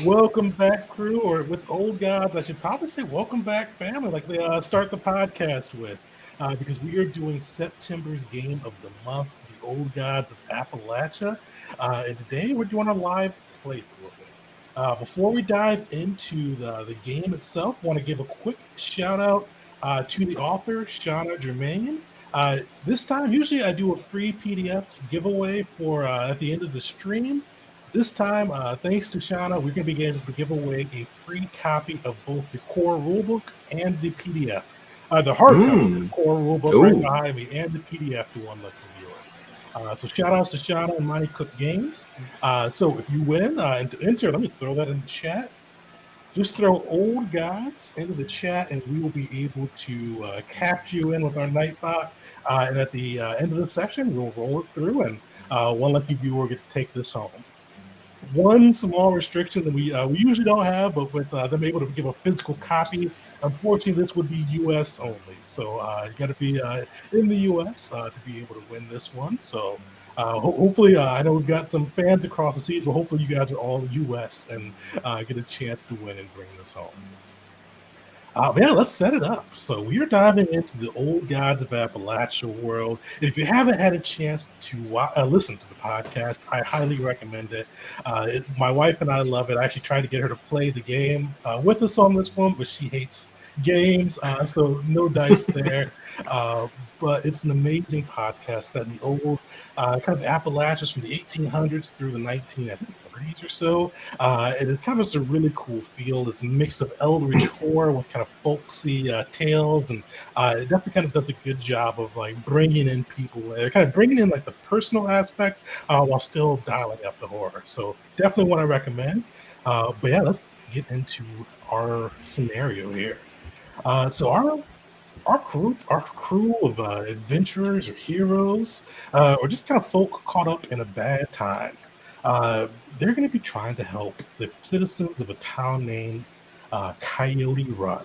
Welcome back, crew, or with old gods, I should probably say welcome back, family, like they start the podcast with, because we are doing September's game of the month, the old gods of Appalachia, and today we're doing a live playthrough of it. Before we dive into the game itself, I want to give a quick shout out to the author, Shauna Germain. This time, usually I do a free PDF giveaway for at the end of the stream. This time, thanks to Shauna, we're going to be able to give away a free copy of both the core rulebook and the PDF. The hard copy, the core rulebook right Ooh. behind me, and the PDF to one lucky viewer. So shout outs to Shauna and Monty Cook Games. So if you win, and to enter, let me throw that in the chat. Just throw old gods into the chat, and we will be able to capture you in with our Nightbot. And at the end of the session, we'll roll it through, and one lucky viewer gets to take this home. One small restriction that we usually don't have, but with them able to give a physical copy, unfortunately, this would be U.S. only. So you got to be in the U.S. To be able to win this one. So hopefully, I know we've got some fans across the seas, but hopefully you guys are all U.S. and get a chance to win and bring this home. Yeah, let's set it up. So we are diving into the old gods of Appalachia world. If you haven't had a chance to listen to the podcast, I highly recommend it. My wife and I love it. I actually tried to get her to play the game with us on this one, but she hates games, so no dice there. But it's an amazing podcast set in the old kind of Appalachians from the 1800s through the 1930s or so. And it's kind of just a really cool feel. This mix of eldritch horror with kind of folksy tales, and it definitely kind of does a good job of like bringing in people, kind of bringing in like the personal aspect while still dialing up the horror. So definitely want to recommend. But yeah, let's get into our scenario here. So our crew of adventurers or heroes, or just kind of folk caught up in a bad time. They're going to be trying to help the citizens of a town named Coyote Run.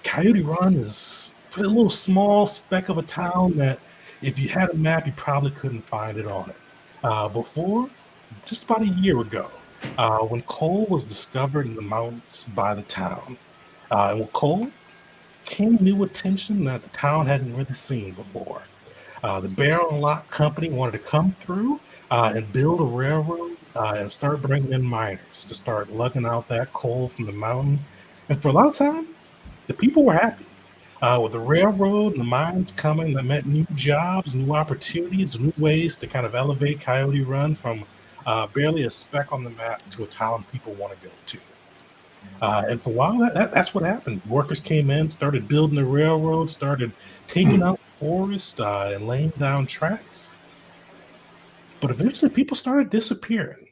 Coyote Run is a little small speck of a town that if you had a map, you probably couldn't find it on it. Before, just about a year ago, when coal was discovered in the mountains by the town. And with coal came new attention that the town hadn't really seen before. The Barrel and Lock Company wanted to come through and build a railroad and start bringing in miners to start lugging out that coal from the mountain. And for a long time, the people were happy. With the railroad and the mines coming, that meant new jobs, new opportunities, new ways to kind of elevate Coyote Run from barely a speck on the map to a town people want to go to. And for a while, that's what happened. Workers came in, started building the railroad, started taking out forests and laying down tracks. But eventually, people started disappearing.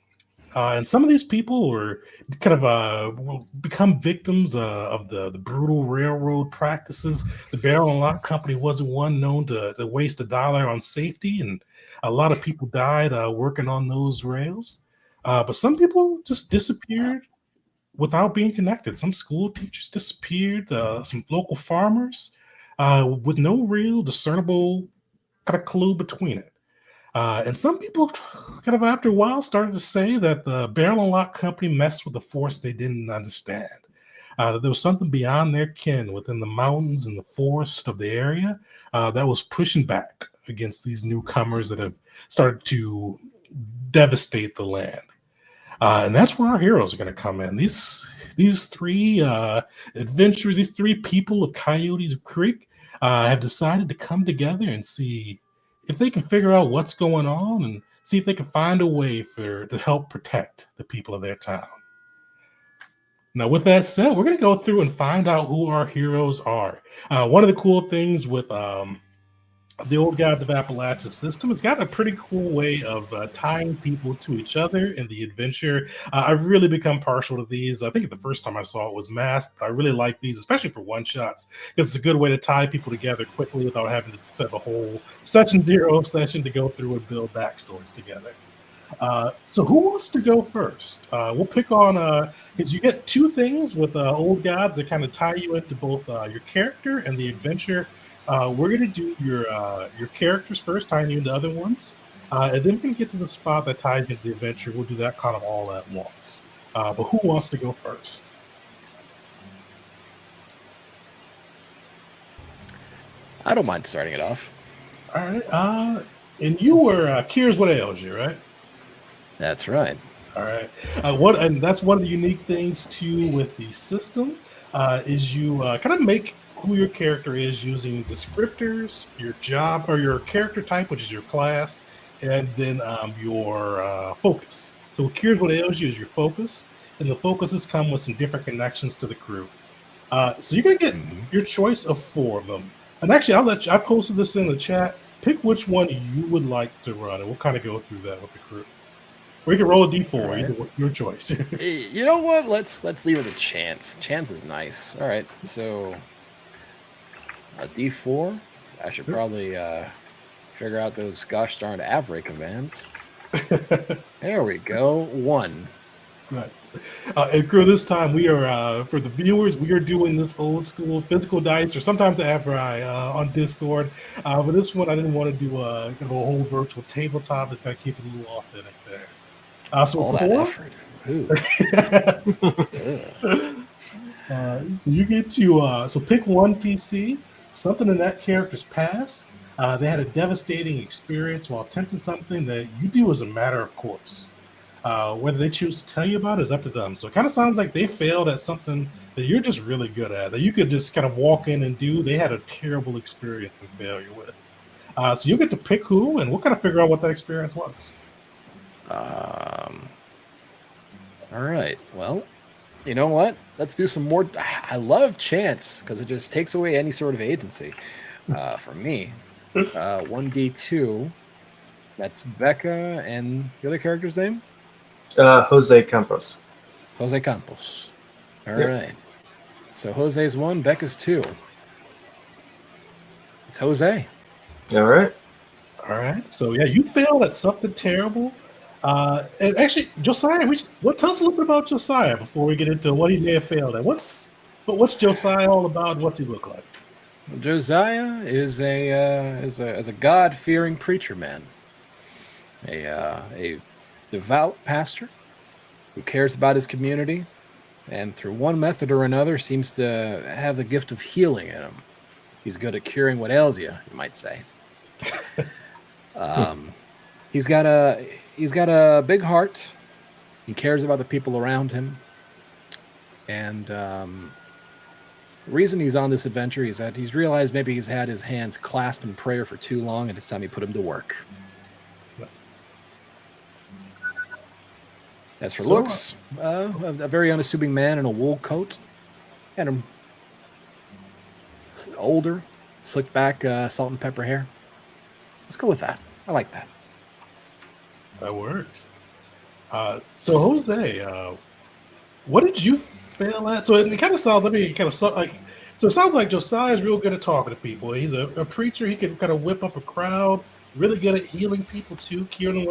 And some of these people were kind of will become victims of the brutal railroad practices. The Barrel and Lock Company wasn't one known to waste a dollar on safety, and a lot of people died working on those rails. But some people just disappeared without being connected. Some school teachers disappeared, some local farmers with no real discernible kind of clue between it. And some people kind of after a while started to say that the Barrel and Lock Company messed with a force they didn't understand. That there was something beyond their kin within the mountains and the forest of the area that was pushing back against these newcomers that have started to devastate the land. And that's where our heroes are going to come in. These three adventurers, these three people of Coyote Creek have decided to come together and see if they can figure out what's going on and see if they can find a way to help protect the people of their town. Now, with that said, we're going to go through and find out who our heroes are. One of the cool things with the old gods of Appalachia system, it's got a pretty cool way of tying people to each other in the adventure. I've really become partial to these. I think the first time I saw it was Masked, but I really like these, especially for one shots, because it's a good way to tie people together quickly without having to set a whole session zero session to go through and build backstories together. So who wants to go first? We'll pick on because you get two things with old gods that kind of tie you into both your character and the adventure. We're going to do your characters first, tying you into other ones, and then we can get to the spot that ties into the adventure. We'll do that kind of all at once. But who wants to go first? I don't mind starting it off. All right. And you were Cures What Ails You, right? That's right. All right. And that's one of the unique things too with the system is you kind of make who your character is using descriptors, your job or your character type, which is your class, and then your focus. So Cures What Ails You is your focus, and the focuses come with some different connections to the crew. So you're gonna get your choice of 4 of them. And actually, I posted this in the chat. Pick which one you would like to run, and we'll kind of go through that with the crew. Or you can roll a All d4, right. your choice. You know what? Let's leave it a chance. Chance is nice. All right. So a D4. I should probably figure out those gosh darn Avray commands. There we go. 1. Nice. And crew, this time we are for the viewers, we are doing this old school physical dice, or sometimes the Avrai on Discord. But this one, I didn't want to do kind of a whole virtual tabletop. It's going to keep it a little authentic there. So All that effort. So you get to so pick one PC, something in that character's past. They had a devastating experience while attempting something that you do as a matter of course. Whether they choose to tell you about it is up to them. So it kind of sounds like they failed at something that you're just really good at, that you could just kind of walk in and do. They had a terrible experience and failure with. So you get to pick who, and we'll kind of figure out what that experience was. All right. Well, you know what? Let's do some more. I love chance because it just takes away any sort of agency from me. 1d2. That's Becca and the other character's name? Jose Campos. Jose Campos. All right. So Jose's 1, Becca's 2. It's Jose. All right. All right. So yeah, you failed at something terrible. And actually, Josiah, tell us a little bit about Josiah before we get into what he may have failed at. What's Josiah all about? What's he look like? Josiah is a God-fearing preacher man, a devout pastor who cares about his community, and through one method or another seems to have the gift of healing in him. He's good at curing what ails you might say. He's got a big heart. He cares about the people around him, and the reason he's on this adventure is that he's realized maybe he's had his hands clasped in prayer for too long, and it's time he put him to work. Nice. As for looks, a very unassuming man in a wool coat, and older, slicked back, salt and pepper hair. Let's go with that. I like that. That works. So Jose, what did you fail at? So it kind of sounds. So it sounds like Josiah is real good at talking to people. He's a preacher. He can kind of whip up a crowd. Really good at healing people too, curing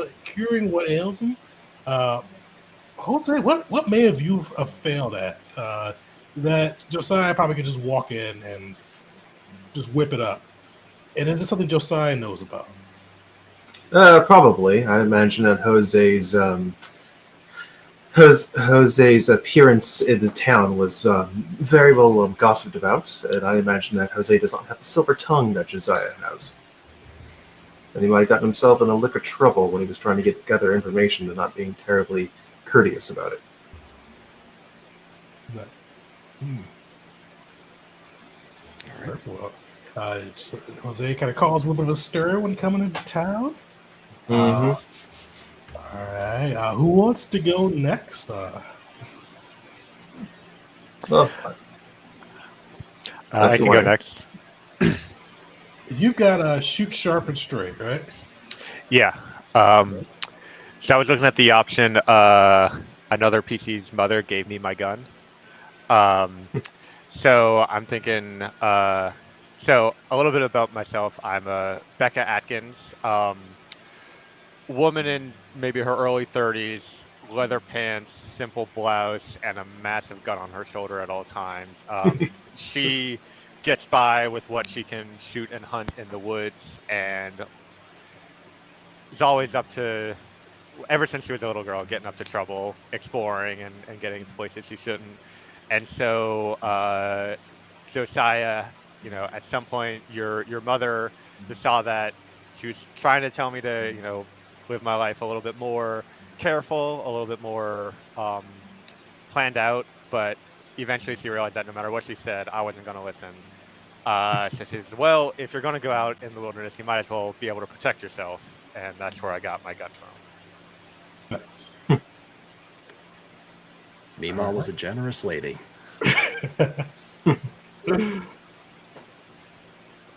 what ails them. Jose, what may have you failed at that Josiah probably could just walk in and just whip it up? And is it something Josiah knows about? Probably. I imagine that Jose's appearance in the town was very well gossiped about, and I imagine that Jose does not have the silver tongue that Josiah has. And he might have gotten himself in a lick of trouble when he was trying to gather information and not being terribly courteous about it. Nice. All right. Well, Jose kind of caused a little bit of a stir when coming into town. All right. Who wants to go next? Well, I can go next. You've got shoot sharp and straight, right? Yeah. So I was looking at the option. Another PC's mother gave me my gun. So I'm thinking. So a little bit about myself. I'm Becca Atkins, woman in maybe her early 30s, leather pants, simple blouse, and a massive gun on her shoulder at all times. She gets by with what she can shoot and hunt in the woods, and is always up to ever since she was a little girl, getting up to trouble, exploring, and getting into places she shouldn't. And so, so Saya, at some point, your mother just saw that she was trying to tell me to, live my life a little bit more careful, a little bit more planned out. But eventually, she realized that no matter what she said, I wasn't going to listen. So she says, well, if you're going to go out in the wilderness, you might as well be able to protect yourself. And that's where I got my gun from. Nice. Mima was a generous lady.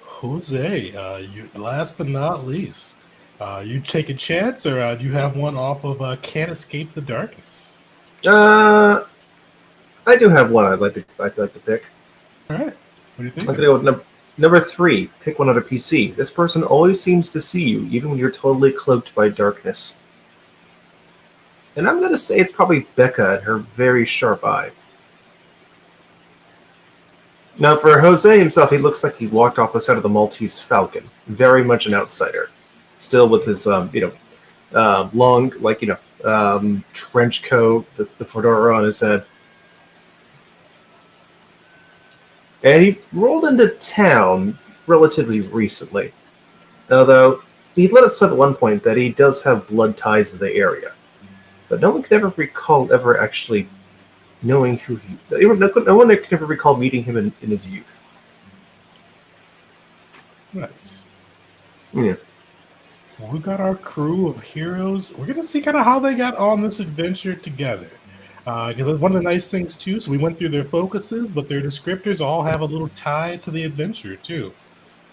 Jose, you last but not least, you take a chance, or do you have one off of Can't Escape the Darkness? I do have one I'd like to pick. All right. What do you think? I'm going to go with number 3. Pick one other PC. This person always seems to see you, even when you're totally cloaked by darkness. And I'm going to say it's probably Becca and her very sharp eye. Now, for Jose himself, he looks like he walked off the side of the Maltese Falcon. Very much an outsider. Still with his, long, trench coat, the fedora on his head. And he rolled into town relatively recently. Although, he let it slip at one point that he does have blood ties to the area. But no one could ever recall ever actually knowing who he... No one could ever recall meeting him in his youth. Nice. Yeah. Well, we've got our crew of heroes. We're going to see kind of how they got on this adventure together. Because one of the nice things, too, so we went through their focuses, but their descriptors all have a little tie to the adventure, too.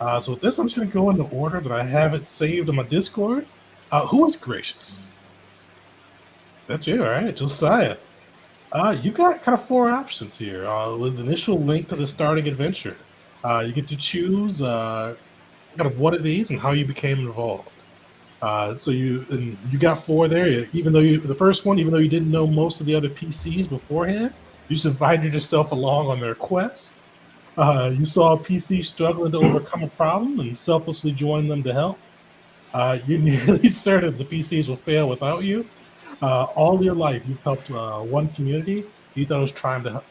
So with this, I'm just going to go in the order that I have it saved on my Discord. Who is gracious? That's you, all right, Josiah. You've got kind of 4 options here with the initial link to the starting adventure. You get to choose kind of one of these and how you became involved. So you got 4 there. Even though the first one, even though you didn't know most of the other PCs beforehand, you just invited yourself along on their quest. You saw a PC struggling to overcome a problem and selflessly joined them to help. You're nearly certain the PCs will fail without you. All your life, you've helped one community. You thought it was time to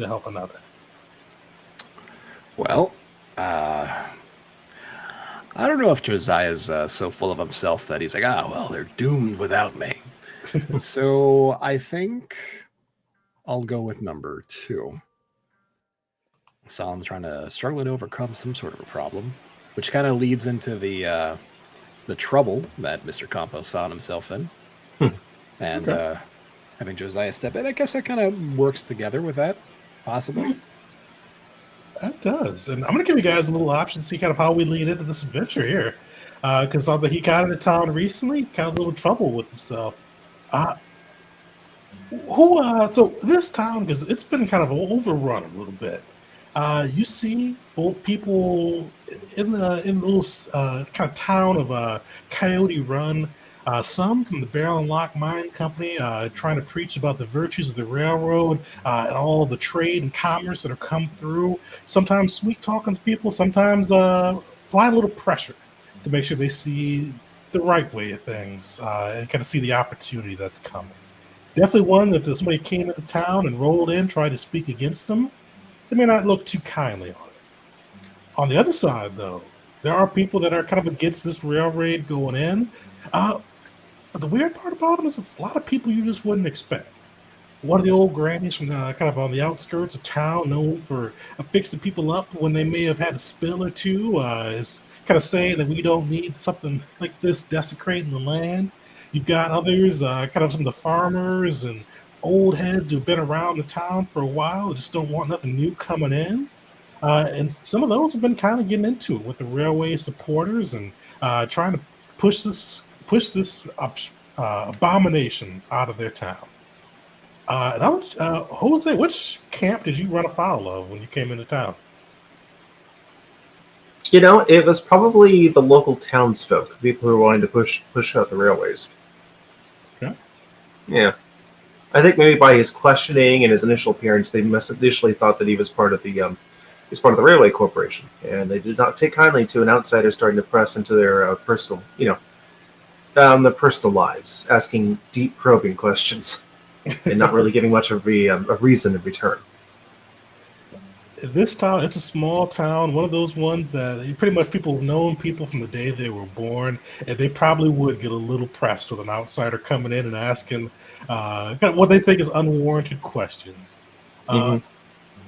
help another. Well, I don't know if Josiah's so full of himself that he's like, well, they're doomed without me. So I think I'll go with number 2. So I'm trying to struggle to overcome some sort of a problem, which kind of leads into the trouble that Mr. Campos found himself in. And having Josiah step in, I guess that kind of works together with that, possibly. That does. And I'm going to give you guys a little option to see kind of how we lead into this adventure here. Because it sounds like he got into town recently, kind of a little trouble with himself. So this town, because it's been kind of overrun a little bit. You see both people in the little kind of town of Coyote Run. Some from the Barrel and Lock Mine Company trying to preach about the virtues of the railroad and all the trade and commerce that have come through. Sometimes sweet talking to people, sometimes apply a little pressure to make sure they see the right way of things and kind of see the opportunity that's coming. Definitely one that if somebody came into town and rolled in, tried to speak against them, they may not look too kindly on it. On the other side, though, there are people that are kind of against this railroad going in. But the weird part about them is it's a lot of people you just wouldn't expect. One of the old grannies from kind of on the outskirts of town, known for fixing people up when they may have had a spill or two, is kind of saying that we don't need something like this desecrating the land. You've got others, kind of some of the farmers and old heads who've been around the town for a while, just don't want nothing new coming in. And some of those have been kind of getting into it with the railway supporters and trying to push this abomination out of their town. Jose, which camp did you run afoul of when you came into town? It was probably the local townsfolk, people who were wanting to push out the railways. Okay. Yeah. I think maybe by his questioning and his initial appearance, they must have initially thought that he was part of the railway corporation, and they did not take kindly to an outsider starting to press into their personal, Their personal lives, asking deep, probing questions, and not really giving much of a reason in return. This town, it's a small town, one of those ones that pretty much people have known people from the day they were born, and they probably would get a little pressed with an outsider coming in and asking kind of what they think is unwarranted questions. Uh, Mm-hmm.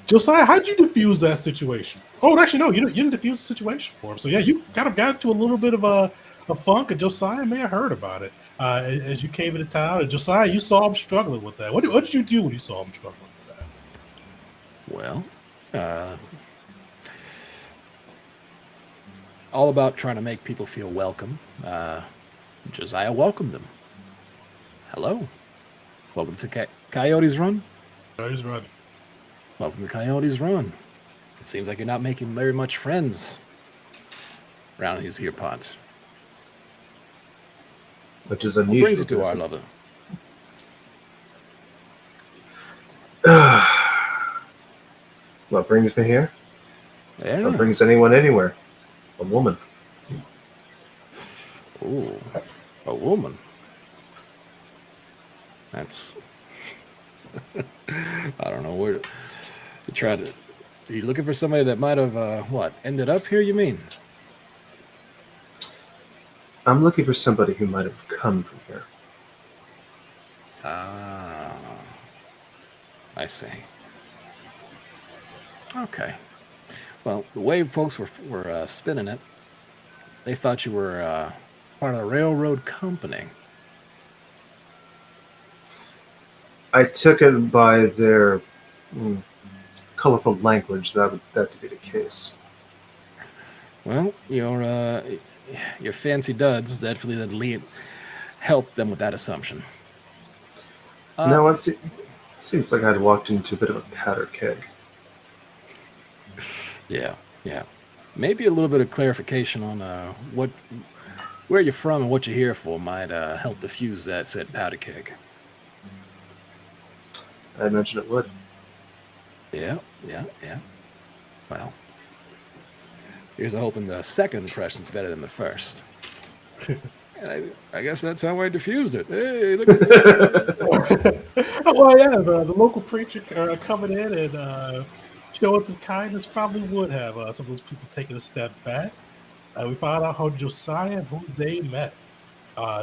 Josiah, how'd you diffuse that situation? Oh, actually, no, you didn't diffuse the situation for him. So yeah, you kind of got into a little bit of a funk, and Josiah may have heard about it as you came into town. And Josiah, you saw him struggling with that. What did you do when you saw him struggling with that? Well, all about trying to make people feel welcome. Josiah welcomed them. Hello. Welcome to Coyotes Run. He's right. Welcome to Coyotes Run. It seems like you're not making very much friends around these here parts. Which is What unusual. brings you to our lover? What brings me here? Yeah. What brings anyone anywhere? A woman. Ooh, a woman. That's. I don't know where to try to. Are you looking for somebody that might have ended up here? You mean? I'm looking for somebody who might have come from here. Ah, I see. Okay. Well, the way folks were spinning it, they thought you were part of the railroad company. I took it by their colorful language that to be the case. Well, your fancy duds definitely didn't help them with that assumption. No, it seems like I'd walked into a bit of a powder keg. Yeah. Maybe a little bit of clarification on where you're from and what you're here for might help diffuse that said powder keg. I imagine it would. Yeah. Well, here's hoping the second impression's better than the first. And I guess that's how I diffused it. Hey, look at that. Well, yeah, the local preacher coming in and showing some kindness probably would have some of those people taking a step back. We found out how Josiah and Jose met.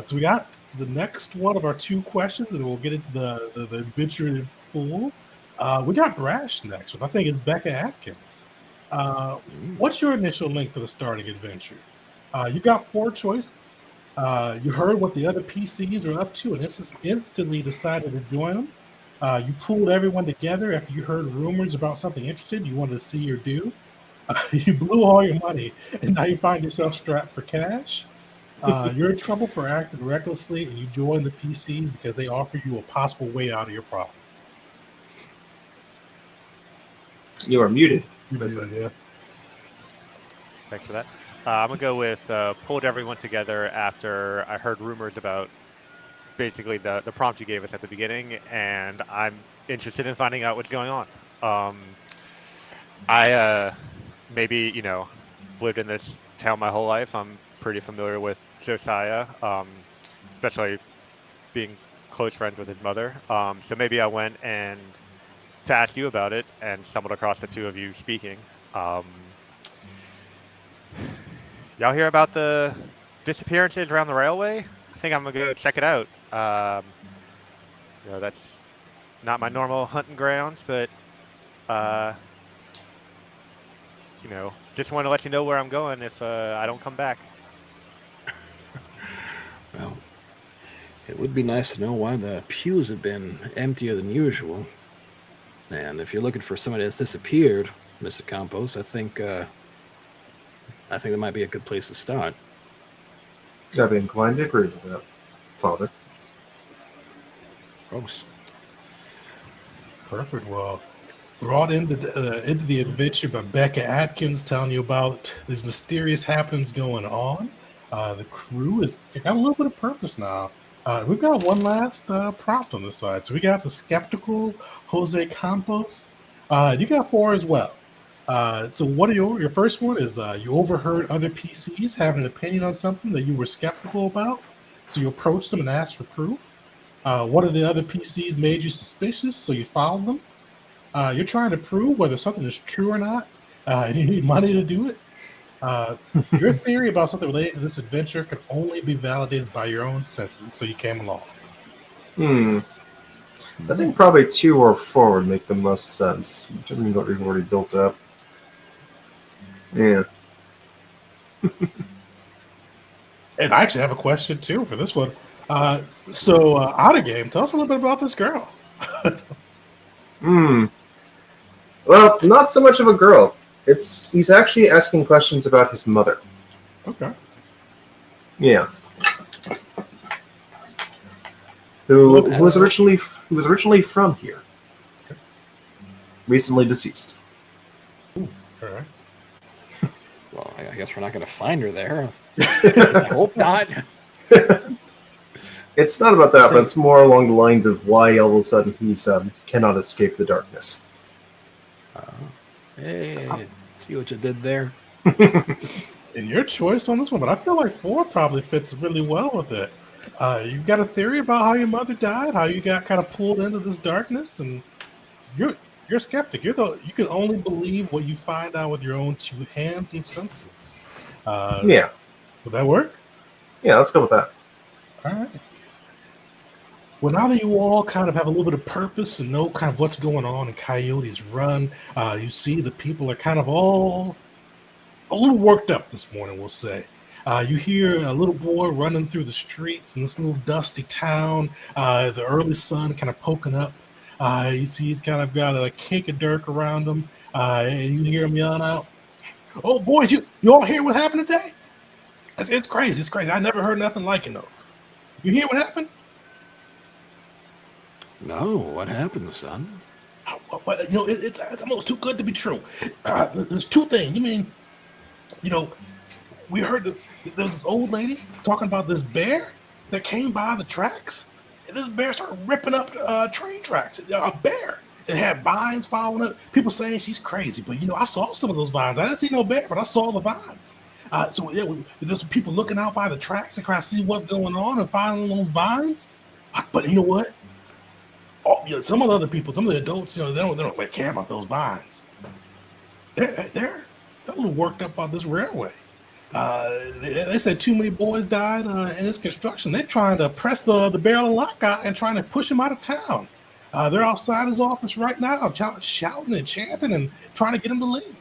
So we got the next one of our two questions, and we'll get into the adventure in full. We got Brash next, which I think is Becca Atkins. What's your initial link to the starting adventure? You got 4 choices. You heard what the other PCs are up to and instantly decided to join them. You pulled everyone together after you heard rumors about something interesting you wanted to see or do. You blew all your money, and now you find yourself strapped for cash. You're in trouble for acting recklessly, and you join the PCs because they offer you a possible way out of your problem. You are muted. Yeah. Thanks for that. I'm gonna go with pulled everyone together after I heard rumors about basically the prompt you gave us at the beginning, and I'm interested in finding out what's going on. I maybe lived in this town my whole life. I'm pretty familiar with Josiah, especially being close friends with his mother. So maybe I went and to ask you about it and stumbled across the two of you speaking. Y'all hear about the disappearances around the railway? I think I'm gonna go check it out. That's not my normal hunting grounds, but just want to let you know where I'm going if I don't come back. Well, it would be nice to know why the pews have been emptier than usual. And if you're looking for somebody that's disappeared, Mr. Campos, I think that might be a good place to start. I'd be inclined to agree with that, Father. Gross. Perfect. Well, brought into the adventure by Becca Atkins, telling you about these mysterious happenings going on. The crew has got a little bit of purpose now. We've got one last prompt on the side. So we got the skeptical Jose Campos. You got 4 as well. So what are your first one is you overheard other PCs having an opinion on something that you were skeptical about. So you approached them and asked for proof. One of the other PCs made you suspicious, so you followed them. You're trying to prove whether something is true or not, and you need money to do it. Your theory about something related to this adventure can only be validated by your own senses, so you came along. I think probably 2 or 4 would make the most sense, given what we've already built up. Yeah. And I actually have a question too for this one. Out of game, tell us a little bit about this girl. Well, not so much of a girl. He's actually asking questions about his mother. Okay. Yeah. Who was originally from here. Recently deceased. All right. Well, I guess we're not going to find her there. I hope not. It's not about that, but it's more along the lines of why all of a sudden he's cannot escape the darkness. Hey, see what you did there? And your choice on this one, but I feel like 4 probably fits really well with it. You've got a theory about how your mother died, how you got kind of pulled into this darkness, and you're a skeptic. You can only believe what you find out with your own 2 hands and senses. Yeah. Would that work? Yeah, let's go with that. All right. Well, now that you all kind of have a little bit of purpose and know kind of what's going on in Coyote's Run, you see the people are kind of all a little worked up this morning, we'll say. You hear a little boy running through the streets in this little dusty town, the early sun kind of poking up. You see he's kind of got a cake of dirt around him, and you hear him yelling out, "Oh, boys, you all hear what happened today? It's crazy. It's crazy. I never heard nothing like it, though. You hear what happened?" No, what happened, son? But it's almost too good to be true. There's 2 things. You mean, we heard that there was this old lady talking about this bear that came by the tracks, and this bear started ripping up train tracks. A bear. It had vines following it. People saying she's crazy, but I saw some of those vines. I didn't see no bear, but I saw the vines. There's people looking out by the tracks and trying to see what's going on and finding those vines. But you know what? Some of the other people, some of the adults, they don't really care about those vines. They're a little worked up about this railway. They said too many boys died in this construction. They're trying to press the barrel of lock guy and trying to push him out of town. They're outside his office right now, shouting and chanting and trying to get him to leave.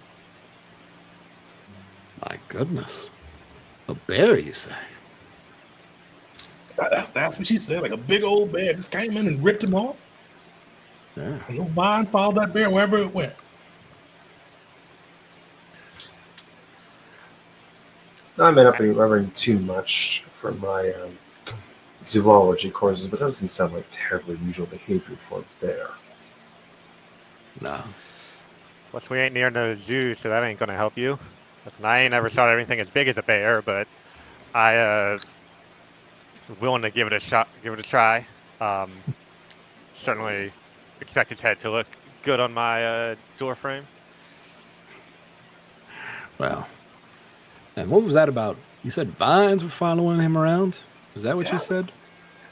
My goodness. A bear, you say? That's what she said. Like a big old bear just came in and ripped him off. Yeah. And those vines followed that bear wherever it went. I may not be remembering too much from my zoology courses, but that doesn't sound like terribly unusual behavior for a bear. No. Plus, we ain't near no zoo, so that ain't gonna help you. Listen, I ain't ever saw anything as big as a bear, but I willing to give it a shot, give it a try. Certainly expect its head to look good on my door frame. Well, and what was that about? You said vines were following him around? Is that what you said?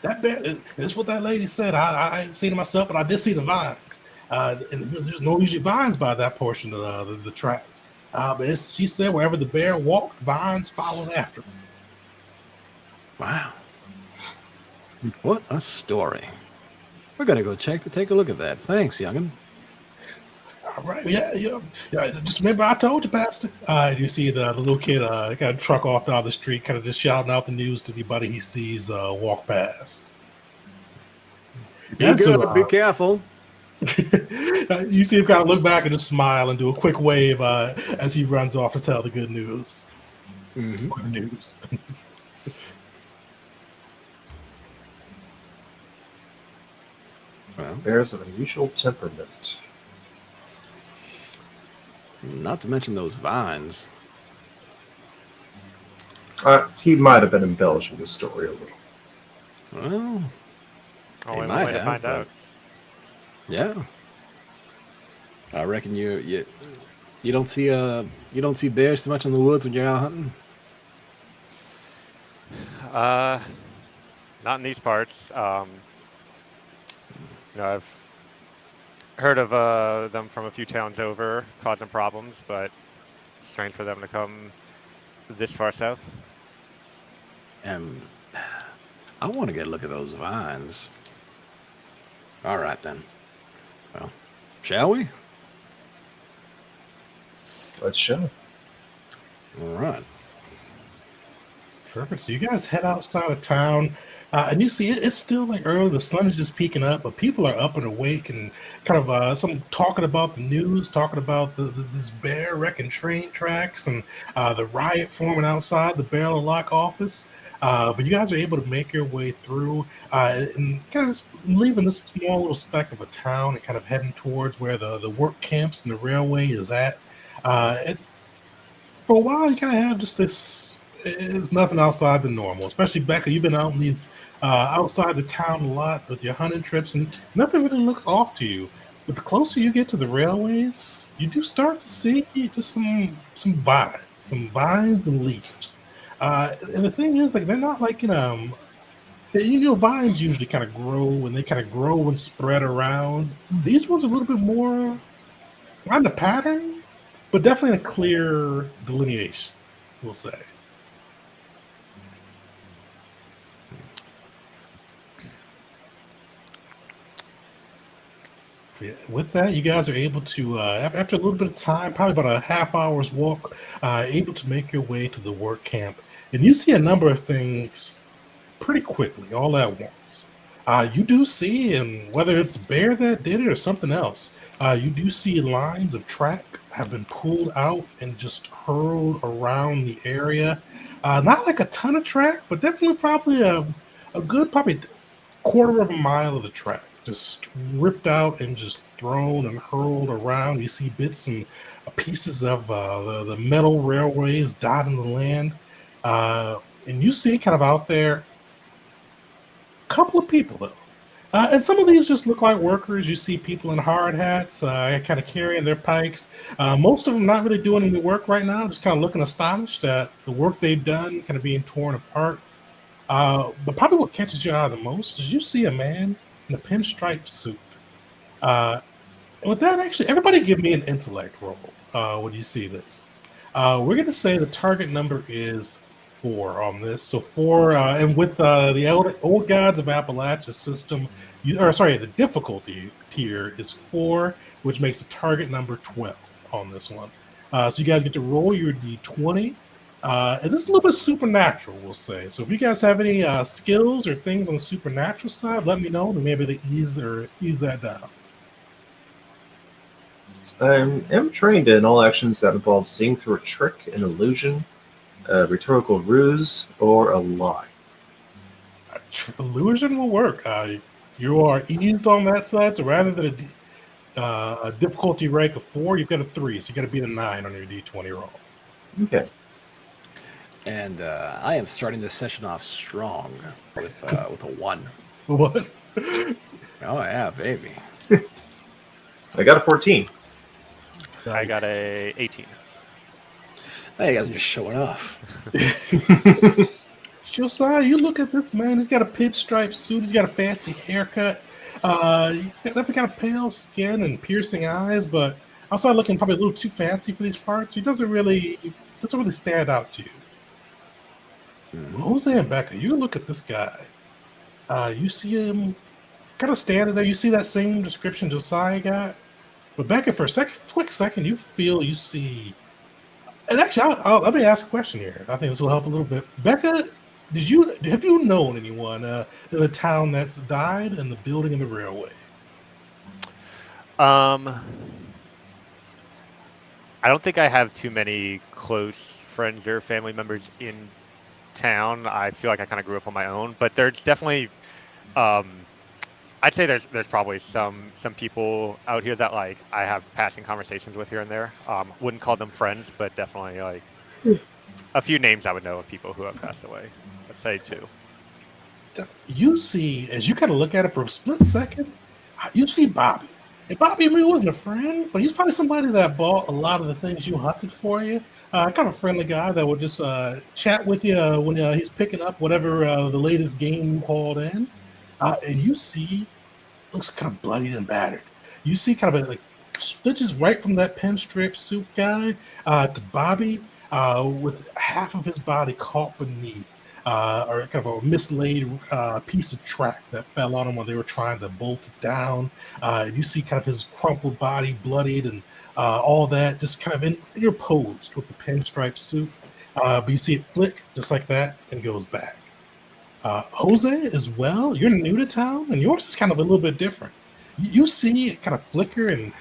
That bear, that's what that lady said. I ain't seen it myself, but I did see the vines. And there's no usually vines by that portion of the track. But she said wherever the bear walked, vines followed after him. Wow. What a story. We're going to go take a look at that. Thanks, young'un. All right. Yeah. Just remember, I told you, Pastor. You see the little kid kind of truck off down the street, kind of just shouting out the news to anybody he sees walk past. Be good. Be careful. You see him kind of look back and just smile and do a quick wave as he runs off to tell the good news. Mm-hmm. Good news. Well, Bears of unusual temperament. not to mention those vines. He might have been embellishing the story a little. Well, Only might one way to have, find but- out. yeah. I reckon you don't see bears too much in the woods when you're out hunting. not in these parts. I've heard of them from a few towns over, causing problems, but strange for them to come this far south. And I want to get a look at those vines. All right, then. Well, shall we? Let's show. All right. Perfect. So you guys head outside of town, and you see it's still like early. The sun is just peeking up, but people are up and awake and kind of some talking about the news, talking about this bear wrecking train tracks and the riot forming outside the Barrel Lock office. But you guys are able to make your way through and kind of just leaving this small little speck of a town and kind of heading towards where the work camps and the railway is at. And for a while, you kind of have just this. It's nothing outside the normal, especially Becca. You've been out in these outside the town a lot with your hunting trips, and nothing really looks off to you. But the closer you get to the railways, you do start to see just some vines and leaves. And the thing is, like they're not like vines usually kind of grow and they kind of grow and spread around. These ones are a little bit more kind of pattern, but definitely a clear delineation, we'll say. Yeah, with that, you guys are able to, after a little bit of time, probably about a half hour's walk, able to make your way to the work camp. And you see a number of things pretty quickly, all at once. You do see, and whether it's a bear that did it or something else, you do see lines of track have been pulled out and just hurled around the area. Not like a ton of track, but definitely probably a good, probably quarter of a mile of the track just ripped out and just thrown and hurled around. You see bits and pieces of the metal railways dotting the land. And you see kind of out there a couple of people, though. And some of these just look like workers. You see people in hard hats, kind of carrying their pikes. Most of them not really doing any work right now, just kind of looking astonished at the work they've done, kind of being torn apart. But probably what catches your eye the most is you see a man in a pinstripe suit. And with that, actually, everybody give me an intellect roll when you see this. We're going to say the target number is 4 on this. So 4, and with the old gods of Appalachia system, the difficulty tier is 4, which makes the target number 12 on this one. So you guys get to roll your d20. And this is a little bit supernatural, we'll say. So if you guys have any skills or things on the supernatural side, let me know, and maybe to ease that down. I am trained in all actions that involve seeing through a trick, an illusion, a rhetorical ruse, or a lie. Illusion will work. You are eased on that side, so rather than a difficulty rank of 4, you've got a 3, so you got to beat a 9 on your d20 roll. Okay. And I am starting this session off strong with a 1. What? Oh yeah, baby. I got a 14. I got a 18. Hey, you guys are just showing off. Josiah, you look at this man. He's got a pinstripe suit. He's got a fancy haircut. He's got kind of pale skin and piercing eyes, but outside looking probably a little too fancy for these parts. He doesn't really stand out to you. Jose and Becca, you look at this guy. You see him kind of standing there. You see that same description Josiah got. But Becca, for a quick second, you see. And actually, let me ask a question here. I think this will help a little bit. Becca, have you known anyone in the town that's died in the building of the railway? I don't think I have too many close friends or family members in town. I feel like I kind of grew up on my own, but there's definitely I'd say there's probably some people out here that like I have passing conversations with here and there. Wouldn't call them friends, but definitely like a few names I would know of people who have passed away. Let's say 2. You see, as you kind of look at it for a split second, you see Bobby. Bobby Lee wasn't a friend, but he's probably somebody that bought a lot of the things you hunted for you. Kind of friendly guy that would just chat with you when he's picking up whatever the latest game you hauled in. And you see, it looks kind of bloodied and battered. You see kind of like stitches right from that pinstripe suit guy to Bobby with half of his body caught beneath. Or kind of a mislaid piece of track that fell on him when they were trying to bolt it down. You see kind of his crumpled body, bloodied, and all that, just kind of interposed with the pinstripe suit. But you see it flick just like that and goes back. Jose, as well, you're new to town, and yours is kind of a little bit different. You see it kind of flicker, and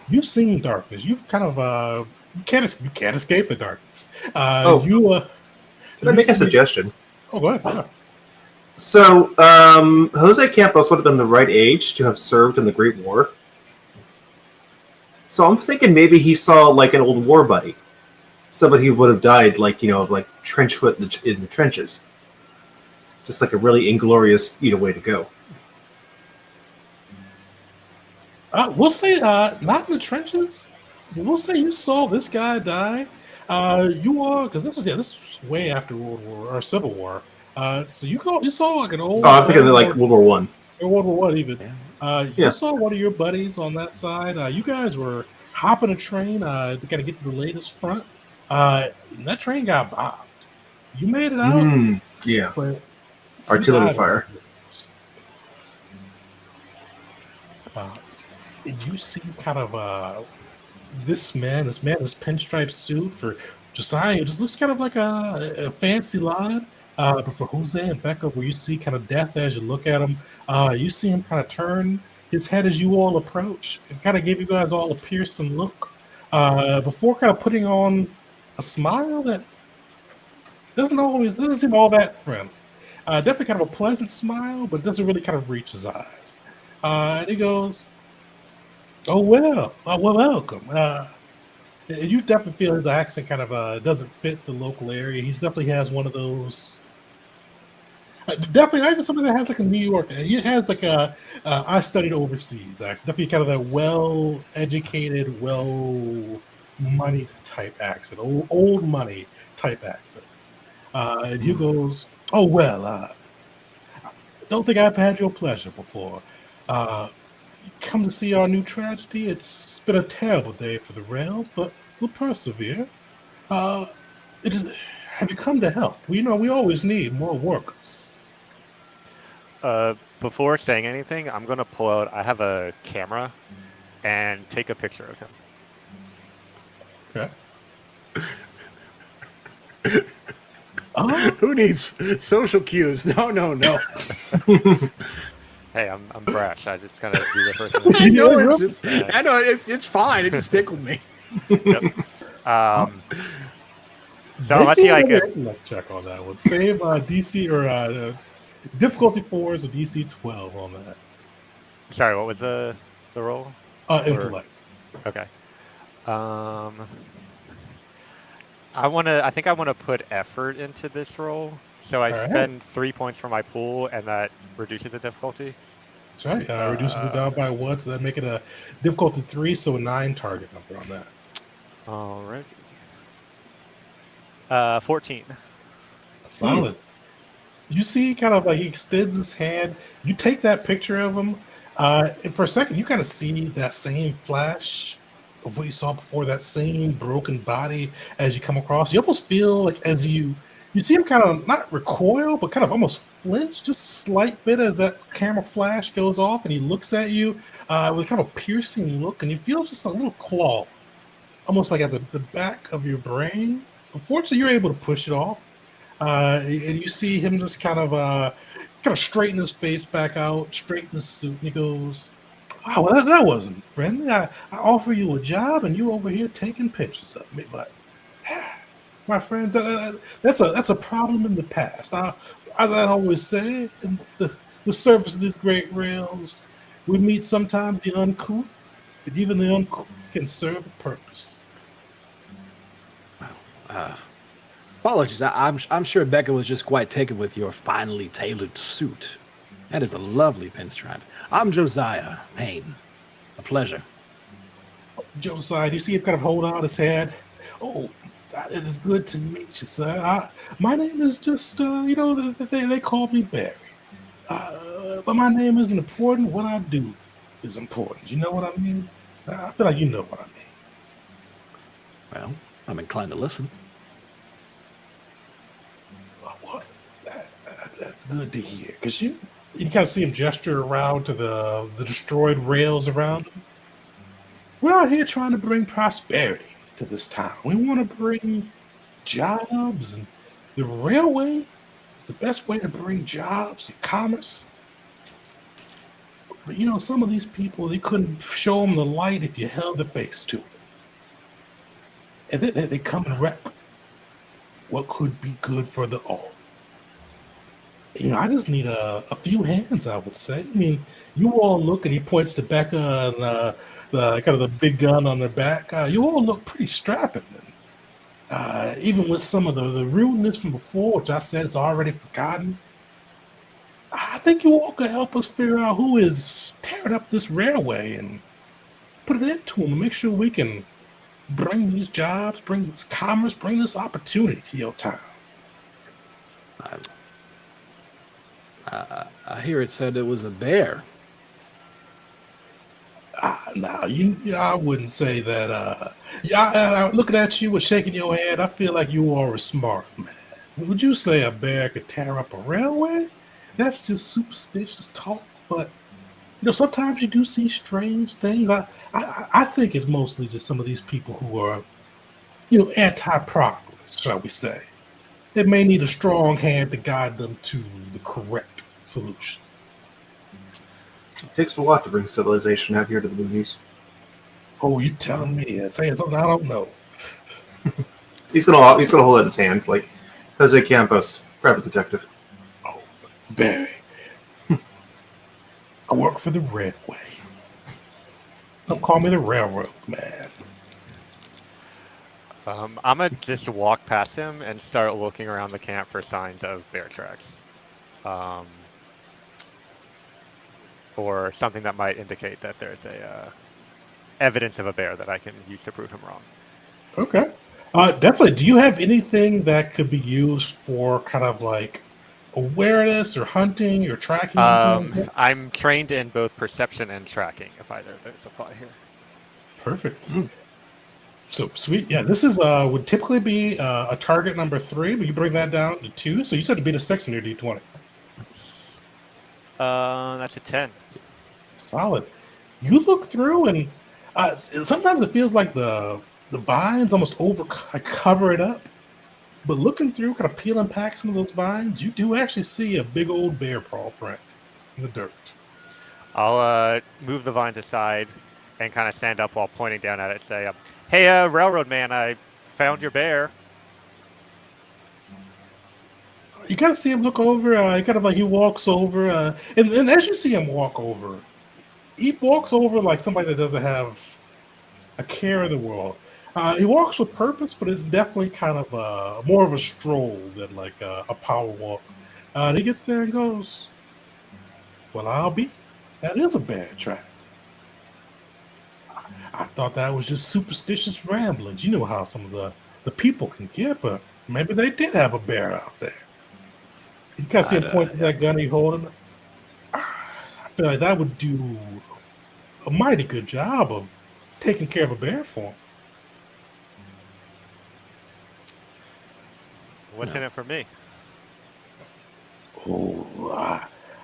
you've seen darkness. You've kind of you can't escape the darkness. Can I make a suggestion? Oh, go ahead. Yeah. So, Jose Campos would have been the right age to have served in the Great War. So I'm thinking maybe he saw like an old war buddy, somebody who would have died like of like trench foot in the trenches, just like a really inglorious way to go. We'll say not in the trenches. We'll say you saw this guy die. You are because this is way after World War or Civil War. So you saw like an old. Oh, I was thinking like World War One. Or World War One even. Yeah. You saw one of your buddies on that side. You guys were hopping a train to kind of get to the latest front. And that train got bombed. You made it out. Yeah. But artillery fire. And you see kind of this pinstripe suit for Josiah. It just looks kind of like a fancy line. But for Jose and Becca, where you see kind of death as you look at him, you see him kind of turn his head as you all approach. It kind of gave you guys all a piercing look before kind of putting on a smile that doesn't seem all that friendly. Definitely kind of a pleasant smile, but doesn't really kind of reach his eyes. And he goes, "Oh well, welcome." And you definitely feel his accent kind of doesn't fit the local area. He definitely has one of those. Definitely, not even something that has like a New York. He has like a I studied overseas accent. Definitely kind of that well-educated, well-money type accent, old money type accents. And he goes, "Oh well, don't think I've had your pleasure before. Come to see our new tragedy. It's been a terrible day for the rails, but we'll persevere. Have you come to help? We always need more workers." Before saying anything, I'm gonna pull out. I have a camera, and take a picture of him. Okay. Who needs social cues? No. Hey, I'm brash. I just gotta do the first thing. I know it's fine. It just tickled me. Yep. So let's see. I can check on that one. Save DC or difficulty 4 is a DC 12 on that. Sorry, what was the roll? Intellect. Okay. I think I want to put effort into this roll. So I spend 3 points for my pool, and that reduces the difficulty. That's right. Reduces it down by 1, so that make it a difficulty 3, so a 9 target number on that. All right. 14. Solid. You see kind of like he extends his hand. You take that picture of him, and for a second, you kind of see that same flash of what you saw before, that same broken body as you come across. You almost feel like as you see him kind of not recoil, but kind of almost flinch just a slight bit as that camera flash goes off, and he looks at you with kind of a piercing look, and you feel just a little claw, almost like at the back of your brain. Unfortunately, you're able to push it off. And you see him just kind of straighten his face back out, straighten his suit, and he goes, "Wow, well, that wasn't friendly. I offer you a job, and you over here taking pictures of me. But my friends, that's a problem in the past. As I always say, in the service of these great rails, we meet sometimes the uncouth, but even the uncouth can serve a purpose." Wow. Apologies. I'm sure Becca was just quite taken with your finely tailored suit. That is a lovely pinstripe. I'm Josiah Payne. A pleasure. Josiah, you see him kind of hold out his head. Oh, it is good to meet you, sir. My name is just, they call me Barry. But my name isn't important. What I do is important. You know what I mean? I feel like you know what I mean. Well, I'm inclined to listen. What? That's good to hear. Because you kind of see him gesture around to the destroyed rails around him. We're out here trying to bring prosperity to this town. We want to bring jobs, and the railway is the best way to bring jobs and commerce. But some of these people, they couldn't show them the light if you held the face to it. And they come and wreck what could be good for the all. I just need a few hands, I would say. I mean, you all look, and he points to Becca and the kind of the big gun on their back. You all look pretty strapping. And, even with some of the rudeness from before, which I said is already forgotten, I think you all could help us figure out who is tearing up this railway and put an end to them and make sure we can bring these jobs, bring this commerce, bring this opportunity to your town. I hear it said it was a bear. I wouldn't say that. Looking at you and shaking your head, I feel like you are a smart man. Would you say a bear could tear up a railway? That's just superstitious talk. But sometimes you do see strange things. I think it's mostly just some of these people who are, anti-progress, shall we say. They may need a strong hand to guide them to the correct solution. It takes a lot to bring civilization out here to the movies. Oh, you telling me? Saying something I don't know. He's gonna hold out his hand like Jose Campos, private detective. Oh, Barry. I work for the railway. Some call me the railroad man. I'm gonna just walk past him and start looking around the camp for signs of bear tracks, or something that might indicate that there's a evidence of a bear that I can use to prove him wrong. Okay. Definitely. Do you have anything that could be used for kind of like awareness or hunting or tracking? I'm trained in both perception and tracking, if either of those apply here. Perfect. So sweet. Yeah, this is would typically be a target number 3, but you bring that down to 2. So you said to beat a 6 in your D20. That's a 10. Solid. You look through, and sometimes it feels like the vines almost cover it up. But looking through, kind of peeling back some of those vines, you do actually see a big old bear paw print in the dirt. I'll move the vines aside and kind of stand up while pointing down at it and say, hey, railroad man, I found your bear. You kind of see him look over. He walks over, and as you see him walk over, he walks over like somebody that doesn't have a care in the world. He walks with purpose, but it's definitely kind of more of a stroll than like a power walk. And he gets there and goes, "Well, that is a bear track. I thought that was just superstitious ramblings. You know how some of the people can get, but maybe they did have a bear out there." You kind of see him point to that gun he's holding. I feel like that would do a mighty good job of taking care of a bear for him. What's in it for me? Oh,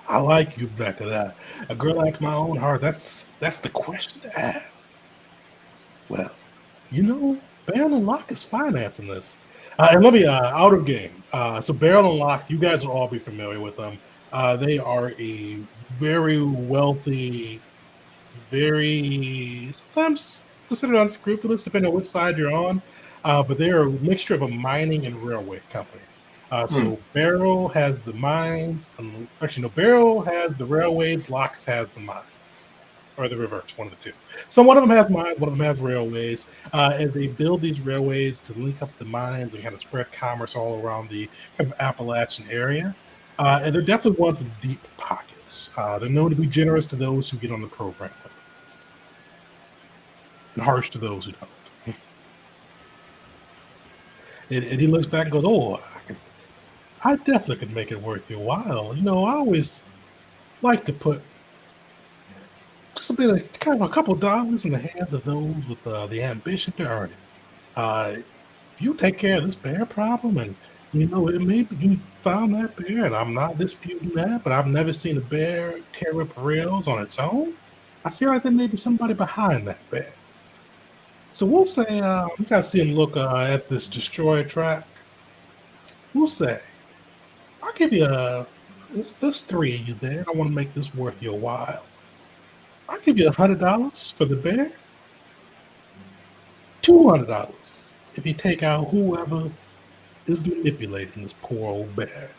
I like you, Becca. That a girl after my own heart. That's the question to ask. Well, Barrel and Lock is financing this. And let me outer game. So Barrel and Lock, you guys will all be familiar with them. They are a very wealthy, very sometimes considered unscrupulous, depending on which side you're on. But they are a mixture of a mining and railway company. So Barrel has the mines, Barrel has the railways, Locks has the mines. Or the reverse, one of the two. So one of them has mines, one of them has railways, and they build these railways to link up the mines and kind of spread commerce all around the kind of Appalachian area. And they're definitely ones with deep pockets. They're known to be generous to those who get on the program with them. and harsh to those who don't. And he looks back and goes, "Oh, I definitely could make it worth your while. You know, I always like to put just a bit of kind of a couple dollars in the hands of those with the ambition to earn it. Uh, if you take care of this bear problem, and you know, it may be you found that bear, and I'm not disputing that, but I've never seen a bear tear up rails on its own. I feel like there may be somebody behind that bear. So we'll say, you gotta see him look at this destroyer track. We'll say, I'll give you there's three of you there. I want to make this worth your while. I'll give you $100 for the bear, $200 if you take out whoever is manipulating this poor old bear.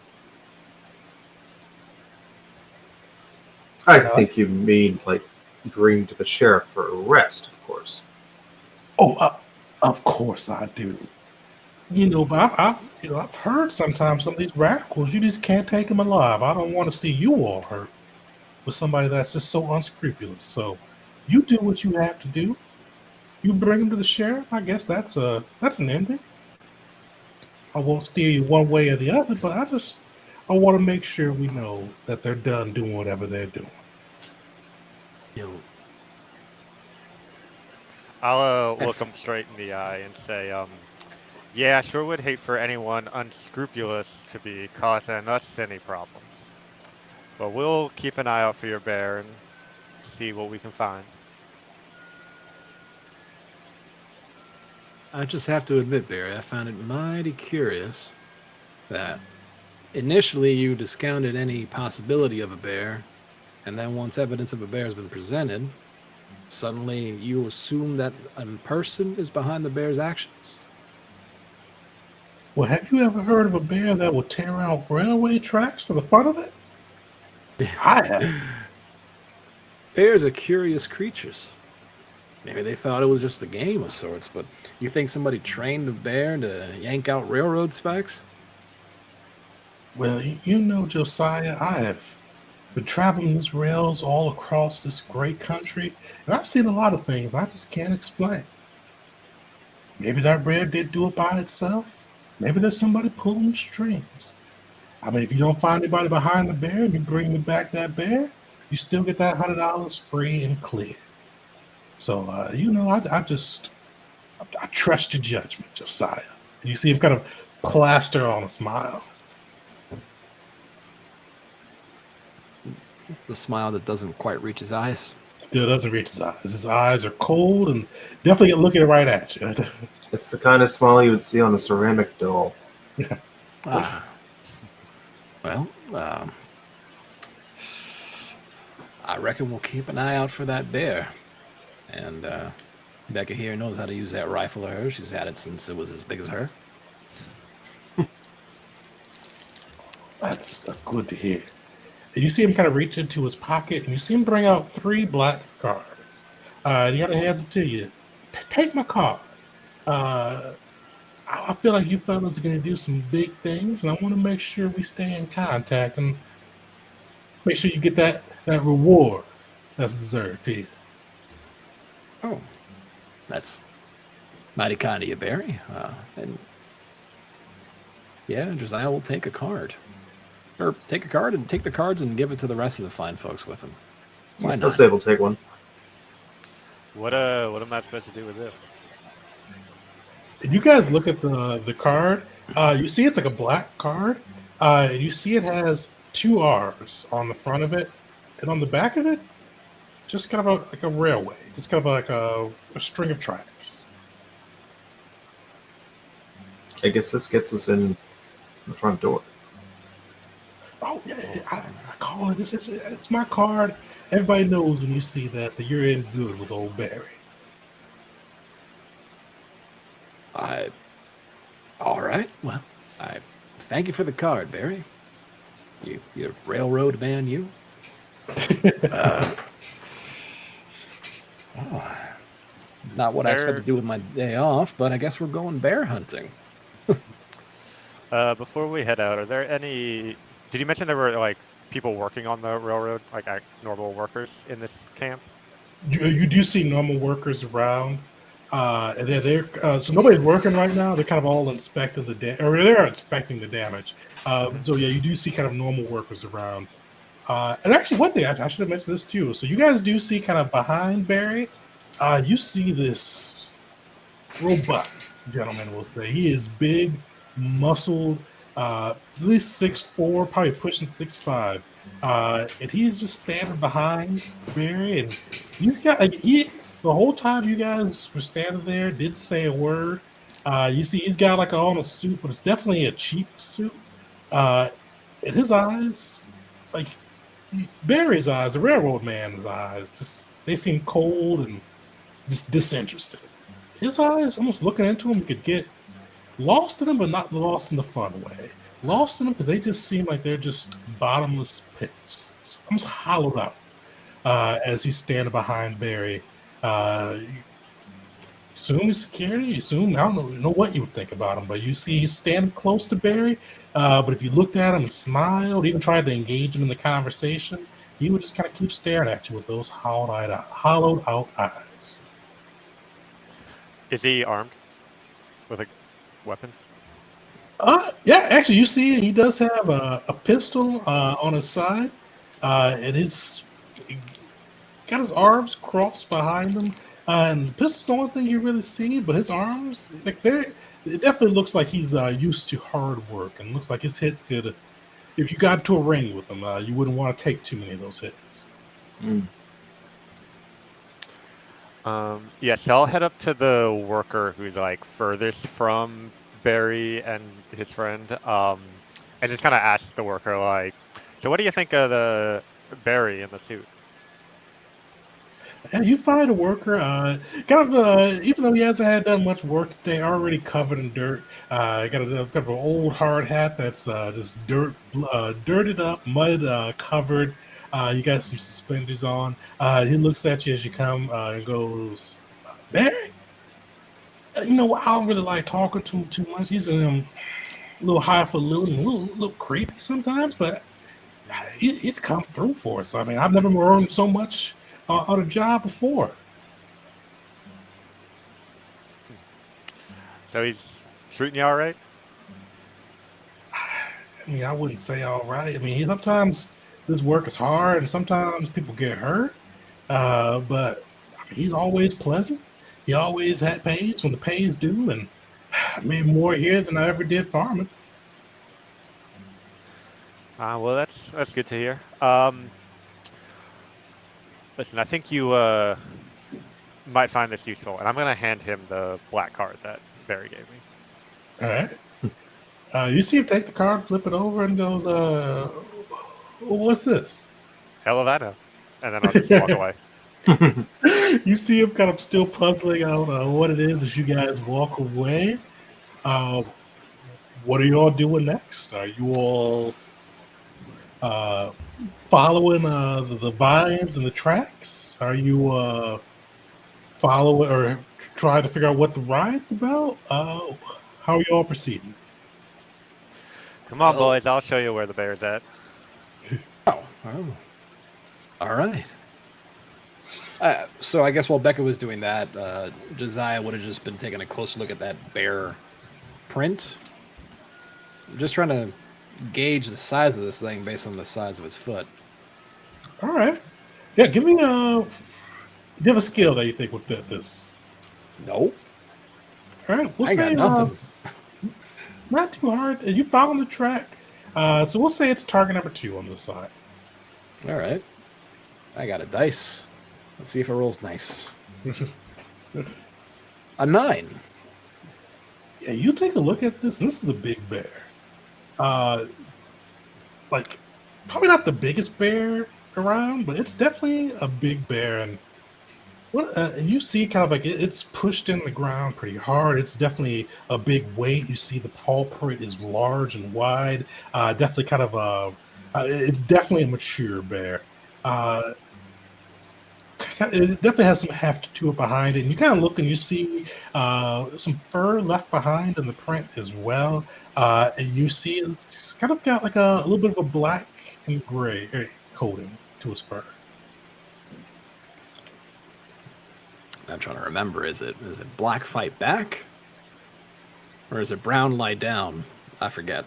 I think you mean like bring to the sheriff for arrest, of course. Oh, of course I do. You know, but I've heard sometimes some of these radicals, you just can't take them alive. I don't want to see you all hurt with somebody that's just so unscrupulous. So you do what you have to do. You bring them to the sheriff. I guess that's an ending. I won't steer you one way or the other, but I want to make sure we know that they're done doing whatever they're doing. You know, I'll look him straight in the eye and say, yeah, I sure would hate for anyone unscrupulous to be causing us any problems. But we'll keep an eye out for your bear and see what we can find. I just have to admit, Barry, I found it mighty curious that initially you discounted any possibility of a bear, and then once evidence of a bear has been presented, suddenly you assume that a person is behind the bear's actions. Well, have you ever heard of a bear that will tear out railway tracks for the fun of it? I have. Bears are curious creatures. Maybe they thought it was just a game of sorts, but you think somebody trained a bear to yank out railroad spikes? Well, you know, Josiah, I have been traveling these rails all across this great country, and I've seen a lot of things I just can't explain. Maybe that bear did do it by itself. Maybe there's somebody pulling strings. I mean, if you don't find anybody behind the bear and you bring me back that bear, you still get that $100 free and clear. So, you know, I trust your judgment, Josiah. And you see him kind of plaster on a smile. The smile that doesn't quite reach his eyes. Still doesn't reach his eyes. His eyes are cold and definitely looking right at you. It's the kind of smile you would see on a ceramic doll. Well, I reckon we'll keep an eye out for that bear. And Becca here knows how to use that rifle of hers. She's had it since it was as big as her. That's good to hear. And you see him kind of reach into his pocket, and you see him bring out 3 black cards. And he kind of hands them to you. Take my card. I feel like you fellas are going to do some big things, and I want to make sure we stay in contact and make sure you get that reward that's deserved to you. Oh, that's mighty kind of you, Barry. And yeah, Josiah will take a card. Or take a card and take the cards and give it to the rest of the fine folks with him. Why not? Jose will take one. What am I supposed to do with this? And you guys look at the card. You see it's like a black card. And you see it has 2 R's on the front of it, and on the back of it, just kind of like a railway, just kind of like a string of tracks. I guess this gets us in the front door. Oh yeah, I call it this. It's my card. Everybody knows when you see that you're in good with old Barry. All right. Well, I thank you for the card, Barry. You're a railroad man, you. Not what I expect to do with my day off, but I guess we're going bear hunting. Before we head out, are there any? Did you mention there were like people working on the railroad, like normal workers in this camp? You do see normal workers around, and they're so nobody's working right now. They're kind of all inspecting or they're inspecting the damage. So yeah, you do see kind of normal workers around. And actually, one thing I should have mentioned this too. So you guys do see kind of behind Barry, you see this robust gentleman. Will say he is big, muscled, at least 6'4", probably pushing 6'5", and he's just standing behind Barry, and he's got like the whole time you guys were standing there, didn't say a word. You see, he's got like on a suit, but it's definitely a cheap suit. Uh, and his eyes, like Barry's eyes, the railroad man's eyes, just they seem cold and just disinterested. His eyes, almost looking into him, you could get lost in them, but not lost in the fun way. Lost in them because they just seem like they're just bottomless pits, just almost hollowed out. As he's standing behind Barry, you assume he's security. You assume I don't know what you would think about him, but you see he's standing close to Barry. But if you looked at him and smiled, even tried to engage him in the conversation, he would just kind of keep staring at you with those hollowed out eyes. Is he armed with a weapon? Yeah, actually, you see, he does have a pistol on his side, and he got his arms crossed behind him, and the pistol's the only thing you really see. But his arms, like it definitely looks like he's used to hard work, and looks like his hits could. If you got into a ring with him, you wouldn't want to take too many of those hits. Yeah, so I'll head up to the worker who's like furthest from Barry and his friend, and just kind of ask the worker like, so what do you think of the Barry in the suit? And you find a worker, even though he hasn't had done much work, they are already covered in dirt. Got kind of an old hard hat that's just dirted up, mud covered. You got some suspenders on. He looks at you as you come and goes, Barry, I don't really like talking to him too much. He's a little highfalutin, a little creepy sometimes, but he's come through for us. I mean, I've never earned so much on a job before. So he's treating you all right? I mean, I wouldn't say all right. I mean, sometimes this work is hard, and sometimes people get hurt. But I mean, he's always pleasant. He always had pays when the pay is due, and I made more here than I ever did farming. Well, that's good to hear. Listen, I think you might find this useful, and I'm gonna hand him the black card that Barry gave me. All right. You see him take the card, flip it over, and goes, "What's this?" Hell if I know. And then I'll just walk away. You see him kind of still puzzling out what it is as you guys walk away. What are you all doing next? Are you all following the vines and the tracks? Are you following or trying to figure out what the ride's about? How are you all proceeding? Come on, boys. I'll show you where the bear's at. Oh, all right. So I guess while Becca was doing that, Josiah would have just been taking a closer look at that bear print. I'm just trying to gauge the size of this thing based on the size of its foot. All right. Yeah, give me a. Give a skill that you think would fit this. Nope. All right, we'll I say got nothing. not too hard. You follow the track, so we'll say it's target number 2 on the side. All right. I got a dice. Let's see if it rolls nice. A 9. Yeah, you take a look at this. This is a big bear. Like probably not the biggest bear around, but it's definitely a big bear. And and you see kind of like it's pushed in the ground pretty hard. It's definitely a big weight. You see the paw print is large and wide. Definitely kind of it's definitely a mature bear. It definitely has some heft to it behind it. And you kind of look and you see some fur left behind in the print as well. And you see it's kind of got like a little bit of a black and gray coating to its fur. I'm trying to remember. Is it black fight back, or is it brown lie down? I forget.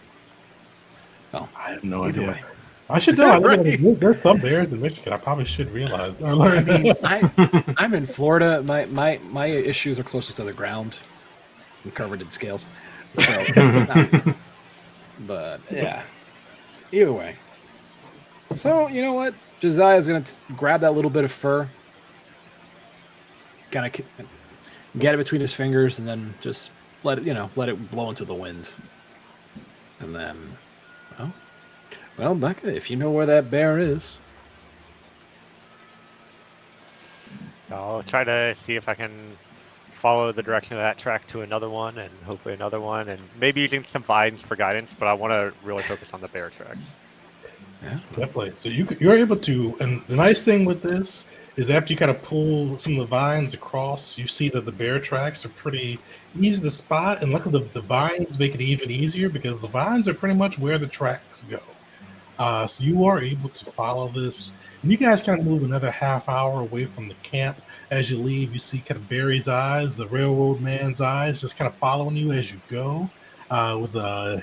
Oh, I have no either idea. way. I should know. Right. There's some bears in Michigan. I probably should realize or I learn. mean, I'm in Florida. My issues are closest to the ground. I'm covered in scales. So, but yeah. Either way. So you know what? Josiah's gonna grab that little bit of fur, kind of get it between his fingers, and then just let it blow into the wind. And then, well, Becca, if you know where that bear is, I'll try to see if I can follow the direction of that track to another one, and hopefully another one, and maybe using some vines for guidance. But I want to really focus on the bear tracks. yeah, Definitely. So you're able to, and the nice thing with this is after you kind of pull some of the vines across, you see that the bear tracks are pretty easy to spot. And luckily, the vines make it even easier because the vines are pretty much where the tracks go. So you are able to follow this. And you guys kind of move another half hour away from the camp. As you leave, you see kind of Barry's eyes, the railroad man's eyes, just kind of following you as you go, with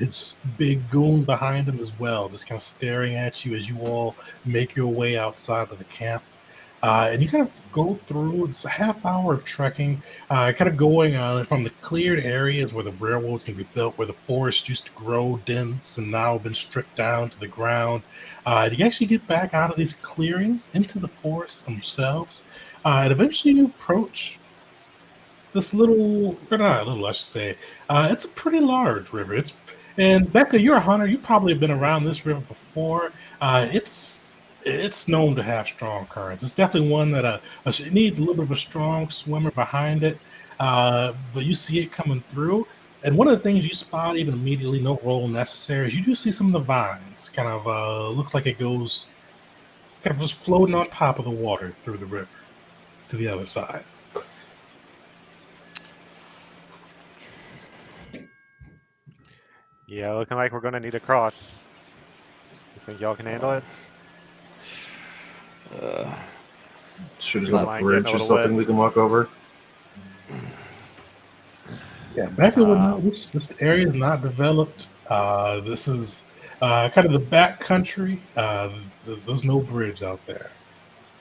his big goon behind him as well, just kind of staring at you as you all make your way outside of the camp. And you kind of go through, it's a half hour of trekking, kind of going from the cleared areas where the railroads can be built, where the forest used to grow dense and now been stripped down to the ground. You actually get back out of these clearings into the forests themselves. And eventually you approach this little, or not little, I should say. It's a pretty large river. And Becca, you're a hunter. You probably have been around this river before. It's known to have strong currents. It's definitely one that it needs a little bit of a strong swimmer behind it. But you see it coming through. And one of the things you spot even immediately, no roll necessary, is you do see some of the vines kind of look like it goes kind of just floating on top of the water through the river to the other side. Yeah, looking like we're gonna need a cross. You think y'all can handle it? Sure, there's Don't not a mind bridge getting a or little something wet. we can walk over. Yeah, Becca would know this area is not developed. This is kind of the back country. There's no bridge out there.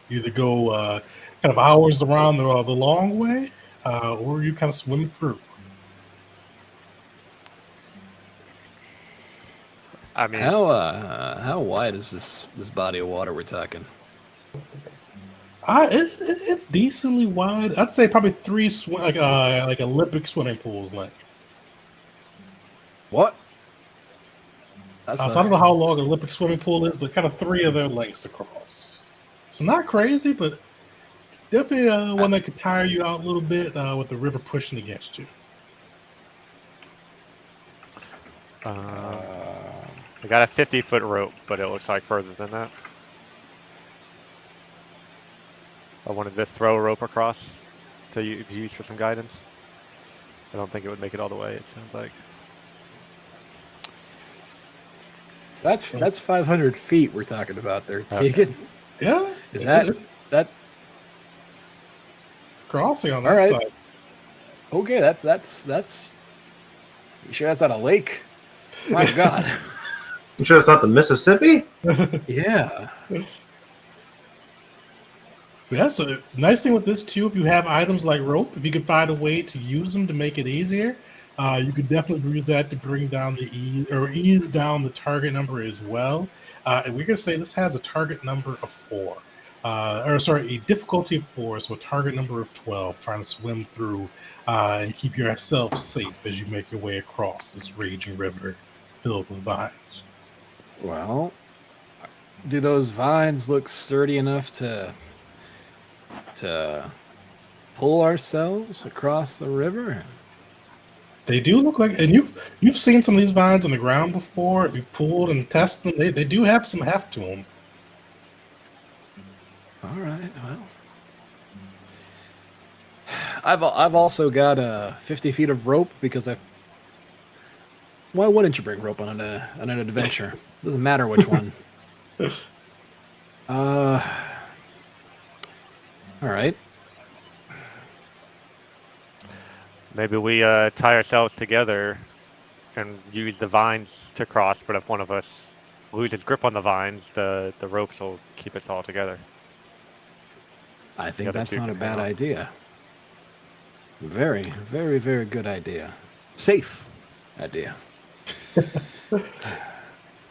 You either go kind of hours around the long way, or you kind of swim through. I mean, how wide is this body of water we're talking? It's decently wide. I'd say probably three like Olympic swimming pools length. What? That's So I don't know how long an Olympic swimming pool is, but kind of three of their lengths across. So not crazy, but definitely one that could tire you out a little bit with the river pushing against you. I got a 50-foot rope, but it looks like further than that. I wanted to throw a rope across to use for some guidance. I don't think it would make it all the way, it sounds like. That's 500 feet we're talking about there, Tegan. Yeah. Is that crossing on that all right? side? Okay, that's. You sure that's not a lake? My God. You sure it's not the Mississippi? Yeah. Yeah, so the nice thing with this too, if you have items like rope, if you can find a way to use them to make it easier, you could definitely use that to bring down ease down the target number as well. And we're gonna say this has a target number of 4, a difficulty of 4, so a target number of 12. Trying to swim through and keep yourself safe as you make your way across this raging river filled with vines. Well, do those vines look sturdy enough to pull ourselves across the river? They do look like, and you've seen some of these vines on the ground before. If you pulled and tested them, they do have some heft to them. All right. Well, I've also got 50 feet of rope because Why wouldn't you bring rope on an adventure? Doesn't matter which one. All right. Maybe we tie ourselves together and use the vines to cross, but if one of us loses grip on the vines, the ropes will keep us all together. I The think other that's two not a can hang bad on. idea. Very, very, very good idea. Safe idea.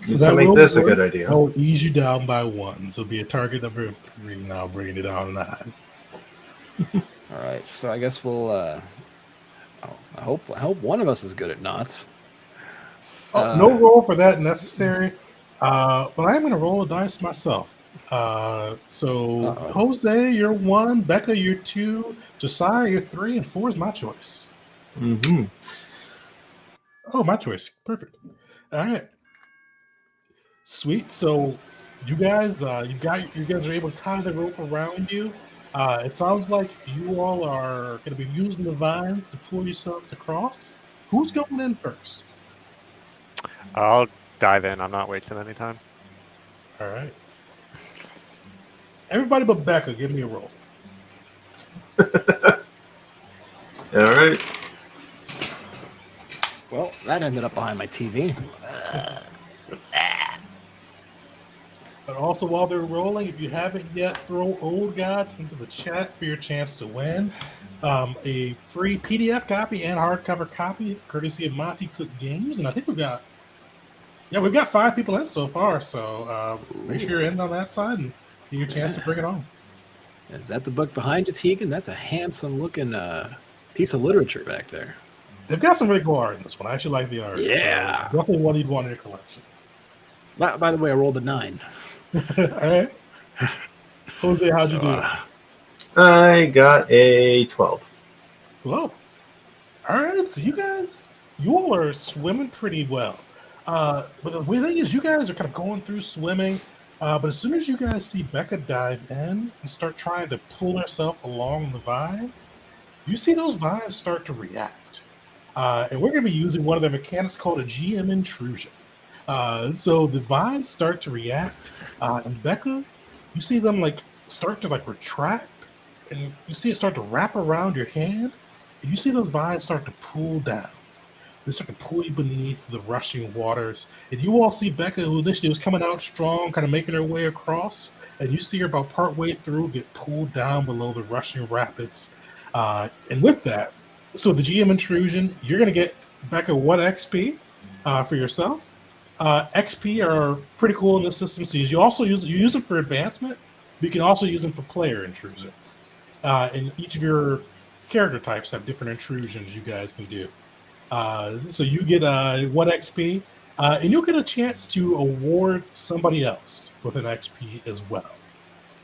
So So that make will this a work. good idea. That will ease you down by 1. So it'll be a target number of 3 now, bringing it down to 9. All right, so I guess we'll. I hope one of us is good at knots. No roll for that necessary, but I am going to roll a dice myself. So Uh-oh. Jose, you're 1. Becca, you're 2. Josiah, you're 3, and 4 is my choice. Mm-hmm. Oh, my choice. Perfect. All right. Sweet. So you guys, you guys are able to tie the rope around you. It sounds like you all are going to be using the vines to pull yourselves across. Who's going in first? I'll dive in. I'm not wasting any time. All right. Everybody but Becca, give me a roll. All right. Well, that ended up behind my TV. But also, while they're rolling, if you haven't yet, throw Old Gods into the chat for your chance to win a free PDF copy and hardcover copy, courtesy of Monty Cook Games. And I think we've got 5 people in so far. So make sure you're in on that side and get your chance to bring it on. Is that the book behind you, Tegan? That's a handsome-looking piece of literature back there. They've got some really cool art in this one. I actually like the art. Yeah. So definitely one you'd want in your collection. By the way, I rolled a 9. All right. Jose, how'd you do? I got a 12. Well, all right. So you all are swimming pretty well. But the weird thing is, you guys are kind of going through swimming. But as soon as you guys see Becca dive in and start trying to pull herself along the vines, you see those vines start to react. And we're going to be using one of their mechanics called a GM intrusion. So the vines start to react, and Becca, you see them start to retract, and you see it start to wrap around your hand, and you see those vines start to pull down. They start to pull you beneath the rushing waters, and you all see Becca, who initially was coming out strong, kind of making her way across, and you see her about partway through get pulled down below the rushing rapids. And with that, so the GM intrusion, you're going to get Becca 1 XP for yourself. XP are pretty cool in this system. So you also use them for advancement, but you can also use them for player intrusions. And each of your character types have different intrusions you guys can do. So you get 1 XP, and you'll get a chance to award somebody else with an XP as well.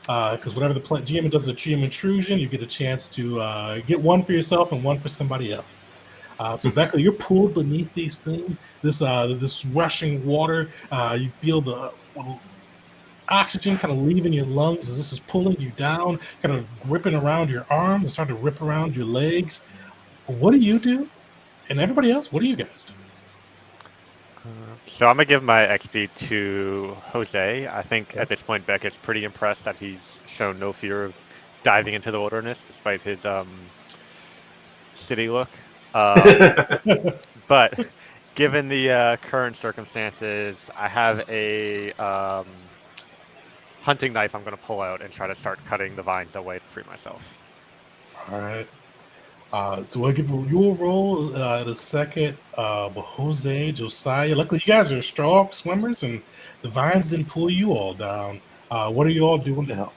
Because whenever the GM does a GM intrusion, you get a chance to get 1 for yourself and 1 for somebody else. So Becca, you're pulled beneath these things, this rushing water. You feel the oxygen kind of leaving your lungs as this is pulling you down, kind of gripping around your arms and starting to rip around your legs. What do you do? And everybody else, what do you guys do? So I'm gonna give my XP to Jose. I think at this point Becca's pretty impressed that he's shown no fear of diving into the wilderness despite his city look. But given the current circumstances, I have a hunting knife I'm going to pull out and try to start cutting the vines away to free myself. All right. So I'll give you a roll in a second. But Jose, Josiah, luckily you guys are strong swimmers and the vines didn't pull you all down. What are you all doing to help?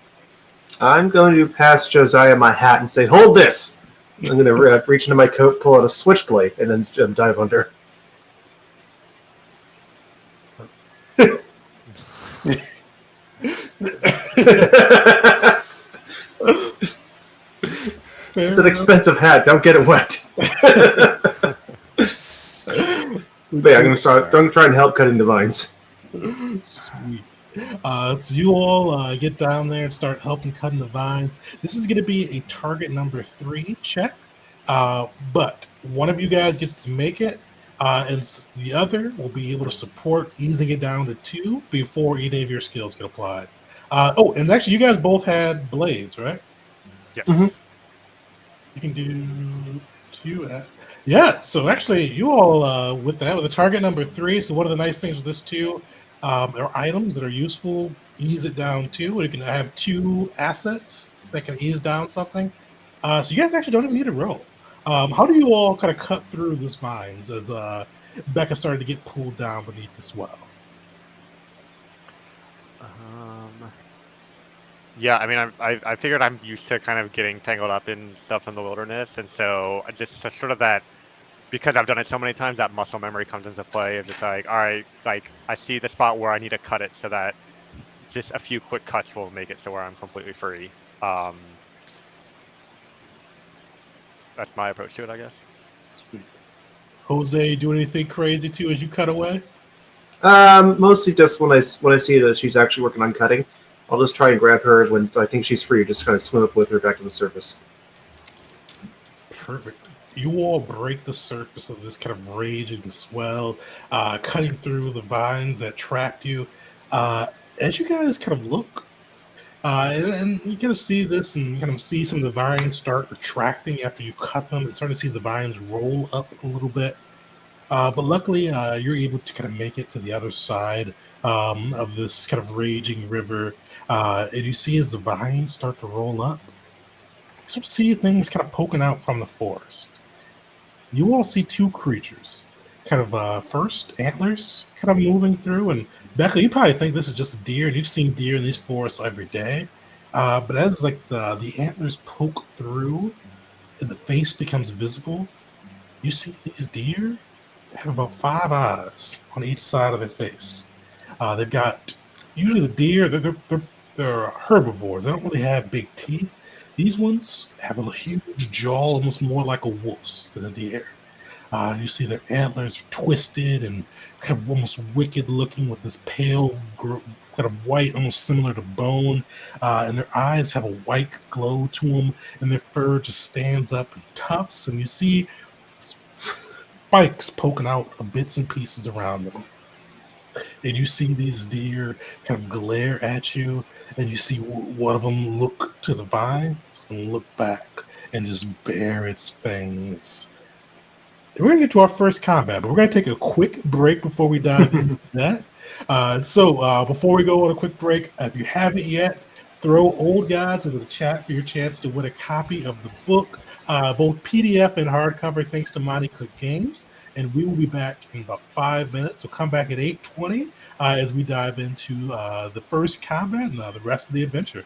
I'm going to pass Josiah my hat and say, "Hold this." I'm going to reach into my coat, pull out a switchblade, and then dive under. It's an expensive hat. Don't get it wet. But yeah, I'm going to try and help cutting the vines. Sweet. So you all get down there and start helping cutting the vines. This is going to be a target number 3 check, but one of you guys gets to make it, and the other will be able to support easing it down to 2 before any of your skills get applied. And actually, you guys both had blades, right? Yes. Mm-hmm. You can do Yeah, so actually, you all with the target number 3. So one of the nice things with this too, are items that are useful. Ease it down too. You can have 2 assets that can ease down something. So you guys actually don't even need to roll. How do you all kind of cut through this mines as Becca started to get pulled down beneath the swell? Yeah, I mean, I figured I'm used to kind of getting tangled up in stuff in the wilderness, and so I just sort of that, because I've done it so many times, that muscle memory comes into play of just like, all right, like I see the spot where I need to cut it, so that just a few quick cuts will make it so where I'm completely free. That's my approach to it, I guess. Sweet. Jose, do anything crazy too as you cut away? Mostly just when I see that she's actually working on cutting, I'll just try and grab her when I think she's free. Just kind of swim up with her back to the surface. Perfect. You all break the surface of this kind of raging swell, cutting through the vines that trapped you. As you guys kind of look, and you kind of see this and kind of see some of the vines start retracting after you cut them and starting to see the vines roll up a little bit. But luckily, you're able to kind of make it to the other side of this kind of raging river. And you see as the vines start to roll up, you start to see things kind of poking out from the forest. You all see 2 creatures. Kind of first antlers kind of moving through, and Becca, you probably think this is just a deer, and you've seen deer in these forests every day. But as like the antlers poke through and the face becomes visible, you see these deer have about 5 eyes on each side of their face. They've got usually the deer, they're herbivores. They don't really have big teeth. These ones have a huge jaw, almost more like a wolf's than a deer. You see their antlers are twisted and kind of almost wicked looking with this kind of white, almost similar to bone. And their eyes have a white glow to them, and their fur just stands up in tufts. And you see spikes poking out of bits and pieces around them. And you see these deer kind of glare at you, and you see one of them look to the vines and look back and just bare its fangs. We're going to get to our first combat, but we're going to take a quick break before we dive into that. So before we go on a quick break, if you haven't yet, throw Old Gods into the chat for your chance to win a copy of the book, both PDF and hardcover, thanks to Monty Cook Games. And we will be back in about 5 minutes. So come back at 8:20 as we dive into the first combat and the rest of the adventure.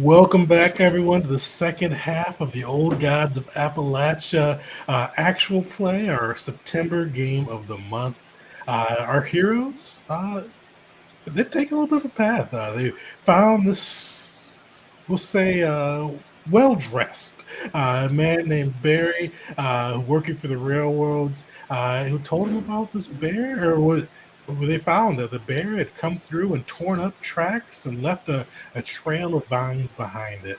Welcome back, everyone, to the second half of the Old Gods of Appalachia actual play, our September game of the month. Our heroes, they've taken a little bit of a path. They found this, we'll say, well-dressed man named Barry, working for the railroads, who told him about this bear, or they found that the bear had come through and torn up tracks and left a trail of vines behind it.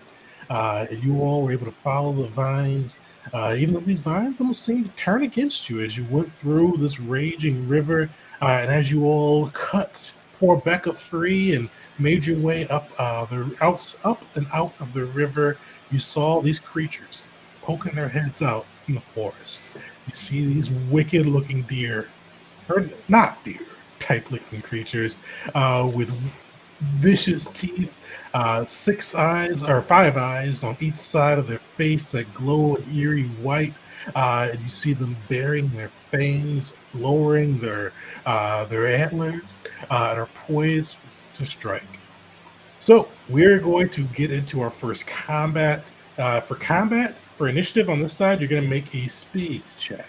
And you all were able to follow the vines, even though these vines almost seemed to turn against you as you went through this raging river. And as you all cut poor Becca free and made your way up up and out of the river, you saw these creatures poking their heads out from the forest. You see these wicked-looking deer, or not deer, type-looking creatures with vicious teeth, 6 eyes or 5 eyes on each side of their face that glow an eerie white. And you see them baring their fangs, lowering their antlers, and are poised to strike. So we're going to get into our first combat. For initiative on this side, you're going to make a speed check.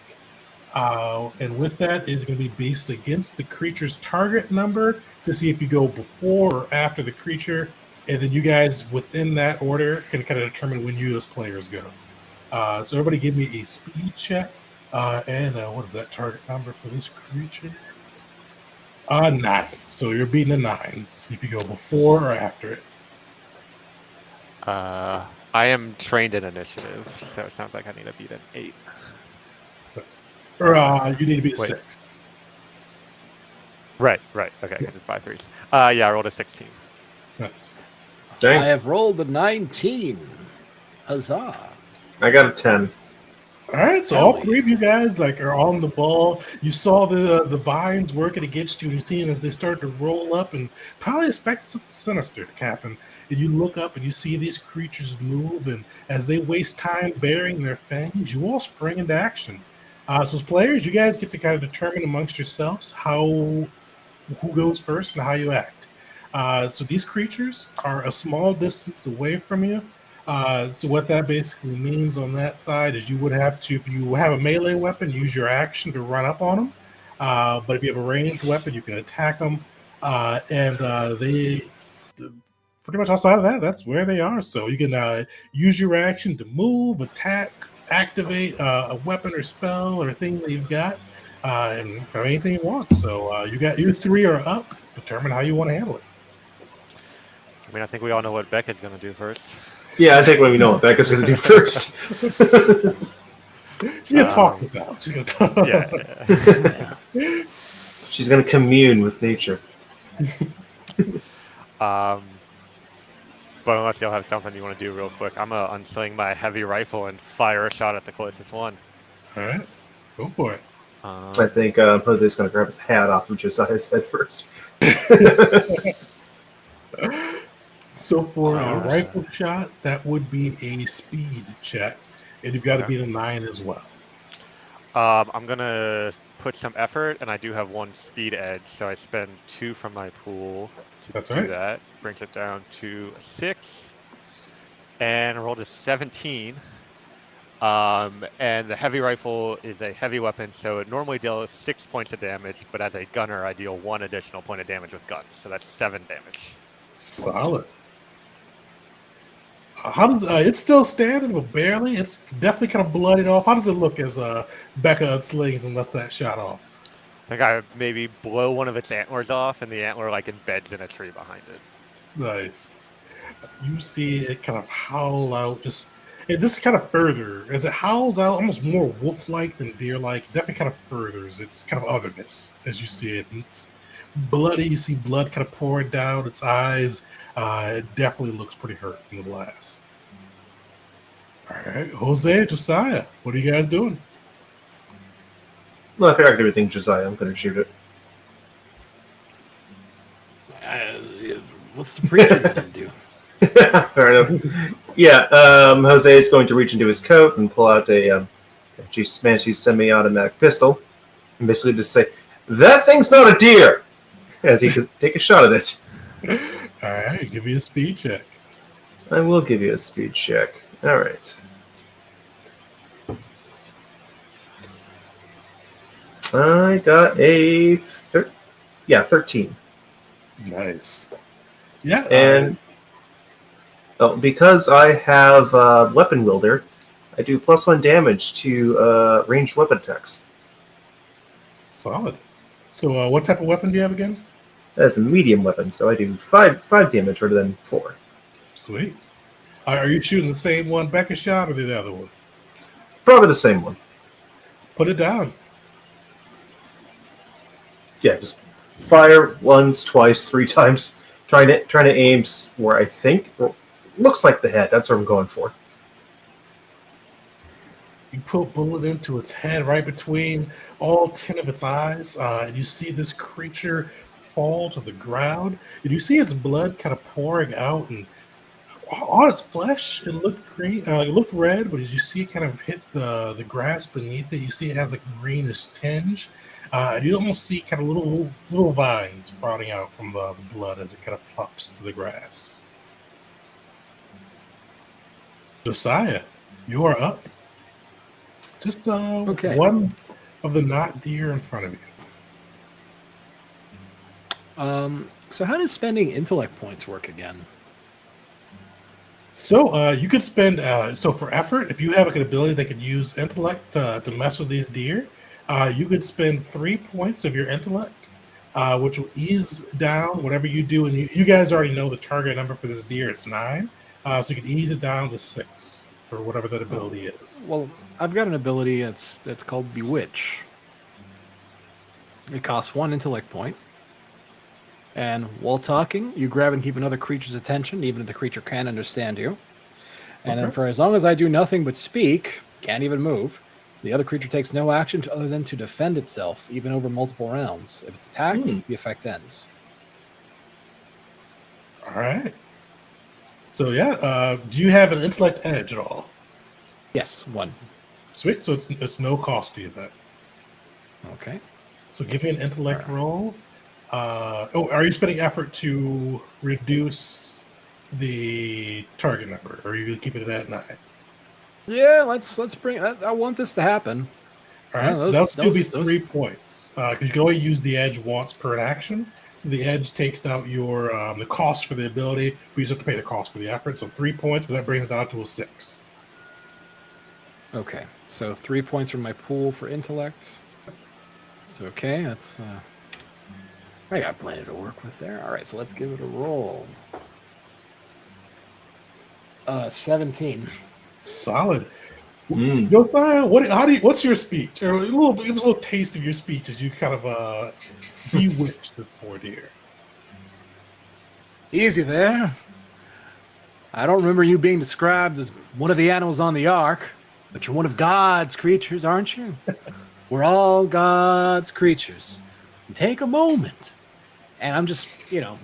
And with that, it's going to be based against the creature's target number to see if you go before or after the creature. And then you guys, within that order, can kind of determine when you as players go. So everybody give me a speed check. And what is that target number for this creature? 9. So you're beating a 9. See if you go before or after it. I am trained in initiative, so it sounds like I need to beat an 8. Or you need to beat a Wait. 6. Right. Okay, because it's 5 threes. Yeah, I rolled a 16. Nice. Dang, I have rolled a 19. Huzzah. I got a 10. All right, so all 3 of you guys are on the ball. You saw the vines working against you, and you see them as they start to roll up, and probably expect something sinister to happen. And you look up and you see these creatures move, and as they waste time bearing their fangs, you all spring into action. So as players, you guys get to kind of determine amongst yourselves who goes first and how you act. So these creatures are a small distance away from you. So what that basically means on that side is you would have to, if you have a melee weapon, use your action to run up on them. But if you have a ranged weapon, you can attack them. And they pretty much outside of that, that's where they are. So you can use your action to move, attack, activate a weapon or spell or thing that you've got, and anything you want. So you 3 are up. Determine how you want to handle it. I mean, I think we all know what Becca's going to do first. Yeah, I think we know what Becca's going to do first. She's gonna talk this out. She's gonna talk. Yeah. She's going to commune with nature. But unless y'all have something you want to do real quick, I'm going to unsling my heavy rifle and fire a shot at the closest one. All right, go for it. I think Jose's going to grab his hat off of Josiah's head first. So for a rifle shot, that would be a speed check, and you've got to beat a 9 as well. I'm going to put some effort, and I do have 1 speed edge, so I spend 2 from my pool to do that. Brings it down to a 6, and I rolled a 17. And the heavy rifle is a heavy weapon, so it normally deals 6 points of damage, but as a gunner, I deal 1 additional point of damage with guns, so that's 7 damage. Solid. How does it's still standing, but barely? It's definitely kind of bloodied off. How does it look as Becca unslings and lets that shot off? I think I maybe blow one of its antlers off, and the antler like embeds in a tree behind it. Nice. You see it kind of howl out. This kind of further as it howls out, almost more wolf-like than deer-like. Definitely kind of furthers. It's kind of otherness as you see it. It's bloody. You see blood kind of pouring down its eyes. It definitely looks pretty hurt from the blast. All right, Jose, Josiah, what are you guys doing? Well, I figured I could do everything Josiah. I'm going to shoot it. What's the preacher going to do? Fair enough. Yeah, Jose is going to reach into his coat and pull out a Manchi semi-automatic pistol and basically just say, "That thing's not a deer!" as he could take a shot at it. All right, give me a speed check. I will give you a speed check. All right. I got a 13. Nice. Yeah. And because I have Weapon Wielder, I do +1 damage to ranged weapon attacks. Solid. So, what type of weapon do you have again? That's a medium weapon, so I do 5 damage rather than 4. Sweet. Are you shooting the same one Becca shot or the other one? Probably the same one. Put it down. Yeah, just fire once, twice, 3 times. Trying to aim where I think looks like the head. That's what I'm going for. You put a bullet into its head right between all 10 of its eyes, and you see this creature fall to the ground, and you see its blood kind of pouring out, and on its flesh, it looked green. It looked red, but as you see it kind of hit the grass beneath it, you see it has a greenish tinge, and you almost see kind of little vines sprouting out from the blood as it kind of pops to the grass. Josiah, you are up. Just Okay. one of the not deer in front of you. So how does spending intellect points work again? So you could spend so for effort, if you have like an ability that could use intellect to mess with these deer, you could spend 3 points of your intellect, which will ease down whatever you do. And you guys already know the target number for this deer; it's 9. So you could ease it down to 6 for whatever that ability is. Well, I've got an ability that's called Bewitch. It costs 1 intellect point. And while talking, you grab and keep another creature's attention, even if the creature can't understand you. And then Okay. for as long as I do nothing but speak, can't even move, the other creature takes no action other than to defend itself, even over multiple rounds. If it's attacked, the effect ends. All right. So yeah, do you have an intellect edge at all? Yes, 1. Sweet. So it's no cost to you then. Okay. So give me an intellect All right. roll. Are you spending effort to reduce the target number, or are you keeping it at 9? Yeah, let's bring. I want this to happen. All right, Yeah, so that'll still be those- 3 points because you can only use the edge once per action. So the edge takes out your the cost for the ability. We just have to pay the cost for the effort. So 3 points, but that brings it down to a 6. Okay, so 3 points from my pool for intellect. It's okay. That's I got plenty to work with there. All right, so let's give it a roll. 17. Solid. Mm. Josiah, what's your speech? Or give us a little taste of your speech as you kind of bewitch this poor deer. Easy there. I don't remember you being described as one of the animals on the ark, but you're one of God's creatures, aren't you? We're all God's creatures. Take a moment. And I'm just,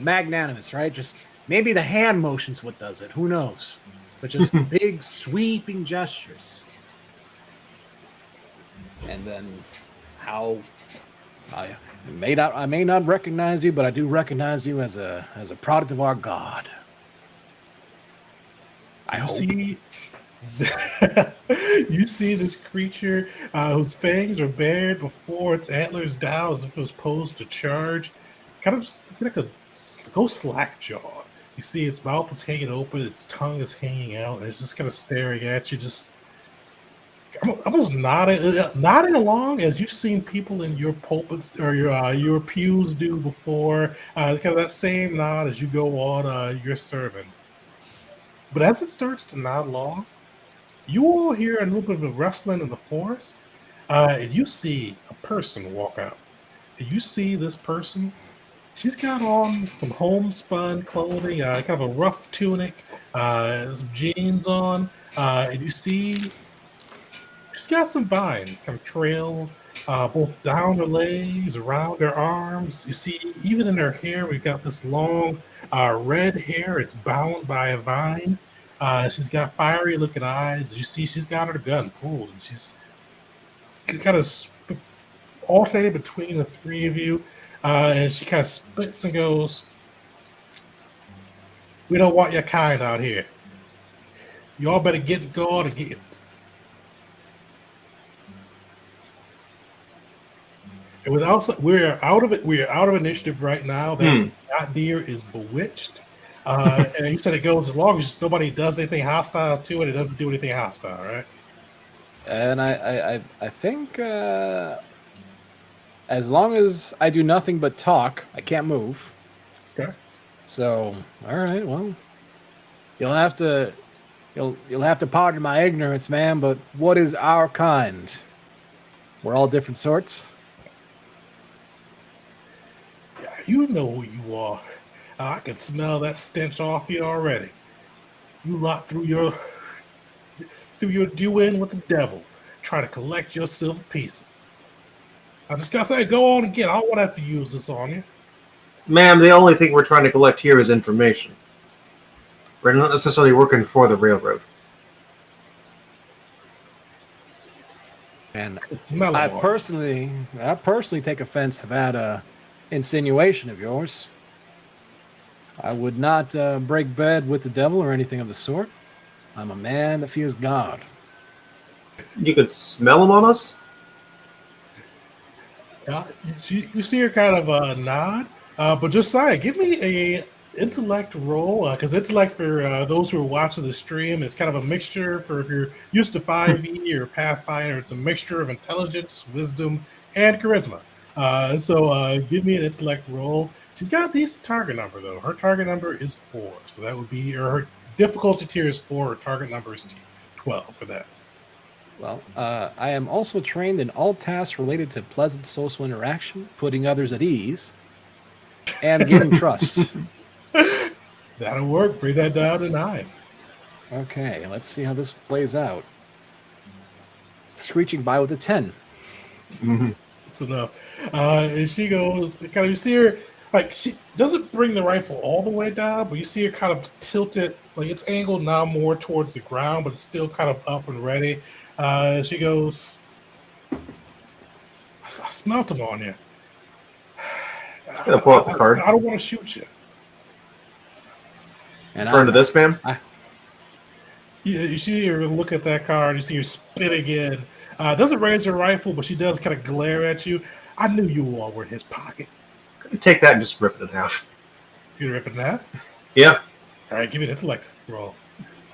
magnanimous, right? Just maybe the hand motion's what does it. Who knows? But just big sweeping gestures. And then how I may not recognize you, but I do recognize you as a product of our God. I hope. You see this creature whose fangs are bared before its antlers down as if it was posed to charge. Kind of just like go slack jawed. You see its mouth is hanging open, its tongue is hanging out, and it's just kind of staring at you, just almost nodding along as you've seen people in your pulpits or your pews do before. It's kind of that same nod as you go on your sermon. But as it starts to nod along, you all hear a little bit of a rustling in the forest, and you see a person walk out. And you see this person. She's got on some homespun clothing, kind of a rough tunic, some jeans on, and you see she's got some vines kind of trail both down her legs, around her arms. You see, even in her hair, we've got this long red hair. It's bound by a vine. She's got fiery looking eyes. You see, she's got her gun pulled, and she's kind of alternating between the 3 of you. And she kind of spits and goes, "We don't want your kind out here. You all better get going and get. It was also we're out of it. We are out of initiative right now. That that deer is bewitched. And he said it goes as long as nobody does anything hostile to it. It doesn't do anything hostile, right? And I think as long as I do nothing but talk, I can't move. Okay. So, all right, well, you'll have to pardon my ignorance, man. But what is our kind? We're all different sorts. Yeah, you know who you are. I can smell that stench off you already. You lot through your do-in with the devil, trying to collect your silver pieces. I just gotta say, go on again. I don't want to have to use this on you. Ma'am, the only thing we're trying to collect here is information. We're not necessarily working for the railroad. And Smell I it. personally take offense to that insinuation of yours. I would not break bread with the devil or anything of the sort. I'm a man that fears God. You could smell them on us? You see her kind of nod, but Josiah, give me a intellect roll, because intellect for those who are watching the stream is kind of a mixture. For if you're used to 5e or Pathfinder, it's a mixture of intelligence, wisdom, and charisma. So give me an intellect roll. She's got a decent target number though. Her target number is 4, so that would be, or her difficulty tier is 4. Her target number is 12 for that. Well, I am also trained in all tasks related to pleasant social interaction, putting others at ease, and gaining trust. That'll work. Bring that down to 9. Okay, let's see how this plays out. Screeching by with a 10. That's enough. And she goes, kind of, you see her, like, she doesn't bring the rifle all the way down, but you see her kind of tilt it, like it's angled now more towards the ground, but it's still kind of up and ready. She goes, I smelt them on you. I'm gonna pull out the card. I don't want to shoot you. And Referring to this, ma'am? You see her look at that card. You see her spit again. Doesn't raise her rifle, but she does kind of glare at you. I knew you all were in his pocket. Take that and just rip it in half. You rip it in half? Yeah. All right, give me an intellect roll.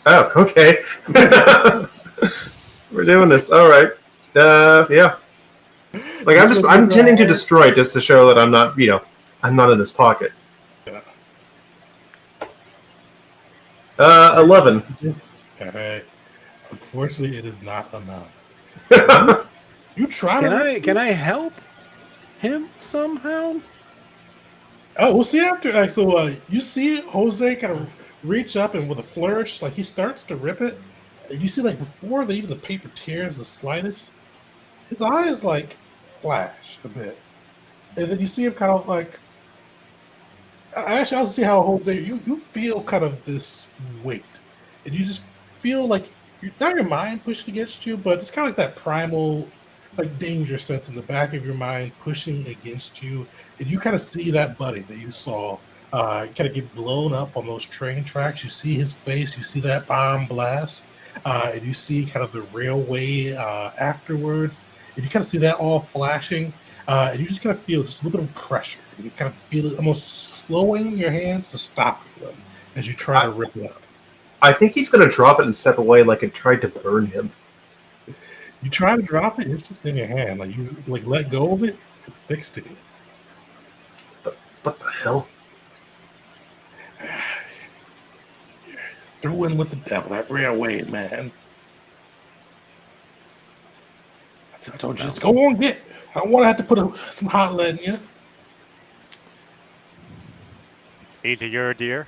Oh, okay. We're doing this. All right. Yeah. Like I'm intending to destroy it just to show that I'm not, I'm not in his pocket. 11. All right. Unfortunately, it is not enough. You try. Can I help him somehow? Oh, we'll see after. So you see Jose kind of reach up and with a flourish, like he starts to rip it. And you see, like before even the paper tears the slightest, his eyes like flash a bit, and then you see him kind of like. Actually, I'll see how Jose. You feel kind of this weight, and you just feel like not your mind pushing against you, but it's kind of like that primal, like danger sense in the back of your mind pushing against you, and you kind of see that buddy that you saw kind of get blown up on those train tracks. You see his face, you see that bomb blast, and you see kind of the railway afterwards, and you kind of see that all flashing, and you just kind of feel just a little bit of pressure. You kind of feel it almost slowing your hands to stop them as you try to rip it up. I think he's going to drop it and step away like it tried to burn him. You try to drop it, it's just in your hand. Like you let go of it, it sticks to you. What the hell? Throw in with the devil, that railway, man. I told you, just go on, get. I don't want to have to put some hot lead in you. These are your deer?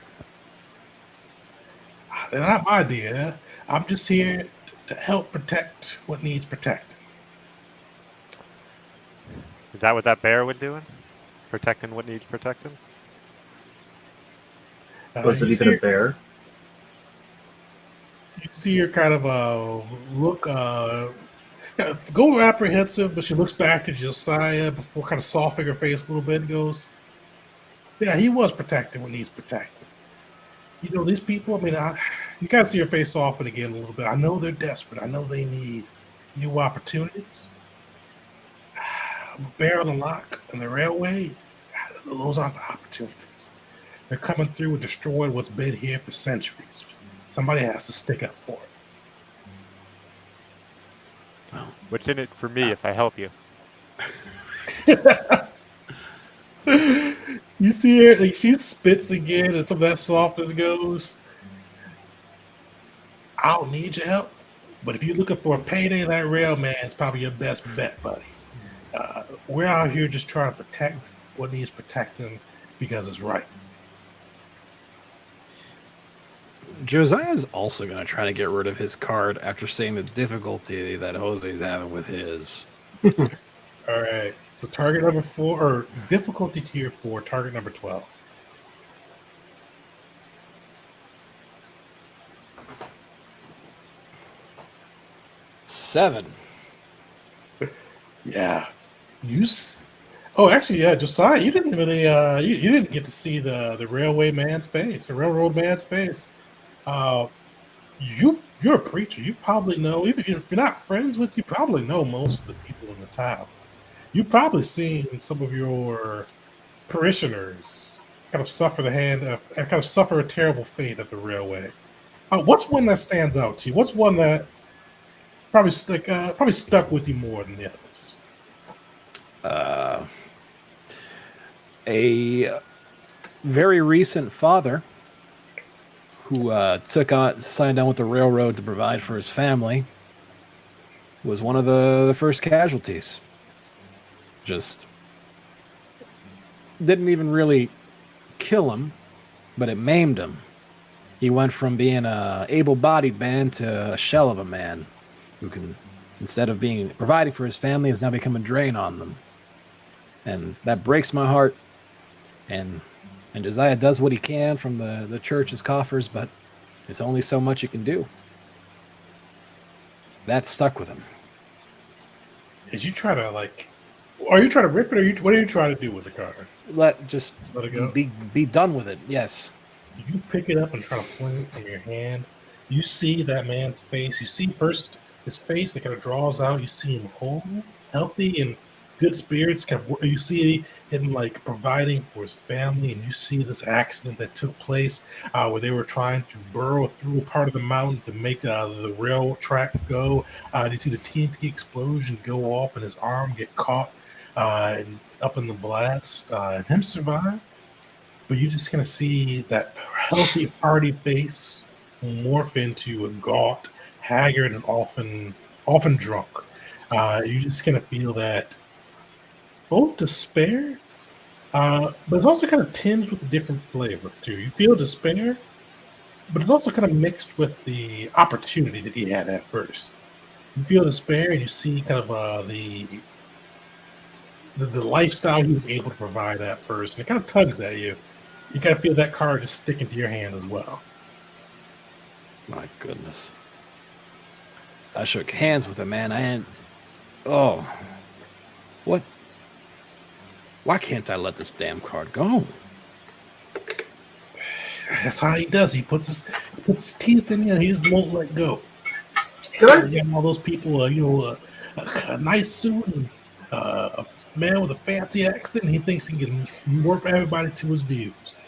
They're not my deer. I'm just here to help protect what needs protecting. Is that what that bear was doing? Protecting what needs protecting? Was it even a bear? You see her kind of look, go apprehensive, but she looks back to Josiah before kind of softening her face a little bit and goes, yeah, he was protecting what needs protected. These people, I mean, You kind of see your face soften again a little bit. I know they're desperate. I know they need new opportunities. A bear on the lock and the railway, those aren't the opportunities. They're coming through and destroying what's been here for centuries. Somebody has to stick up for it. What's in it for me if I help you? You see her, like she spits again, and some of that softness goes. I don't need your help, but if you're looking for a payday, that rail man is probably your best bet, buddy. We're out here just trying to protect what needs protecting because it's right. Josiah's also going to try to get rid of his card after seeing the difficulty that Jose's having with his. All right. So target number 4, or difficulty tier 4, target number 12. Seven. Yeah. Oh, actually, yeah, Josiah, you didn't really you didn't get to see the railway man's face, the railroad man's face. You're a preacher. You probably know, even if you're not friends with, you probably know most of the people in the town. You've probably seen some of your parishioners kind of suffer a terrible fate at the railway. What's one that stands out to you? What's one that probably stuck with you more than the others? A very recent father who signed on with the railroad to provide for his family was one of the first casualties. Just didn't even really kill him, but it maimed him. He went from being a able-bodied man to a shell of a man who can, instead of providing for his family, has now become a drain on them. And that breaks my heart. And Josiah does what he can from the church's coffers, but it's only so much he can do. That stuck with him. Are you trying to rip it, or what are you trying to do with the card? Let it go. Be done with it. Yes. You pick it up and try to fling it from your hand. You see that man's face. You see first his face that kind of draws out. You see him whole, healthy, and good spirits. You see him like providing for his family, and you see this accident that took place where they were trying to burrow through a part of the mountain to make the rail track go. You see the TNT explosion go off, and his arm get caught and up in the blast, and him survive. But you're just gonna see that healthy, hearty face morph into a gaunt, haggard, and often drunk. You're just gonna feel that both despair, but it's also kind of tinged with a different flavor too. You feel despair, but it's also kind of mixed with the opportunity that he had at first. You feel despair, and you see kind of the lifestyle he was able to provide at first, and it kind of tugs at you. You kind of feel that card just sticking to your hand as well. My goodness. I shook hands with him, man. What? Why can't I let this damn card go? That's how he does. He puts his teeth in you, and he just won't let go. Good. You got all those people, a nice suit, and a man with a fancy accent, and he thinks he can warp everybody to his views.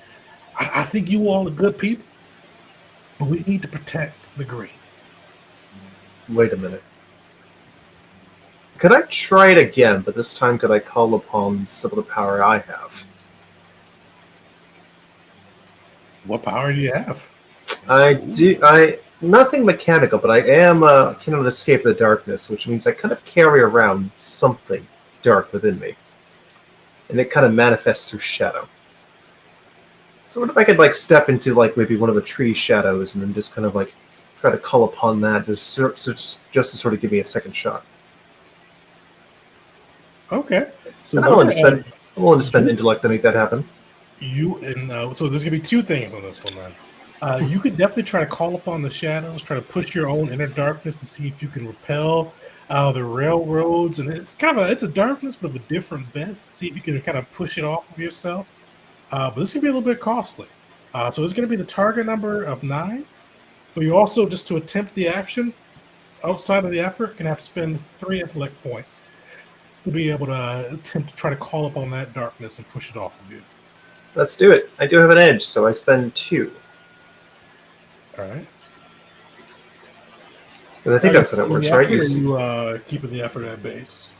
I think you all are good people, but we need to protect the green. Wait a minute. Could I try it again, but this time could I call upon some of the power I have? What power do you have? Nothing mechanical, but I am cannot escape the darkness, which means I kind of carry around something dark within me. And it kind of manifests through shadow. So what if I could step into maybe one of the tree shadows and then just kind of try to call upon that just to sort of give me a second shot. Okay. So I'm willing to spend intellect to make that happen. So there's gonna be two things on this one then. You could definitely try to call upon the shadows, try to push your own inner darkness to see if you can repel the railroads, and it's a darkness but of a different bent, to see if you can kind of push it off of yourself. But this is gonna be a little bit costly. So it's gonna be the target number of 9. But you also, just to attempt the action, outside of the effort, can have to spend 3 intellect points to be able to attempt to try to call upon that darkness and push it off of you. Let's do it. I do have an edge, so I spend 2. All right. And I think that's how it works, right? You keeping the effort at base.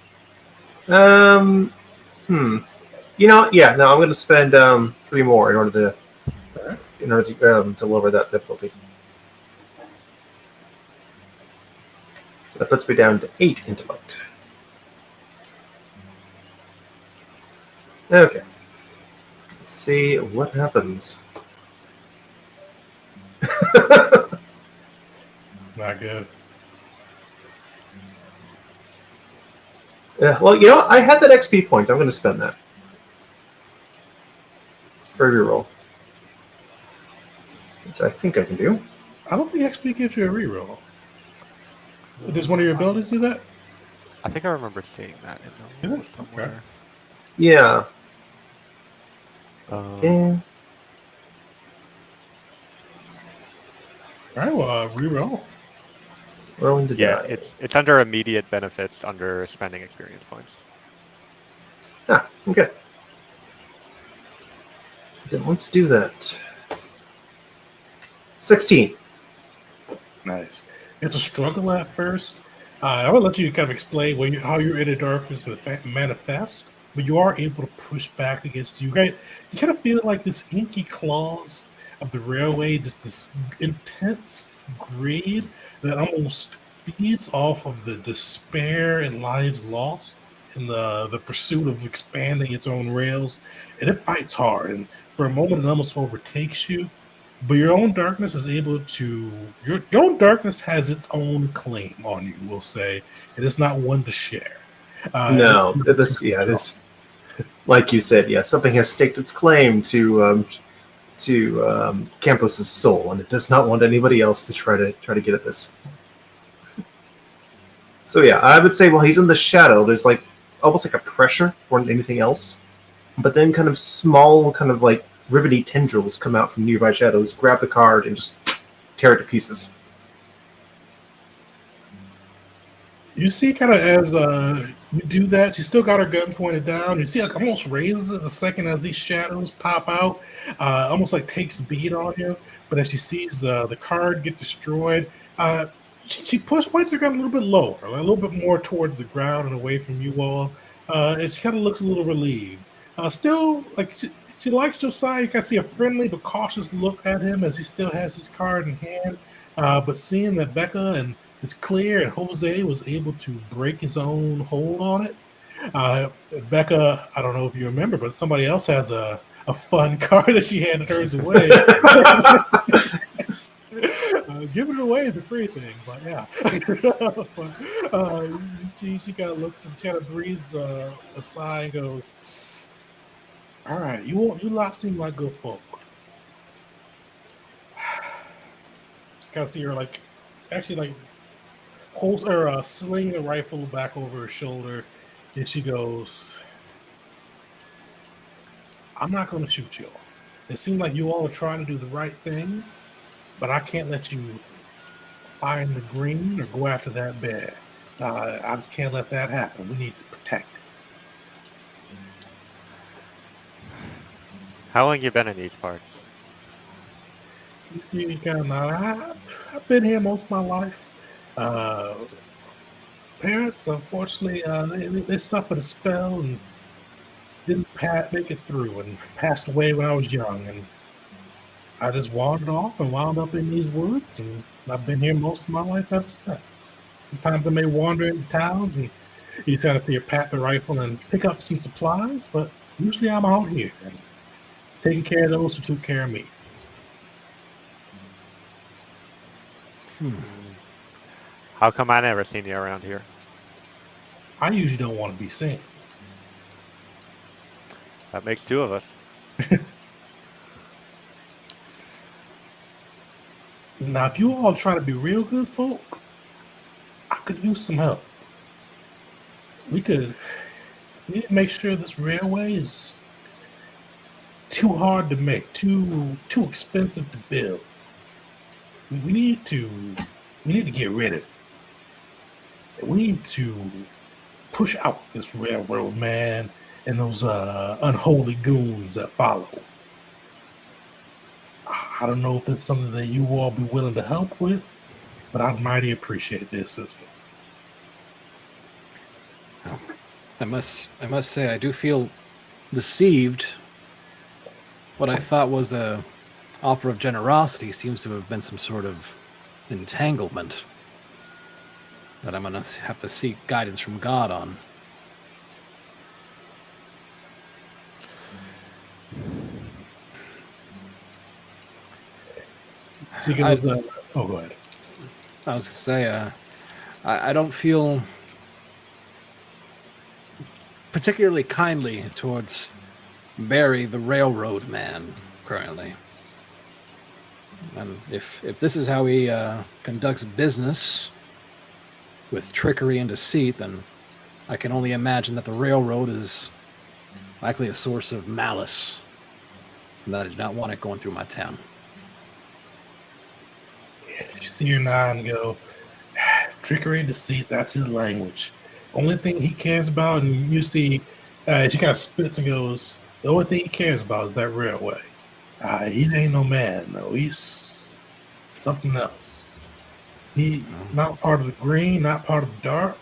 You know, yeah. No, I'm going to spend 3 more in order to lower that difficulty. So that puts me down to 8 intellect. Okay. Let's see what happens. Not good. Yeah, well, you know, I had that XP point. I'm going to spend that for a reroll, which I think I can do. I don't think XP gives you a reroll. Does one of your abilities do that? I think I remember seeing that in the rules somewhere. Yeah. All right, well, reroll. Rolling to Yeah, die. it's under immediate benefits under spending experience points. Ah, okay. Then let's do that. 16. Nice. It's a struggle at first. I will let you kind of explain how your inner darkness manifests, but you are able to push back against you. Right? You kind of feel like this inky claws of the railway, just this intense greed that almost feeds off of the despair and lives lost in the pursuit of expanding its own rails, and it fights hard. And for a moment, it almost overtakes you. But your own darkness is able to. Your own darkness has its own claim on you. We'll say it is not one to share. No, this, like you said, yeah, something has staked its claim to Campos's soul, and it does not want anybody else to try to get at this. So yeah, I would say while he's in the shadow, there's like almost like a pressure more than anything else, but then kind of small, kind of like ribbony tendrils come out from nearby shadows, grab the card, and just tear it to pieces. You see, kind of as you do that, she's still got her gun pointed down. You see, like almost raises it a second as these shadows pop out, almost like takes a beat on you. But as she sees the card get destroyed, she points her gun a little bit lower, a little bit more towards the ground and away from you all. And she kind of looks a little relieved. Still, like she likes Josiah. You can see a friendly but cautious look at him as he still has his card in hand. But seeing that Becca and it's clear and Jose was able to break his own hold on it. Becca, I don't know if you remember, but somebody else has a fun card that she handed hers away. Giving it away is a free thing, but yeah. You see, she kind of looks and she kind of breathes a sigh and goes, "All right, you lot seem like good folk." Kind of see her actually holds her sling the rifle back over her shoulder, and she goes, "I'm not going to shoot you all. It seems like you all are trying to do the right thing, but I can't let you find the green or go after that bear. I just can't let that happen. We need to protect it." How long you been in these parts? You see, I've been here most of my life. Parents, unfortunately, they suffered a spell and didn't make it through and passed away when I was young. And I just wandered off and wound up in these woods, and I've been here most of my life ever since. Sometimes I may wander into towns and you kind of see her pat the rifle and pick up some supplies, but usually I'm out here and taking care of those who took care of me. How come I never seen you around here? I usually don't want to be seen. That makes 2 of us. Now, if you all try to be real good folk, I could use some help. We need to make sure this railway is too hard to make, too expensive to build. we need to get rid of it. We need to push out this railroad man and those unholy goons that follow. I don't know if it's something that you all be willing to help with, but I'd mighty appreciate the assistance. I must say I do feel deceived. What I thought was a offer of generosity seems to have been some sort of entanglement that I'm gonna have to seek guidance from God on. So you can, oh, go ahead. I was gonna say, I don't feel particularly kindly towards Barry, the railroad man, currently. And if this is how he conducts business with trickery and deceit, then I can only imagine that the railroad is likely a source of malice, and that I do not want it going through my town. You see your nine and go, trickery and deceit, that's his language. Only thing he cares about, and you see, she kind of spits and goes, the only thing he cares about is that railway. He ain't no man, no. He's something else. He not part of the green, not part of the dark.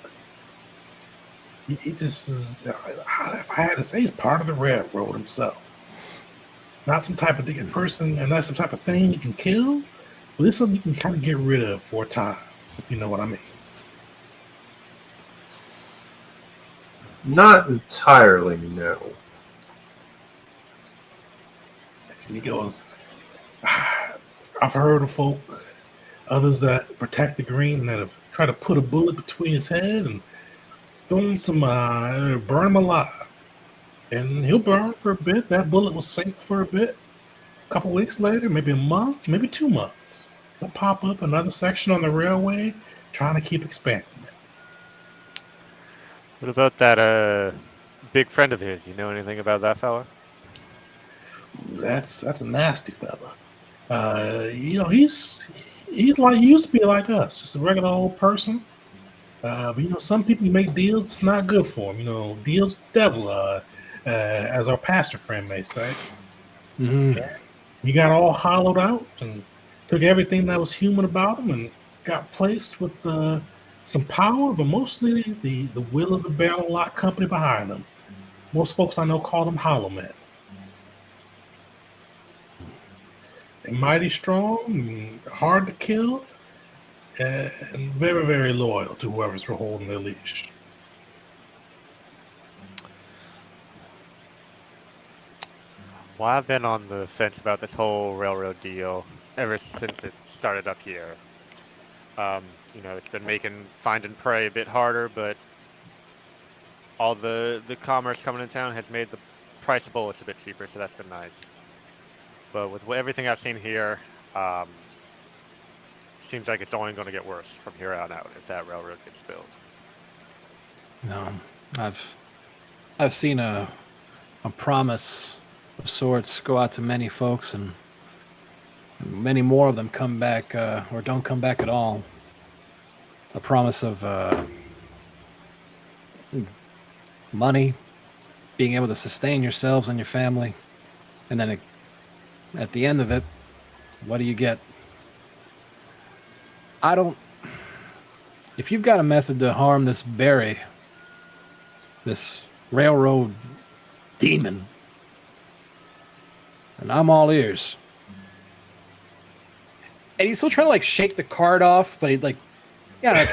He just is, if I had to say, he's part of the railroad himself. Not some type of person, and not some type of thing you can kill. But this is something you can kind of get rid of for a time, if you know what I mean. Not entirely, no. And he goes, I've heard of folk, others that protect the green that have tried to put a bullet between his head and thrown some, burn him alive. And he'll burn for a bit. That bullet will sink for a bit. A couple weeks later, maybe a month, maybe 2 months, he'll pop up another section on the railway trying to keep expanding. What about that big friend of his? You know anything about that fella? That's a nasty fella. He's like used to be like us, just a regular old person. But some people make deals. It's not good for them. Deals with the devil, as our pastor friend may say. Mm-hmm. He got all hollowed out and took everything that was human about him and got placed with some power, but mostly the will of the barrel lot company behind him. Most folks I know call them hollow men. They're mighty strong and hard to kill, and very, very loyal to whoever's holding their leash. Well, I've been on the fence about this whole railroad deal ever since it started up here. It's been making find and prey a bit harder, but all the commerce coming in town has made the price of bullets a bit cheaper, so that's been nice. But with everything I've seen here, seems like it's only going to get worse from here on out if that railroad gets built. No, I've seen a promise of sorts go out to many folks, and many more of them come back or don't come back at all. A promise of money, being able to sustain yourselves and your family, and then at the end of it, what do you get? If you've got a method to harm this Barry, this railroad demon, and I'm all ears. And he's still trying to shake the card off, but he kind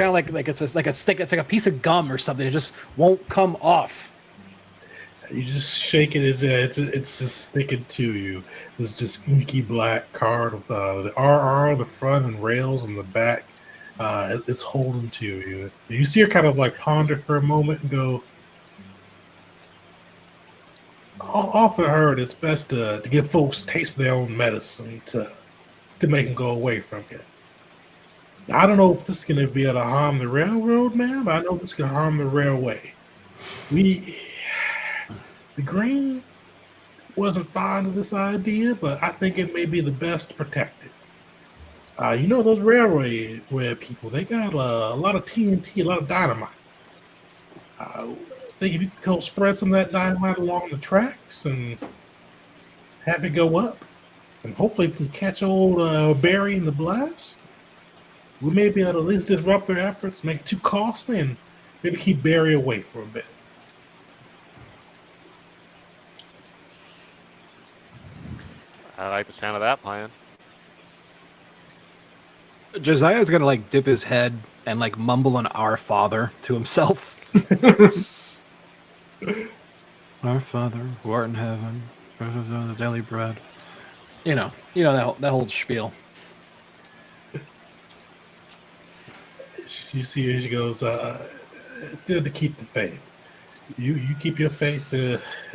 of like it's like a stick. It's like a piece of gum or something. It just won't come off. You just shake it. It's just sticking to you. This just inky black card with the RR, the front, and rails on the back. It's holding to you. You see her kind of ponder for a moment and go, often heard it's best to give folks taste their own medicine to make them go away from it. I don't know if this is going to be able to harm the railroad, man, but I know this is going to harm the railway. The Green wasn't fond of this idea, but I think it may be the best to protect it. You know those railway people, they got a lot of TNT, a lot of dynamite. I think if you could go spread some of that dynamite along the tracks and have it go up, and hopefully if we can catch old Barry in the blast, we may be able to at least disrupt their efforts, make it too costly, and maybe keep Barry away for a bit. I like the sound of that plan. Josiah's gonna like dip his head and like mumble an "Our Father" to himself. Our Father, who art in heaven, the daily bread. You know that whole spiel. You see her, she goes, it's good to keep the faith. You keep your faith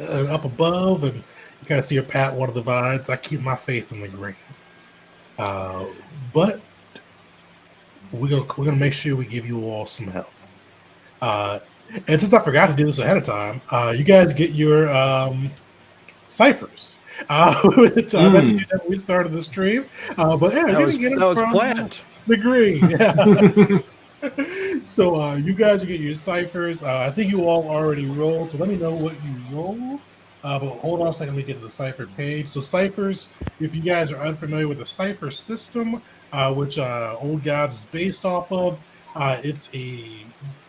up above, and you kind of see her pat one of the vines. I keep my faith in the green. But we're gonna make sure we give you all some help. And since I forgot to do this ahead of time, you guys get your ciphers. Which I meant to do that when we started the stream. But yeah, That was planned. The green. Yeah. So you guys will get your ciphers. I think you all already rolled, so let me know what you roll. But hold on a second, let me get to the cipher page. So ciphers, if you guys are unfamiliar with the cipher system, which Old Gods is based off of, it's a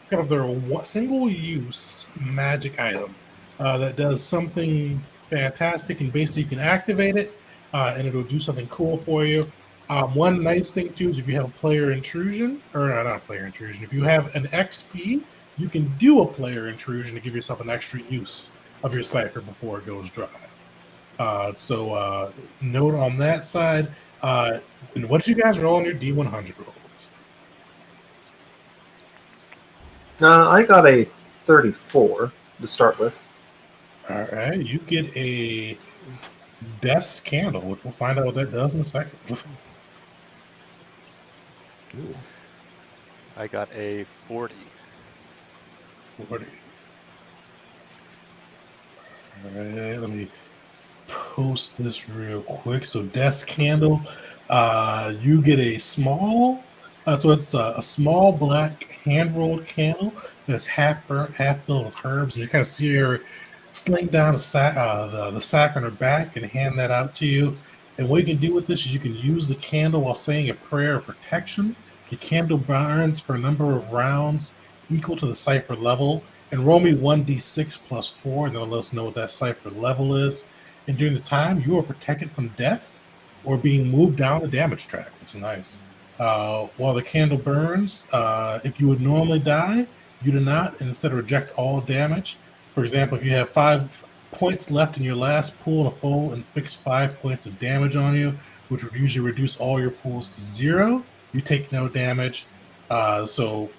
kind of their single-use magic item that does something fantastic, and basically you can activate it, and it'll do something cool for you. One nice thing too is if you have a player intrusion, or not a player intrusion, if you have an XP, you can do a player intrusion to give yourself an extra use of your cipher before it goes dry. So note on that side. And what did you guys roll on your D100 rolls? I got a 34 to start with. All right, you get a Death's Candle, which we'll find out what that does in a second. Ooh. I got a 40. 40. All right, let me post this real quick. So Death's Candle, you get a small, so it's a small black hand-rolled candle that's half burnt, half filled with herbs. And you kind of see her sling down the sack on her back and hand that out to you. And what you can do with this is you can use the candle while saying a prayer of protection. The candle burns for a number of rounds equal to the cipher level. And roll me 1d6 plus 4, and that'll let us know what that cipher level is. And during the time, you are protected from death or being moved down the damage track, which is nice. While the candle burns, if you would normally die, you do not, and instead reject all damage. For example, if you have 5 points left in your last pool, a full and fix 5 points of damage on you, which would usually reduce all your pools to 0, you take no damage. So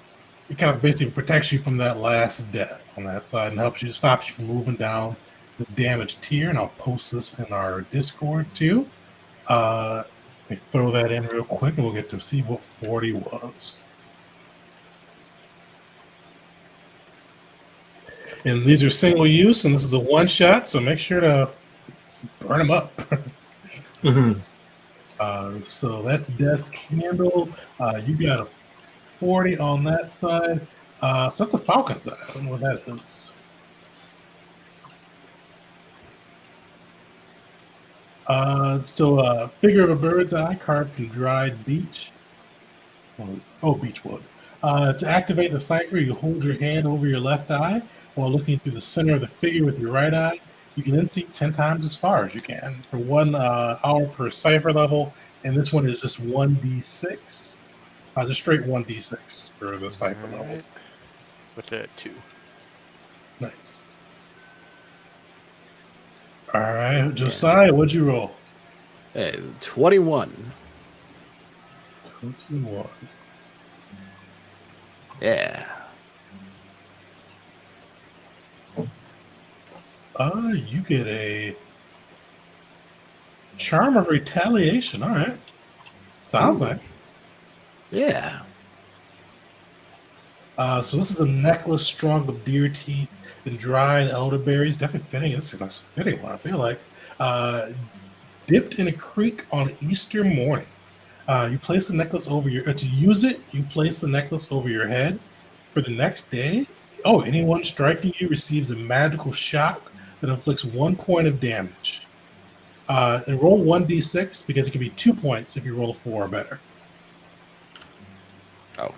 it kind of basically protects you from that last death on that side and stops you from moving down the damage tier. And I'll post this in our Discord too. Let me throw that in real quick and we'll get to see what 40 was. And these are single use, and this is a one shot, so make sure to burn them up. So that's Death's Candle. You got a 40 on that side. So that's a falcon side. I don't know what that is. So figure of a bird's eye carved from dried beech. Beechwood. To activate the cipher, you hold your hand over your left eye while looking through the center of the figure with your right eye. You can then see 10 times as far as you can for 1 hour per cipher level, and this one is just 1d6. Just straight 1d6 for the cipher level. With a 2. Nice. All right, Josiah, what'd you roll? 21. 21. Yeah. You get a Charm of Retaliation. All right. Sounds nice. Yeah. So this is a necklace strung with deer teeth and dried elderberries. Definitely fitting. It's a fitting one, I feel like. Dipped in a creek on Easter morning. You place the necklace over your. To use it, you place the necklace over your head. For the next day, anyone striking you receives a magical shock that inflicts 1 point of damage. And roll 1d6 because it can be 2 points if you roll a 4 or better. Oh,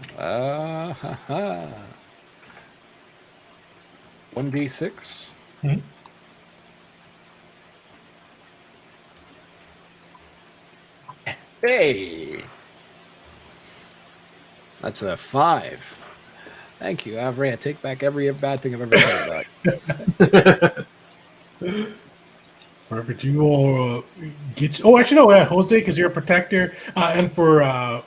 1d6. Mhm. Hey, that's a 5. Thank you, Avray. I take back every bad thing I've ever said about you. Perfect. You all get. Oh, actually, no, Jose, because you're a protector, and for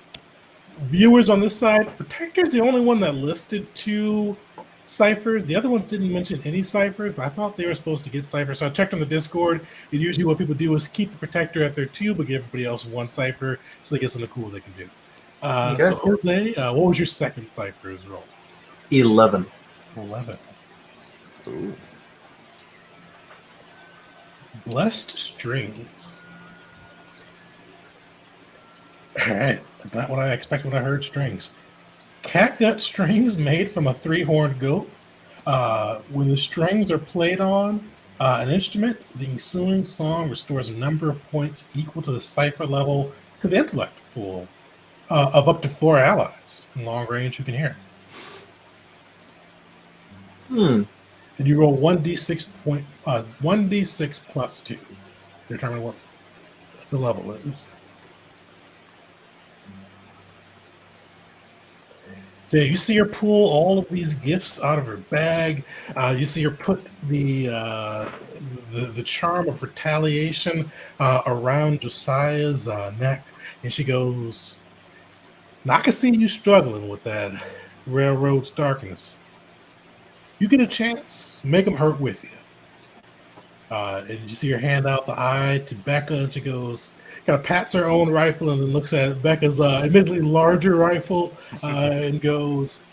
viewers on this side, protector's the only one that listed 2 ciphers. The other ones didn't mention any ciphers, but I thought they were supposed to get ciphers. So I checked on the Discord. And usually, what people do is keep the protector at their 2, but give everybody else 1 cipher, so they get something cool they can do. Okay. So Jose, what was your second cipher as roll? 11. 11. Ooh. Blessed strings. All right, not what I expected when I heard strings. Catgut strings made from a 3-horned goat. When the strings are played on an instrument, the ensuing song restores a number of points equal to the cipher level to the intellect pool of up to 4 allies. In long range, you can hear. Hmm. And you roll 1d6 plus 2 to determine what the level is. So you see her pull all of these gifts out of her bag. You see her put the charm of retaliation around Josiah's neck, and she goes, "Now I can see you struggling with that railroad's darkness. You get a chance, make them hurt with you." And you see her hand out the eye to Becca, and she goes, kind of pats her own rifle and then looks at Becca's admittedly larger rifle and goes,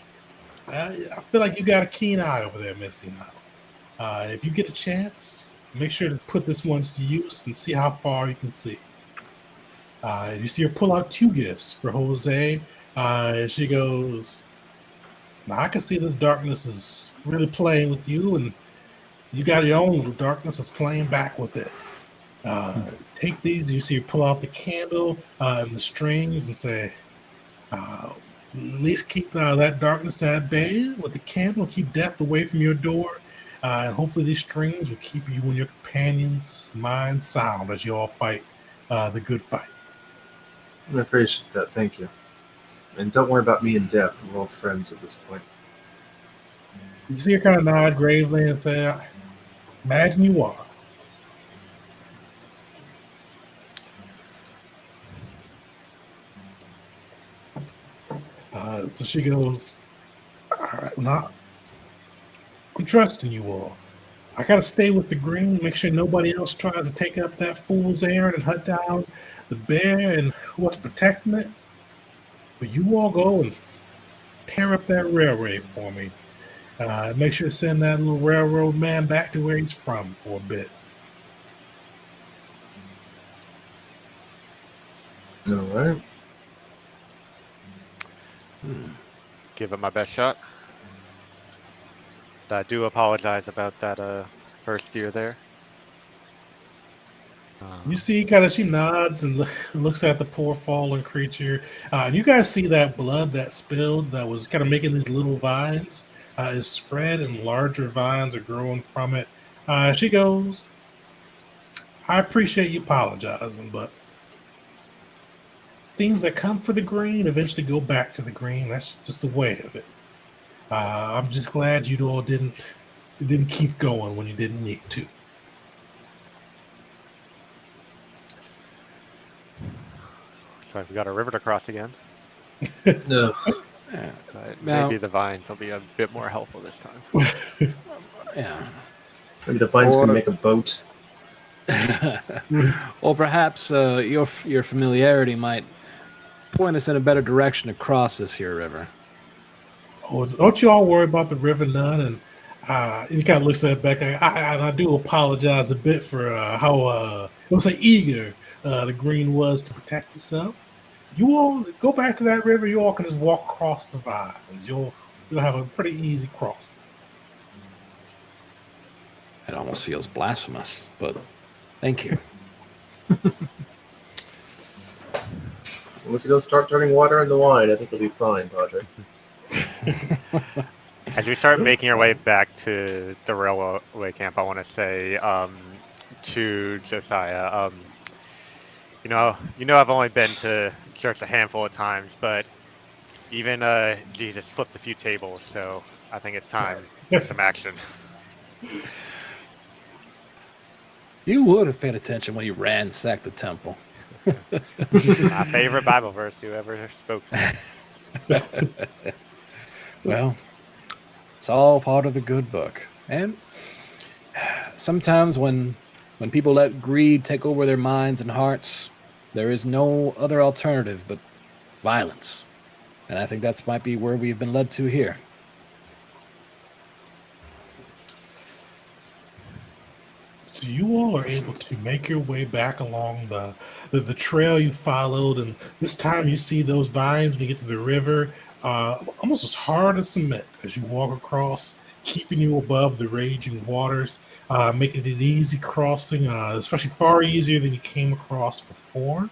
I feel like you got a keen eye over there, Missy. Now, if you get a chance, make sure to put this one's to use and see how far you can see. And you see her pull out 2 gifts for Jose, and she goes, "Now I can see this darkness is really playing with you, and you got your own little darkness that's playing back with it. Take these." You see her pull out the candle and the strings and say, at least keep that darkness at bay with the candle. Keep death away from your door. And hopefully these strings will keep you and your companions' minds sound as you all fight the good fight. I appreciate that. Thank you. And don't worry about me and death. We're all friends at this point. You see her kind of nod gravely and say, "Imagine you are." So she goes, "All right, now I'm trusting you all. I gotta stay with the green, make sure nobody else tries to take up that fool's errand and hunt down the bear and what's protecting it. But you all go and tear up that railroad for me. Make sure to send that little railroad man back to where he's from for a bit." All right. Give it my best shot. I do apologize about that first year there. You see, kind of, she nods and looks at the poor fallen creature. And you guys see that blood that spilled that was kind of making these little vines is spread, and larger vines are growing from it. She goes, "I appreciate you apologizing, but things that come for the green eventually go back to the green. That's just the way of it. I'm just glad you all didn't keep going when you didn't need to." So we got a river to cross again. No. Yeah. But Now- maybe the vines will be a bit more helpful this time. Yeah. Maybe the vines can Or- make a boat. Or perhaps your familiarity might point us in a better direction to cross this here river. Oh, don't you all worry about the river none. And he kind of looks at Becca. I do apologize a bit for how it was eager the green was to protect itself. you all go back to that river. You all can just walk across the vines. You'll have a pretty easy crossing. It almost feels blasphemous, but thank you. Unless you don't start turning water into wine, I think you'll be fine, Padre. As we start making our way back to the railway camp, I want to say to Josiah, you know, I've only been to church a handful of times, but even Jesus flipped a few tables, so I think it's time for some action. You would have paid attention when you ransacked the temple. My favorite Bible verse who ever spoke to me. Well, it's all part of the good book. And sometimes when people let greed take over their minds and hearts, there is no other alternative but violence. And I think that might be where we've been led to here. So you all are able to make your way back along the trail you followed, and this time you see those vines when you get to the river, almost as hard as cement as you walk across, keeping you above the raging waters, making it an easy crossing, especially far easier than you came across before.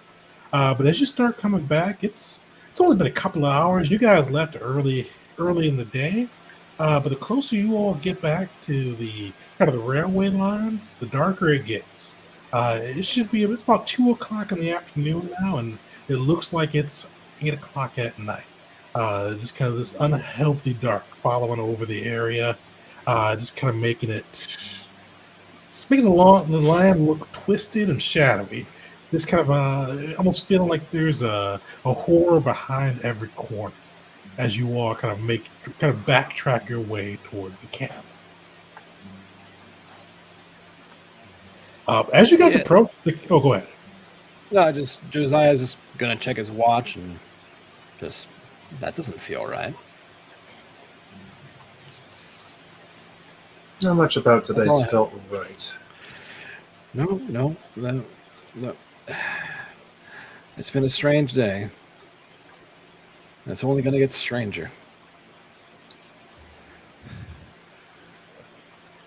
But as you start coming back, it's only been a couple of hours. You guys left early in the day, but the closer you all get back to the kind of the railway lines, the darker it gets. It's about 2 o'clock in the afternoon now, and it looks like it's 8 o'clock at night. Just kind of this unhealthy dark following over the area, just kind of making the land look twisted and shadowy. This kind of almost feeling like there's a horror behind every corner as you all kind of backtrack your way towards the camp. As you guys approach go ahead. No, Josiah's just gonna check his watch and that doesn't feel right. Not much about today's all I- felt right. No. It's been a strange day. It's only gonna get stranger.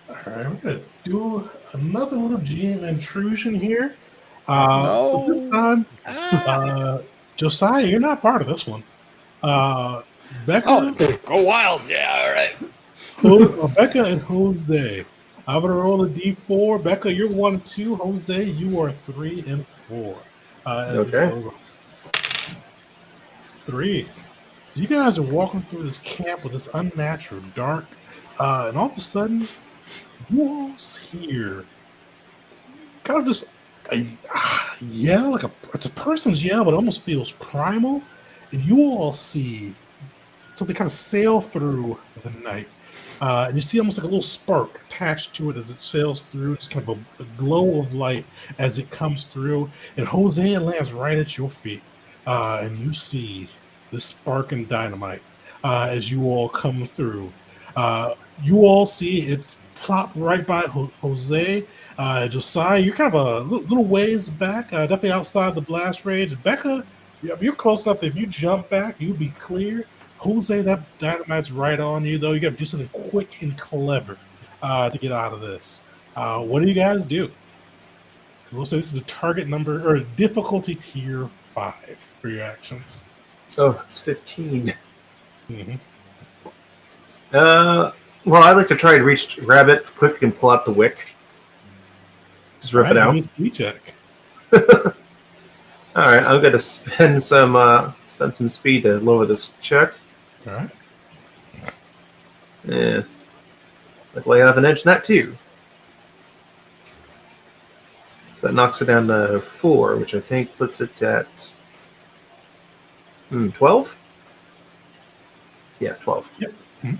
All right, we're gonna do another little GM intrusion here. No. But this time, Josiah, you're not part of this one. Becca, Go wild. Yeah, all right. Becca and Jose. I'm gonna roll a D4. Becca, you're 1 and 2. Jose, you are 3 and 4. As this Okay. goes on. 3. So you guys are walking through this camp with this unnatural dark, and all of a sudden, you all hear kind of just a yell, it's a person's yell, but it almost feels primal. And you all see something kind of sail through the night. And you see almost like a little spark attached to it as it sails through, just kind of a glow of light as it comes through. And Jose lands right at your feet. And you see this spark and dynamite as you all come through. You all see it's plopped right by Jose. Josiah, you're kind of a little ways back, definitely outside the blast range. Becca, you're close enough that if you jump back, you'll be clear. Jose, that dynamite's right on you, though. You got to do something quick and clever to get out of this. What do you guys do? We'll say this is a target number or a difficulty tier 5 for your actions. Oh, it's 15. Mm-hmm. Well, I'd like to try and grab it quick and pull out the wick. Just rip it out. Give me a speed check. All right, I'm gonna spend some speed to lower this check. All right. Yeah, luckily I have an edge in that too. So that knocks it down to 4, which I think puts it at 12. Yeah, 12. Yep. Mm-hmm.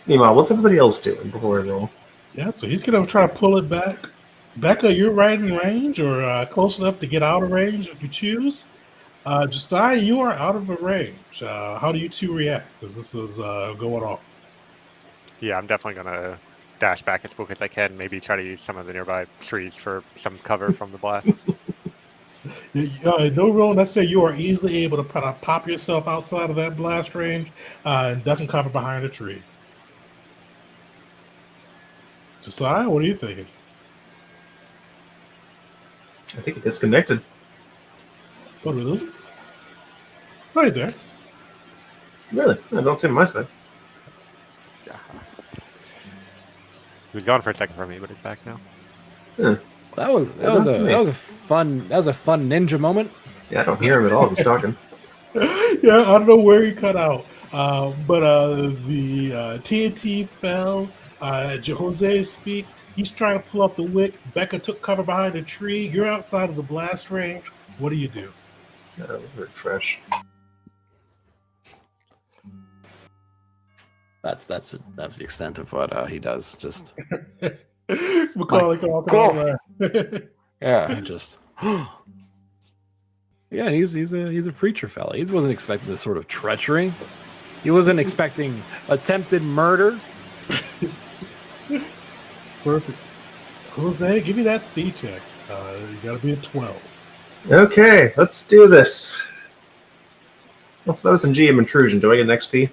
Meanwhile, what's everybody else doing before I roll? Yeah, so he's gonna try to pull it back. Becca, you're right in range or close enough to get out of range if you choose. Josiah, you are out of range. How do you two react as this is going on? Yeah, I'm definitely gonna dash back as quick as I can. Maybe try to use some of the nearby trees for some cover from the blast. No roll necessary. You are easily able to pop yourself outside of that blast range and duck and cover behind a tree. Josiah, what are you thinking? I think he disconnected. What do we lose him? Oh, he's there. Really? I don't see him on my side. He was gone for a second for me, but he's back now. That was a fun ninja moment. Yeah, I don't hear him at all if he's talking. Yeah, I don't know where he cut out. But the TNT fell. Jose's feet. He's trying to pull up the wick. Becca took cover behind a tree. You're outside of the blast range. What do you do? Very fresh. That's the extent of what he does. Just Macaulay Culkin. yeah, just yeah. He's a preacher fella. He wasn't expecting this sort of treachery. He wasn't expecting attempted murder. Perfect. Jose, give me that speed check. You got to be at 12. Okay, let's do this. Also, that was some GM intrusion. Do I get an XP?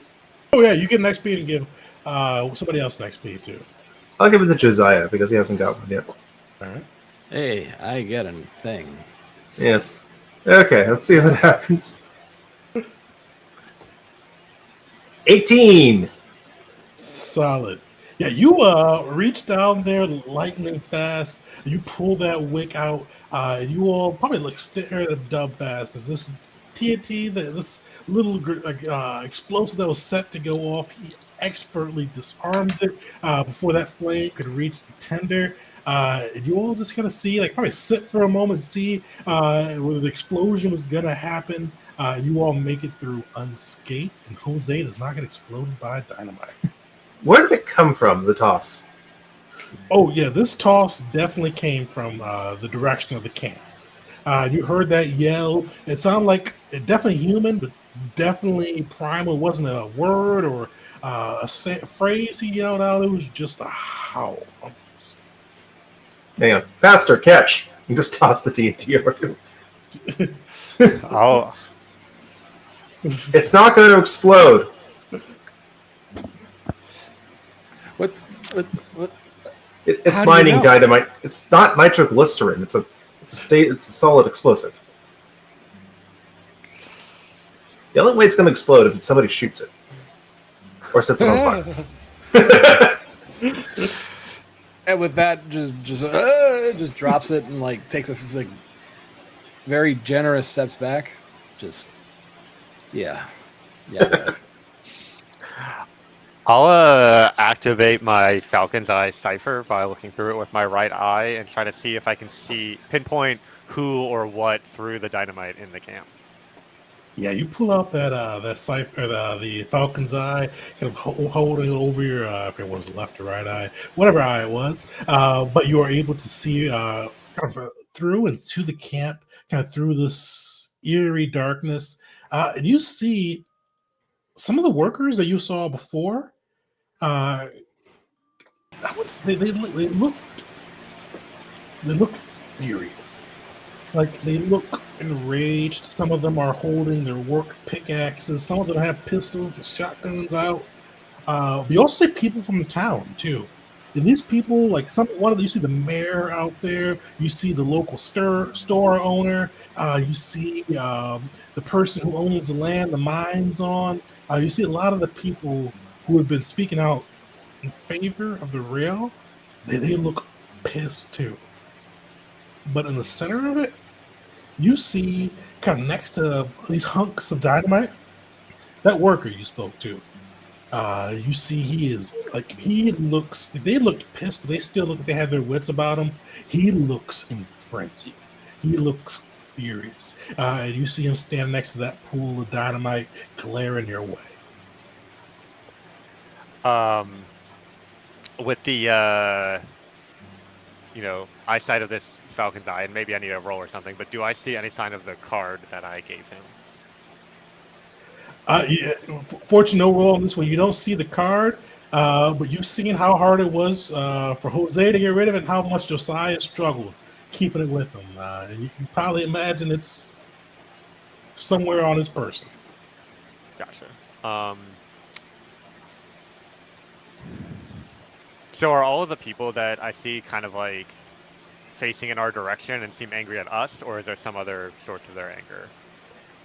Oh yeah, you get an XP and give somebody else an XP too. I'll give it to Josiah because he hasn't got one yet. All right. Hey, I get a thing. Yes. Okay, let's see what happens. 18. Solid. Yeah, you reach down there lightning fast. You pull that wick out, and you all probably look stare at a dub fast as this TNT, this little explosive that was set to go off. He expertly disarms it before that flame could reach the tender. And you all just kind of see, like, probably sit for a moment, see whether the explosion was gonna happen. You all make it through unscathed, and Jose does not get exploded by dynamite. Where did it come from, the toss? Oh, yeah, this toss definitely came from the direction of the camp. You heard that yell. It sounded like definitely human, but definitely primal. It wasn't a word or a phrase he yelled out. It was just a howl. Hang on. Faster, catch. You just toss the TNT over. Oh, It's not going to explode. What? It's How do you mining know? dynamite. It's not nitroglycerin. It's a solid explosive. The only way it's going to explode if somebody shoots it or sets it on fire. And with that, just drops it and like takes a like very generous steps back. Just yeah. I'll activate my Falcon's Eye cipher by looking through it with my right eye and try to see if I can pinpoint who or what threw the dynamite in the camp. Yeah, you pull out that cipher, the Falcon's Eye, kind of holding it over your, if it was left or right eye, whatever eye it was. But you are able to see kind of through and to the camp, kind of through this eerie darkness. And you see some of the workers that you saw before. They look furious. Like, they look enraged. Some of them are holding their work pickaxes. Some of them have pistols and shotguns out. We also see people from the town too. And these people, like you see the mayor out there. You see the local store owner. You see the person who owns the land the mine's on. You see a lot of the people who have been speaking out in favor of the rail. They look pissed too. But in the center of it, you see, kind of next to these hunks of dynamite, that worker you spoke to. You see they looked pissed, but they still look like they have their wits about them. He looks in frenzy. He looks furious. And you see him stand next to that pool of dynamite, glaring your way. With the eyesight of this Falcon's Eye, and maybe I need a roll or something, but do I see any sign of the card that I gave him? Yeah, fortunate no roll on this one. You don't see the card, but you've seen how hard it was for Jose to get rid of it, and how much Josiah struggled keeping it with him. And you can probably imagine it's somewhere on his person. Gotcha. So are all of the people that I see kind of like facing in our direction and seem angry at us, or is there some other source of their anger?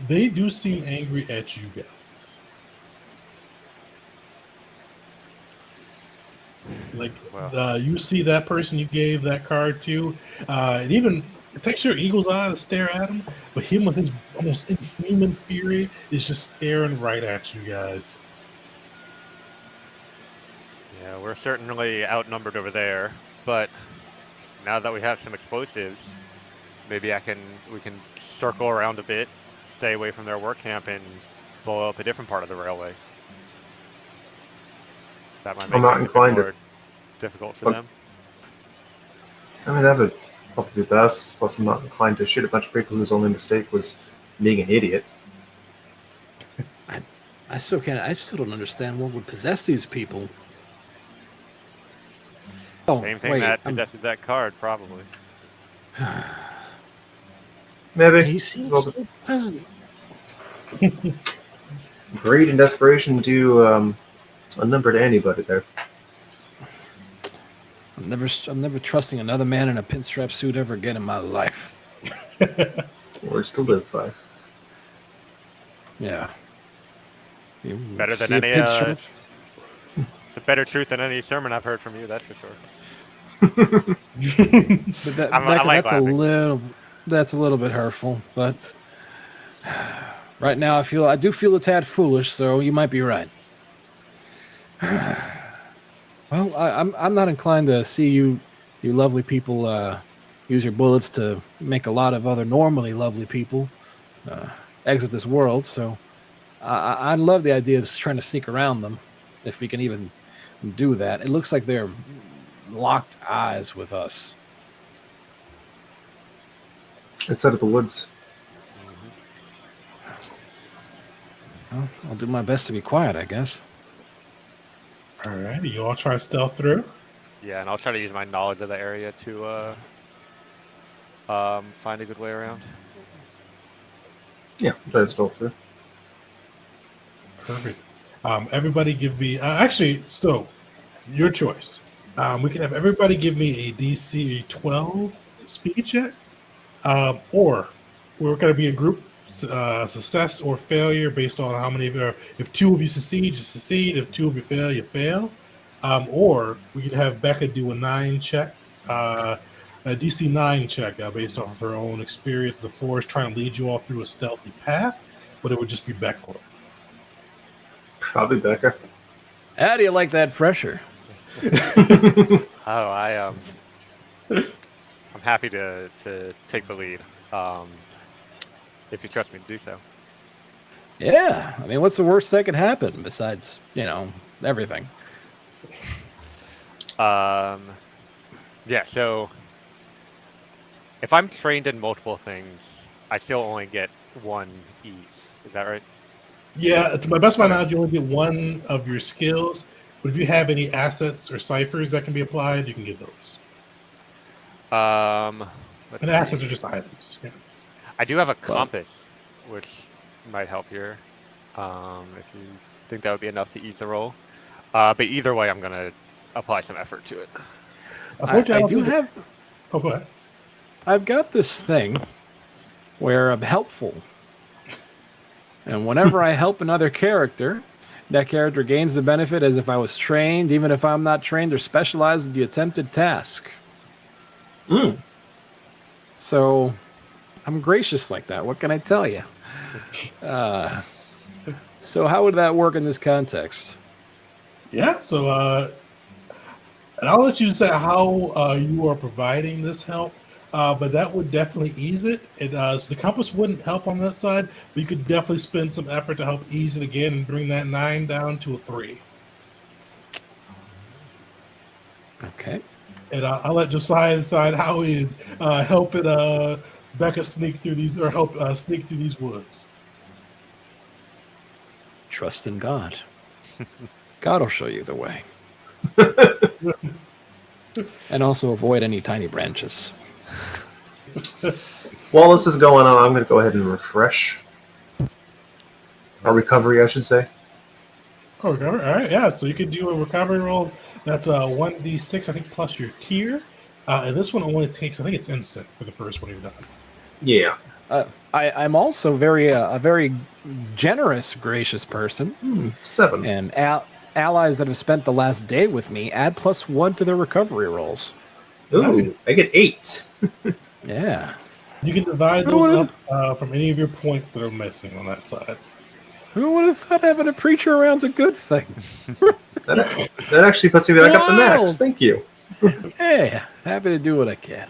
They do seem angry at you guys. Like, Well. you see that person you gave that card to, and even it takes your eagle's eye to stare at him, but him with his almost inhuman fury is just staring right at you guys. Yeah, we're certainly outnumbered over there, but now that we have some explosives, maybe we can circle around a bit, stay away from their work camp, and blow up a different part of the railway. That might I'm make not things a bit inclined to- more difficult for them. I mean, that would probably be best. Plus, I'm not inclined to shoot a bunch of people whose only mistake was being an idiot. I still don't understand what would possess these people. Oh, Same thing wait, that possesses that card, probably. Maybe. he seems Well, so pleasant. greed and desperation do a number to anybody there. I'm never trusting another man in a pinstripe suit ever again in my life. Words to live by. Yeah. You Better than see a any, pinstripe? It's a better truth than any sermon I've heard from you, that's for sure. But I like laughing. That's a little bit hurtful, but right now I do feel a tad foolish, so you might be right. Well, I'm not inclined to see you lovely people use your bullets to make a lot of other normally lovely people exit this world. So I love the idea of trying to sneak around them, if we can even do that. It looks like they're locked eyes with us. It's out of the woods. Well, I'll do my best to be quiet, I guess. All right, you all try to stealth through. Yeah, and I'll try to use my knowledge of the area to find a good way around. Yeah, try to steal through. Perfect. Everybody give me actually. So, your choice. We can have everybody give me a DC 12 speed check, or we're going to be a group success or failure based on how many of you are. If two of you succeed, you succeed. If two of you fail, you fail. Or we could have Becca do a 9 check, a DC 9 check based off of her own experience. The forest trying to lead you all through a stealthy path, but it would just be Becca. Probably Becca. How do you like that pressure? I'm happy to take the lead. If you trust me to do so. Yeah, I mean, what's the worst that could happen besides, everything? Yeah, so if I'm trained in multiple things, I still only get 1 each. Is that right? Yeah, to my best of my knowledge, you only get 1 of your skills. But if you have any assets or ciphers that can be applied, you can get those. Let's And assets are just items. Yeah. I do have a compass, which might help here. If you think that would be enough to ease the roll. But either way, I'm going to apply some effort to it. I do have... Oh, go ahead. I've got this thing where I'm helpful. And whenever I help another character, that character gains the benefit as if I was trained, even if I'm not trained or specialized in the attempted task. So I'm gracious like that. What can I tell you? So how would that work in this context? Yeah, so and I'll let you decide how you are providing this help, but that would definitely ease it. So the compass wouldn't help on that side, but you could definitely spend some effort to help ease it again and bring that 9 down to a 3. Okay. And I'll let Josiah decide how he is helping Becca sneak through these, or help sneak through these woods. Trust in God. God will show you the way. And also avoid any tiny branches. While this is going on, I'm going to go ahead and refresh. Or recovery, I should say. Oh, recovery. All right, yeah. So you can do a recovery roll. That's 1d6, I think, plus your tier. And this one only takes, I think it's instant for the first one you've done. Yeah. I'm also a very generous, gracious person, 7. and allies that have spent the last day with me add +1 to their recovery rolls. Ooh, Nice. I get 8. Yeah. You can divide Who those would've- up from any of your points that are missing on that side. Who would have thought having a preacher around's a good thing? That actually puts me back up to max. Wild. Thank you. Hey, happy to do what I can.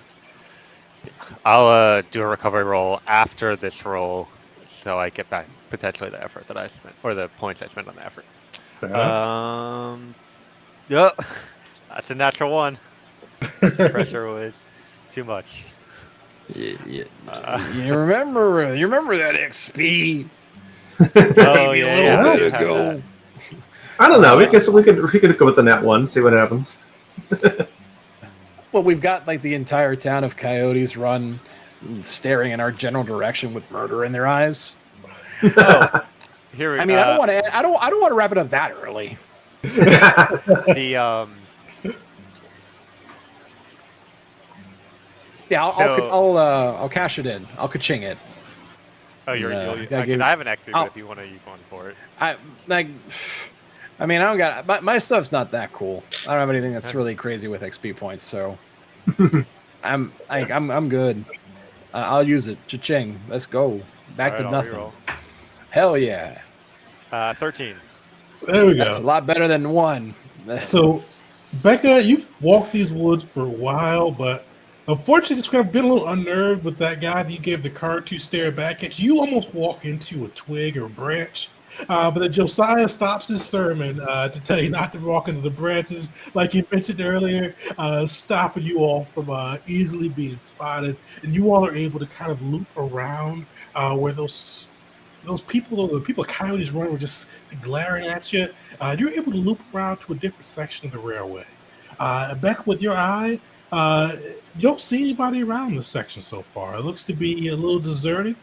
I'll do a recovery roll after this roll, so I get back potentially the effort that I spent, or the points I spent on the effort. Fair enough. Yep, that's a natural 1. Pressure was too much. You remember that XP? Oh Maybe a yeah, little I bit do have ago. that. I don't know. We could go with the nat 1, see what happens. Well, we've got like the entire town of Coyotes Run staring in our general direction with murder in their eyes. Oh, here we. I mean, I don't want to wrap it up that early. The Yeah, So- I'll cash it in. I'll ka-ching it. Oh, you're. No, I gotta give- have an XP, I'll- but if you want to use one for it. I mean, I don't got my stuff's not that cool. I don't have anything that's really crazy with XP points, so I'm good. I'll use it. Cha-ching. Let's go. Back to Alright, nothing. I'll Hell yeah. reroll. 13. There we That's a go. lot better than 1. So, Becca, you've walked these woods for a while, but unfortunately, just kind of been a little unnerved with that guy that you gave the card to stare back at you. You almost walk into a twig or a branch. But then Josiah stops his sermon to tell you not to walk into the branches, like you mentioned earlier, stopping you all from easily being spotted. And you all are able to kind of loop around where those people, the people Coyotes Run, were just glaring at you. You're able to loop around to a different section of the railway. Back with your eye, you don't see anybody around this section so far. It looks to be a little deserted.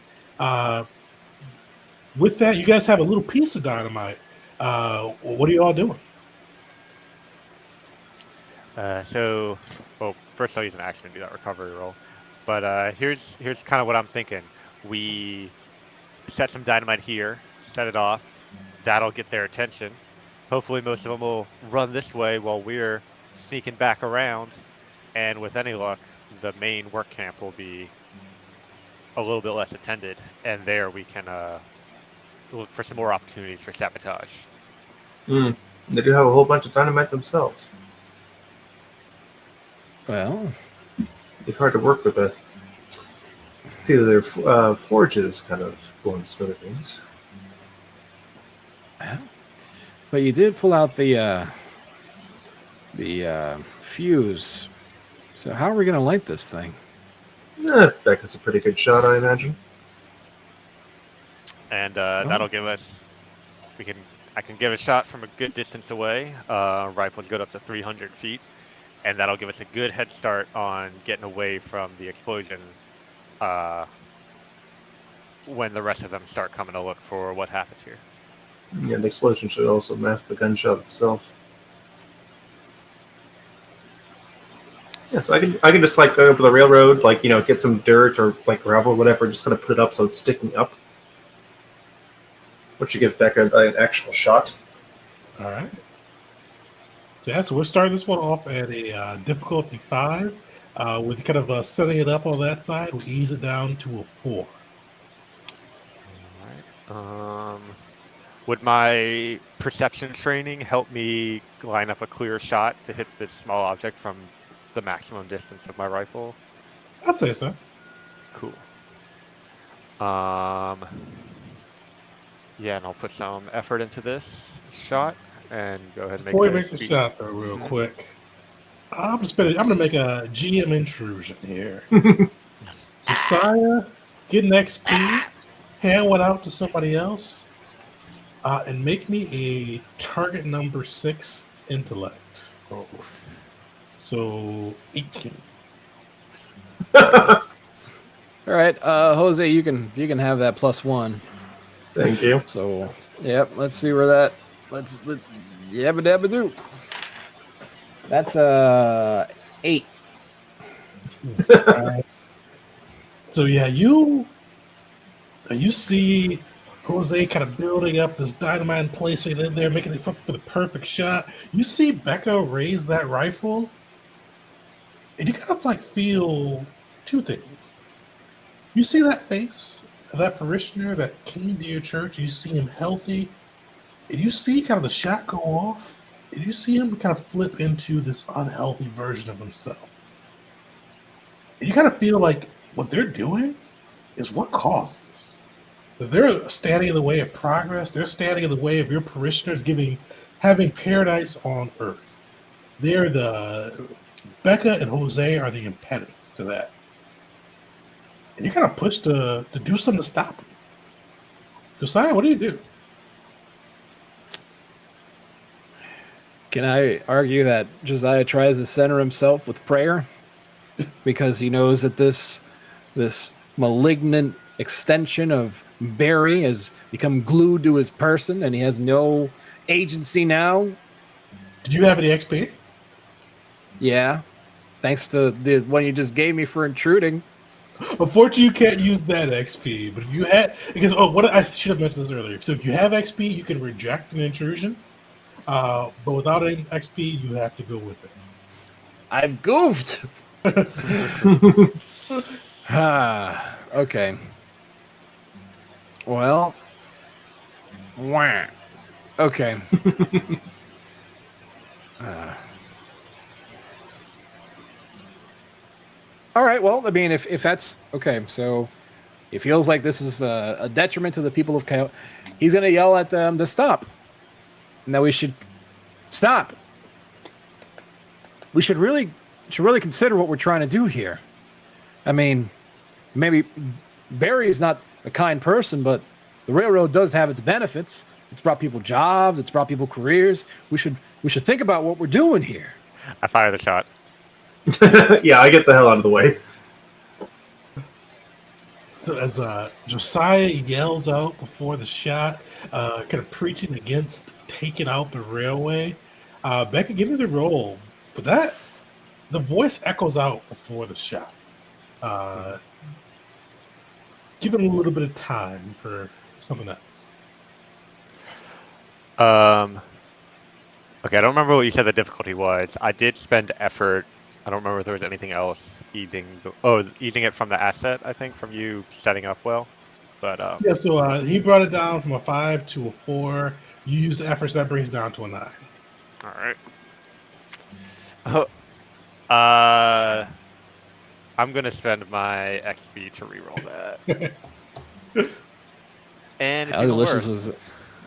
With that, you guys have a little piece of dynamite. What are you all doing? Well, first I'll use an action to do that recovery roll. But here's kind of what I'm thinking. We set some dynamite here, set it off. That'll get their attention. Hopefully, most of them will run this way while we're sneaking back around. And with any luck, the main work camp will be a little bit less attended, and there we can look for some more opportunities for sabotage. They do have a whole bunch of dynamite themselves. Well, It's hard to work with a few of their forges kind of going to smithereens. but you did pull out the fuse. So how are we going to light this thing? Becca's a pretty good shot, I imagine. And that'll give us. I can give a shot from a good distance away. Rifles go up to 300 feet, and that'll give us a good head start on getting away from the explosion. When the rest of them start coming to look for what happened here. Yeah, the explosion should also mask the gunshot itself. Yeah, so I can just like go over the railroad, like get some dirt or like gravel or whatever, just kind of put it up so it's sticking up. Which should give Becca an actual shot. All right. So we're starting this one off at a difficulty 5. With kind of setting it up on that side, we ease it down to a 4. All right. Would my perception training help me line up a clear shot to hit this small object from the maximum distance of my rifle? I'd say so. Cool. Yeah, and I'll put some effort into this shot and go ahead and Before you a make the speed- shot, though, real quick, I'm gonna make a GM intrusion here. Josiah, get an XP, hand one out to somebody else, and make me a target number 6 intellect roll. So 18. All right, Jose, you can have that +1. Thank you. So, yep. Let's see where that. Yabba dabba do. That's 8. So yeah, you see Jose kind of building up this dynamite and placing it in there, making it for the perfect shot. You see Becca raise that rifle, and you kind of like feel two things. You see that face of that parishioner that came to your church. You see him healthy, and you see kind of the shot go off, and you see him kind of flip into this unhealthy version of himself. And you kind of feel like what they're doing is what caused this. That they're standing in the way of progress. They're standing in the way of your parishioners having paradise on earth. Becca and Jose are the impediments to that. And you're kind of pushed to do something to stop them. Josiah, what do you do? Can I argue that Josiah tries to center himself with prayer because he knows that this malignant extension of Barry has become glued to his person and he has no agency now? Did you have any XP? Yeah, thanks to the one you just gave me for intruding. Unfortunately, you can't use that XP. But if you had, because what I should have mentioned this earlier. So if you have XP, you can reject an intrusion. But without an XP, you have to go with it. I've goofed. Okay. Well. Wah. Okay. All right. Well, I mean, if that's okay, so he feels like this is a detriment to the people of Coyote, he's going to yell at them to stop. And that we should stop. We should really consider what we're trying to do here. I mean, maybe Barry is not a kind person, but the railroad does have its benefits. It's brought people jobs. It's brought people careers. We should think about what we're doing here. I fire the shot. Yeah, I get the hell out of the way. So as Josiah yells out before the shot, kind of preaching against taking out the railway, Becca, give me the roll. But the voice echoes out before the shot. Give it a little bit of time for something else. Okay, I don't remember what you said the difficulty was. I did spend effort. I don't remember if there was anything else easing it from the asset, I think, from you setting up well. But Yeah, so he brought it down from a 5 to a 4. You use the efforts, that brings it down to a 9. all right. I'm gonna spend my XP to reroll that. And it's even worse.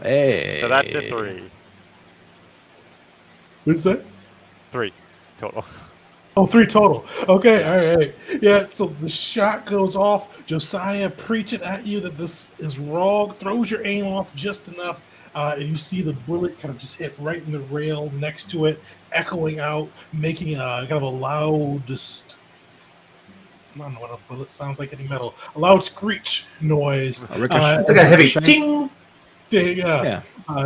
Hey. So that's a 3. What's that? 3 total. Oh, 3 total. Okay, all right. Yeah, so the shot goes off. Josiah preaching at you that this is wrong, throws your aim off just enough, and you see the bullet kind of just hit right in the rail next to it, echoing out, making kind of a loud, just, I don't know what a bullet sounds like any metal, a loud screech noise. It's like a heavy ting. Yeah.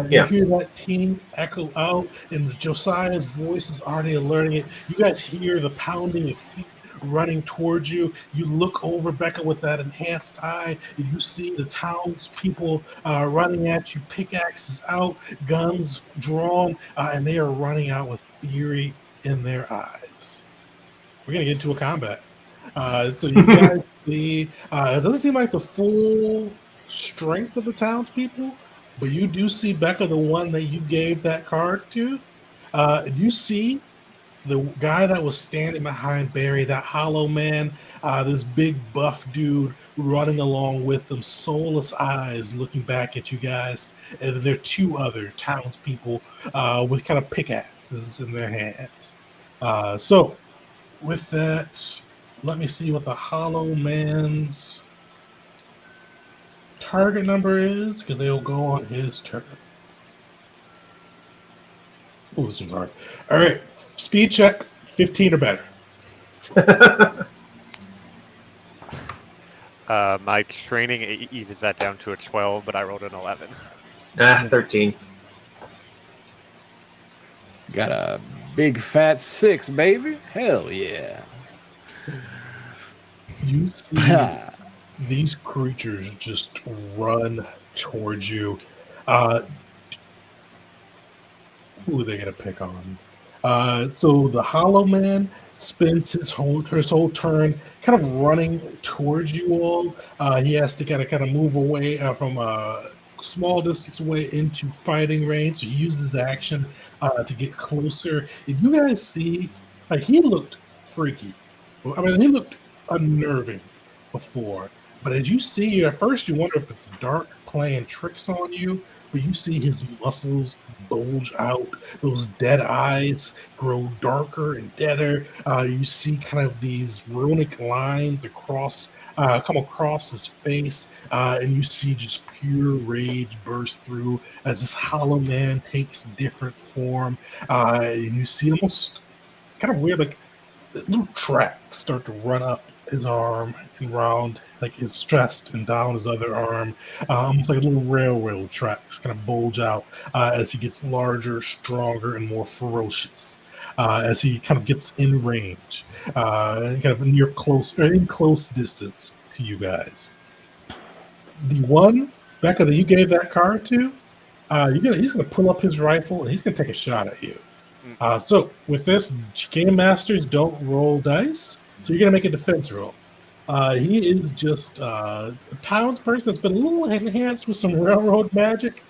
You hear that ting echo out, and Josiah's voice is already alerting it. You guys hear the pounding of feet running towards you. You look over Becca with that enhanced eye, and you see the townspeople running at you, pickaxes out, guns drawn, and they are running out with fury in their eyes. We're going to get into a combat. So you guys see, it doesn't seem like the full strength of the townspeople, but you do see Becca, the one that you gave that card to. You see the guy that was standing behind Barry, that hollow man, this big buff dude running along with them, soulless eyes looking back at you guys. And then there are 2 other townspeople with kind of pickaxes in their hands. So with that, let me see what the hollow man's target number is, because they'll go on his turn. Oh, this one's hard. All right, speed check, 15 or better. My training eases that down to a 12, but I rolled an 11. 13. Got a big fat 6, baby. Hell yeah. You see these creatures just run towards you. Who are they going to pick on? So the Hollow Man spends his whole turn kind of running towards you all. He has to kind of move away from a small distance away into fighting range. So he uses his action to get closer. If you guys see, like, he looked freaky. I mean, he looked unnerving before. But as you see, at first you wonder if it's dark playing tricks on you, but you see his muscles bulge out, those dead eyes grow darker and deader. You see kind of these runic lines come across his face, and you see just pure rage burst through as this Hollow Man takes different form. And you see almost kind of weird, like little tracks start to run up his arm and round like his chest and down his other arm, almost like little railroad tracks kind of bulge out as he gets larger, stronger, and more ferocious. As he kind of gets in range, and kind of in close distance to you guys. The one, Becca, that you gave that card to, he's going to pull up his rifle and he's going to take a shot at you. So with this, game masters don't roll dice, so you're going to make a defense roll. He is just a townsperson that's been a little enhanced with some railroad magic.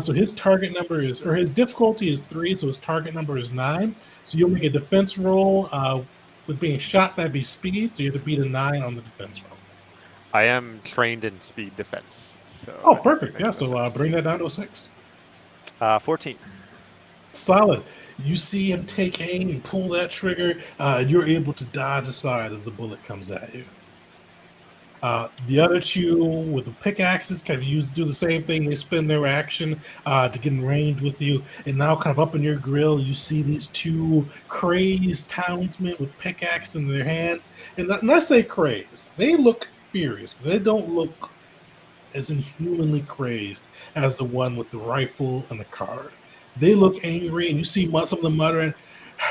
So his his difficulty is 3, so his target number is 9. So you'll make a defense roll. With being shot, that'd be speed, so you have to beat a 9 on the defense roll. I am trained in speed defense. So Perfect. Yeah, so bring that down to a 6. 14. Solid. You see him take aim and pull that trigger. You're able to dodge aside as the bullet comes at you. The other two with the pickaxes kind of do the same thing. They spend their action to get in range with you. And now kind of up in your grill, you see these 2 crazed townsmen with pickaxes in their hands. And when I say crazed, they look furious. They don't look as inhumanly crazed as the one with the rifle and the card. They look angry, and you see some of them muttering,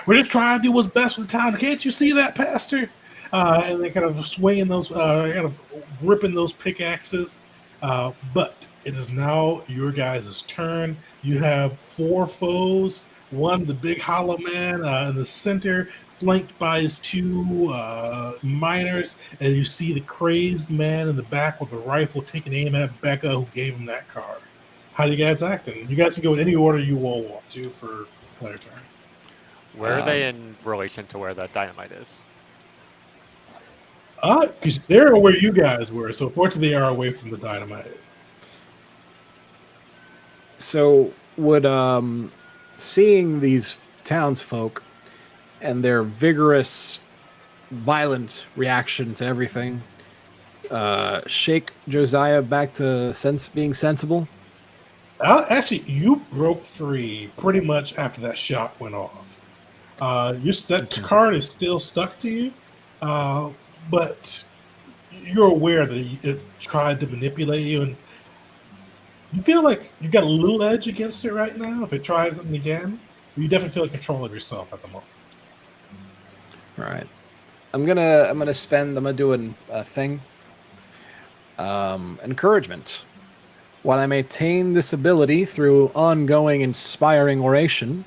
"We're just trying to do what's best for the town. Can't you see that, Pastor?" And they kind of swinging those, kind of ripping those pickaxes. But it is now your guys' turn. You have 4 foes. One, the big Hollow Man in the center, flanked by his 2 miners. And you see the crazed man in the back with the rifle taking aim at Becca, who gave him that card. How do you guys act? And you guys can go in any order you all want to for player turn. Where are they in relation to where that dynamite is? Because they're where you guys were, so fortunately they are away from the dynamite. So would seeing these townsfolk and their vigorous, violent reaction to everything shake Josiah back to being sensible? Actually, you broke free pretty much after that shot went off. That card is still stuck to you, but you're aware that it tried to manipulate you, and you feel like you got a little edge against it right now. If it tries it again, you definitely feel in control of yourself at the moment. All right, I'm gonna do a thing. Encouragement. While I maintain this ability through ongoing inspiring oration,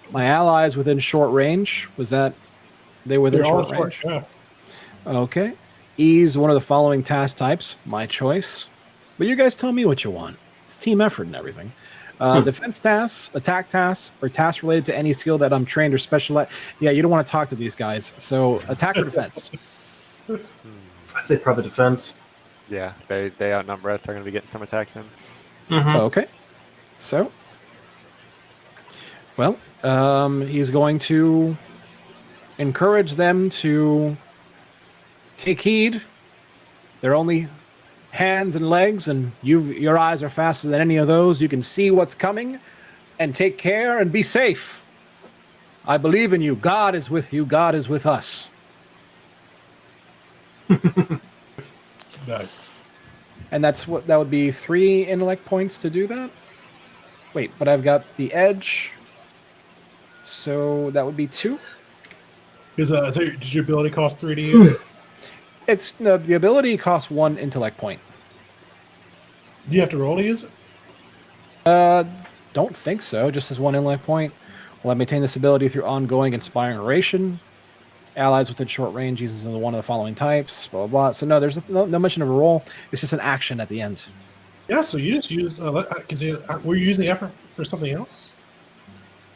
my allies within short range, they were within short range? Yeah. Okay. Ease one of the following task types, my choice. But you guys tell me what you want. It's team effort and everything. Defense tasks, attack tasks, or tasks related to any skill that I'm trained or specialized. Yeah, you don't want to talk to these guys. So attack or defense? I'd say probably defense. Yeah, they outnumber us. They're going to be getting some attacks in. Mm-hmm. Okay. So, well, he's going to encourage them to take heed. They're only hands and legs, and your eyes are faster than any of those. You can see what's coming and take care and be safe. I believe in you. God is with you. God is with us. Nice. And that would be 3 intellect points to do that. Wait, but I've got the edge, so that would be 2. Did your ability cost 3 to use? It's no, the ability costs 1 intellect point. Do you have to roll to use it? Don't think so. Just as 1 intellect point. Will I maintain this ability through ongoing inspiring oration? Allies within short range uses one of the following types. Blah blah blah. So no, there's no mention of a roll. It's just an action at the end. Yeah. So you just used. Were you using the effort for something else?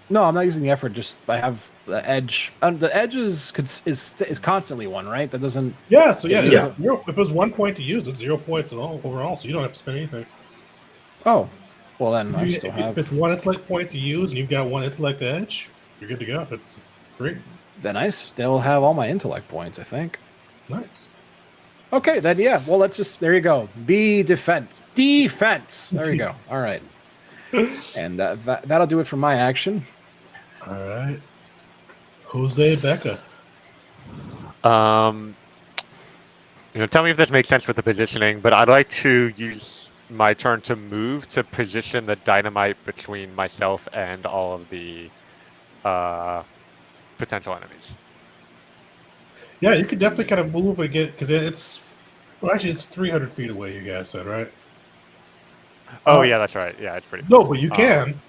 No, I'm not using the effort. Just I have the edge. The edge is constantly 1, right? That doesn't. Yeah. So yeah. Yeah. If it was 1 point to use, it's 0 points at all overall. So you don't have to spend anything. Oh, well then I still If have. it's 1 intellect point to use, and you've got 1 intellect edge, you're good to go. It's free. Then they'll have all my intellect points, I think. Nice. Okay, then yeah. Well, let's just there you go. Be defense. There you go. All right. And that'll do it for my action. All right. Jose Becca. Tell me if this makes sense with the positioning, but I'd like to use my turn to move to position the dynamite between myself and all of the potential enemies. Yeah, you could definitely kind of move and get because it's 300 feet away. You guys said, right? Oh yeah, that's right. Yeah, it's pretty. No, but you can.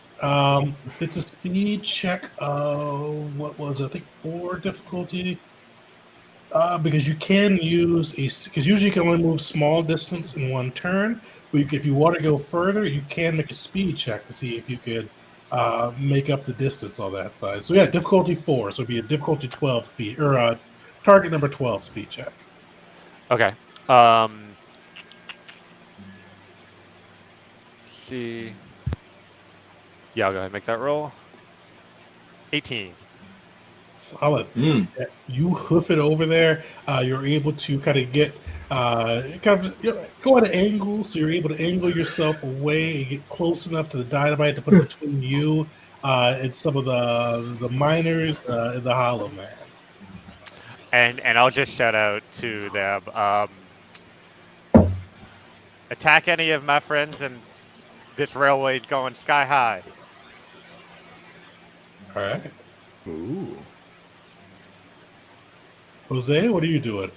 It's a speed check of what was it? I think 4 difficulty. Because you can use because usually you can only move small distance in 1 turn. But if you want to go further, you can make a speed check to see if you could make up the distance on that side. So yeah, difficulty 4. So it'd be a difficulty 12 speed or target number 12 speed check. Okay. See. Yeah, I'll go ahead and make that roll. 18. Solid. Yeah, you hoof it over there. You're able to kind of get go at an angle, so you're able to angle yourself away and get close enough to the dynamite to put it between you and some of the miners in the Hollow Man. And I'll just shout out to them. Attack any of my friends, and this railway's going sky high. All right, Ooh. Jose, what are you doing?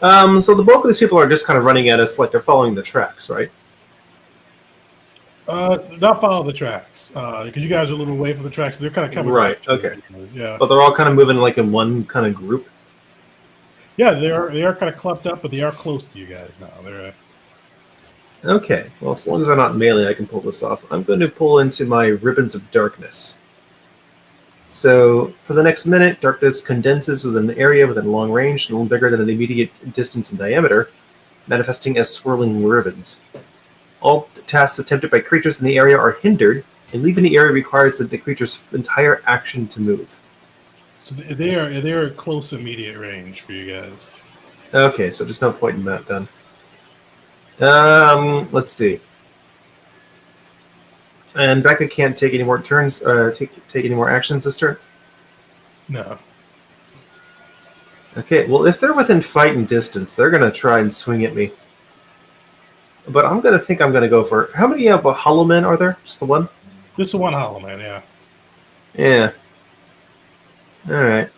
So the bulk of these people are just kind of running at us like they're following the tracks, right? Not follow the tracks because you guys are a little away from the tracks. So they're kind of coming Right, back to okay. you. Yeah. But they're all kind of moving like in one kind of group. Yeah, they are kind of clumped up, but they are close to you guys now. They're Okay, well, as long as I'm not melee, I can pull this off. I'm going to pull into my Ribbons of Darkness. So, for the next minute, darkness condenses within an area within long range, no bigger than an immediate distance in diameter, manifesting as swirling ribbons. All tasks attempted by creatures in the area are hindered, and leaving the area requires the creature's entire action to move. so they're close immediate range for you guys. Okay, so there's no point in that then. Let's see. And Becca can't take any more turns, take any more actions this turn? No. Okay, well, if they're within fighting distance, they're going to try and swing at me. But I'm going to go for... How many of Hollow Men are there? Just the one? Just the one Hollow Man, yeah. Yeah. Alright.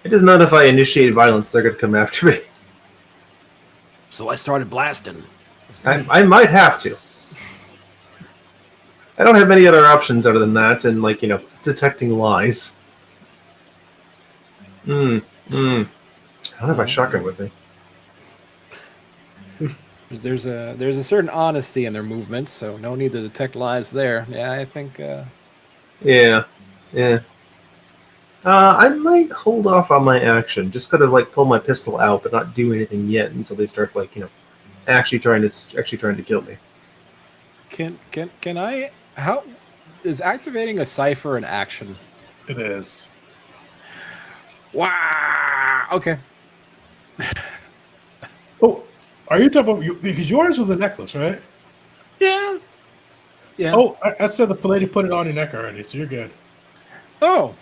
It is not if I initiate violence, they're going to come after me. So I started blasting. I might have to. I don't have many other options other than that, and detecting lies. I don't have my shotgun with me. There's a certain honesty in their movements, so no need to detect lies there. Yeah, I think. Yeah. I might hold off on my action. Just kind of pull my pistol out, but not do anything yet until they start actually trying to kill me. Can I? How is activating a cipher an action? It is. Wow. Okay. Oh, are you talking about... Because yours was a necklace, right? Yeah. Yeah. Oh, I said the lady put it on your neck already, so you're good. Oh.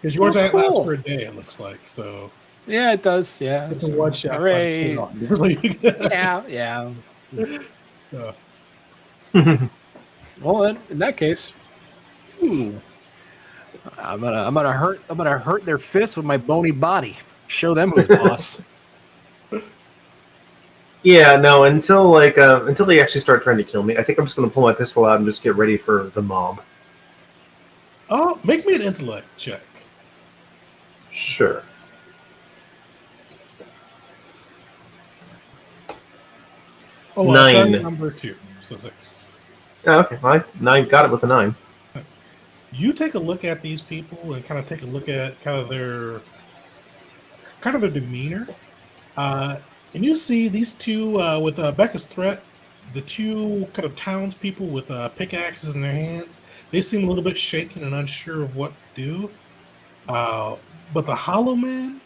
Because yours Oh, ain't last cool. for a day, it looks like. So Yeah, it does. Yeah. It's a so- one shot. Hooray. Yeah. Yeah. Well, in that case, I'm gonna hurt their fists with my bony body. Show them who's boss. Yeah, no, until they actually start trying to kill me, I think I'm just gonna pull my pistol out and just get ready for the mob. Oh, make me an intellect check. Sure. Oh, 9. target number 2, so 6. Oh, okay, fine. 9, got it with a 9. Nice. You take a look at these people and kind of take a look at kind of their demeanor, and you see these two with Becca's threat. The two kind of townspeople with pickaxes in their hands. They seem a little bit shaken and unsure of what to do. But the Hollow Man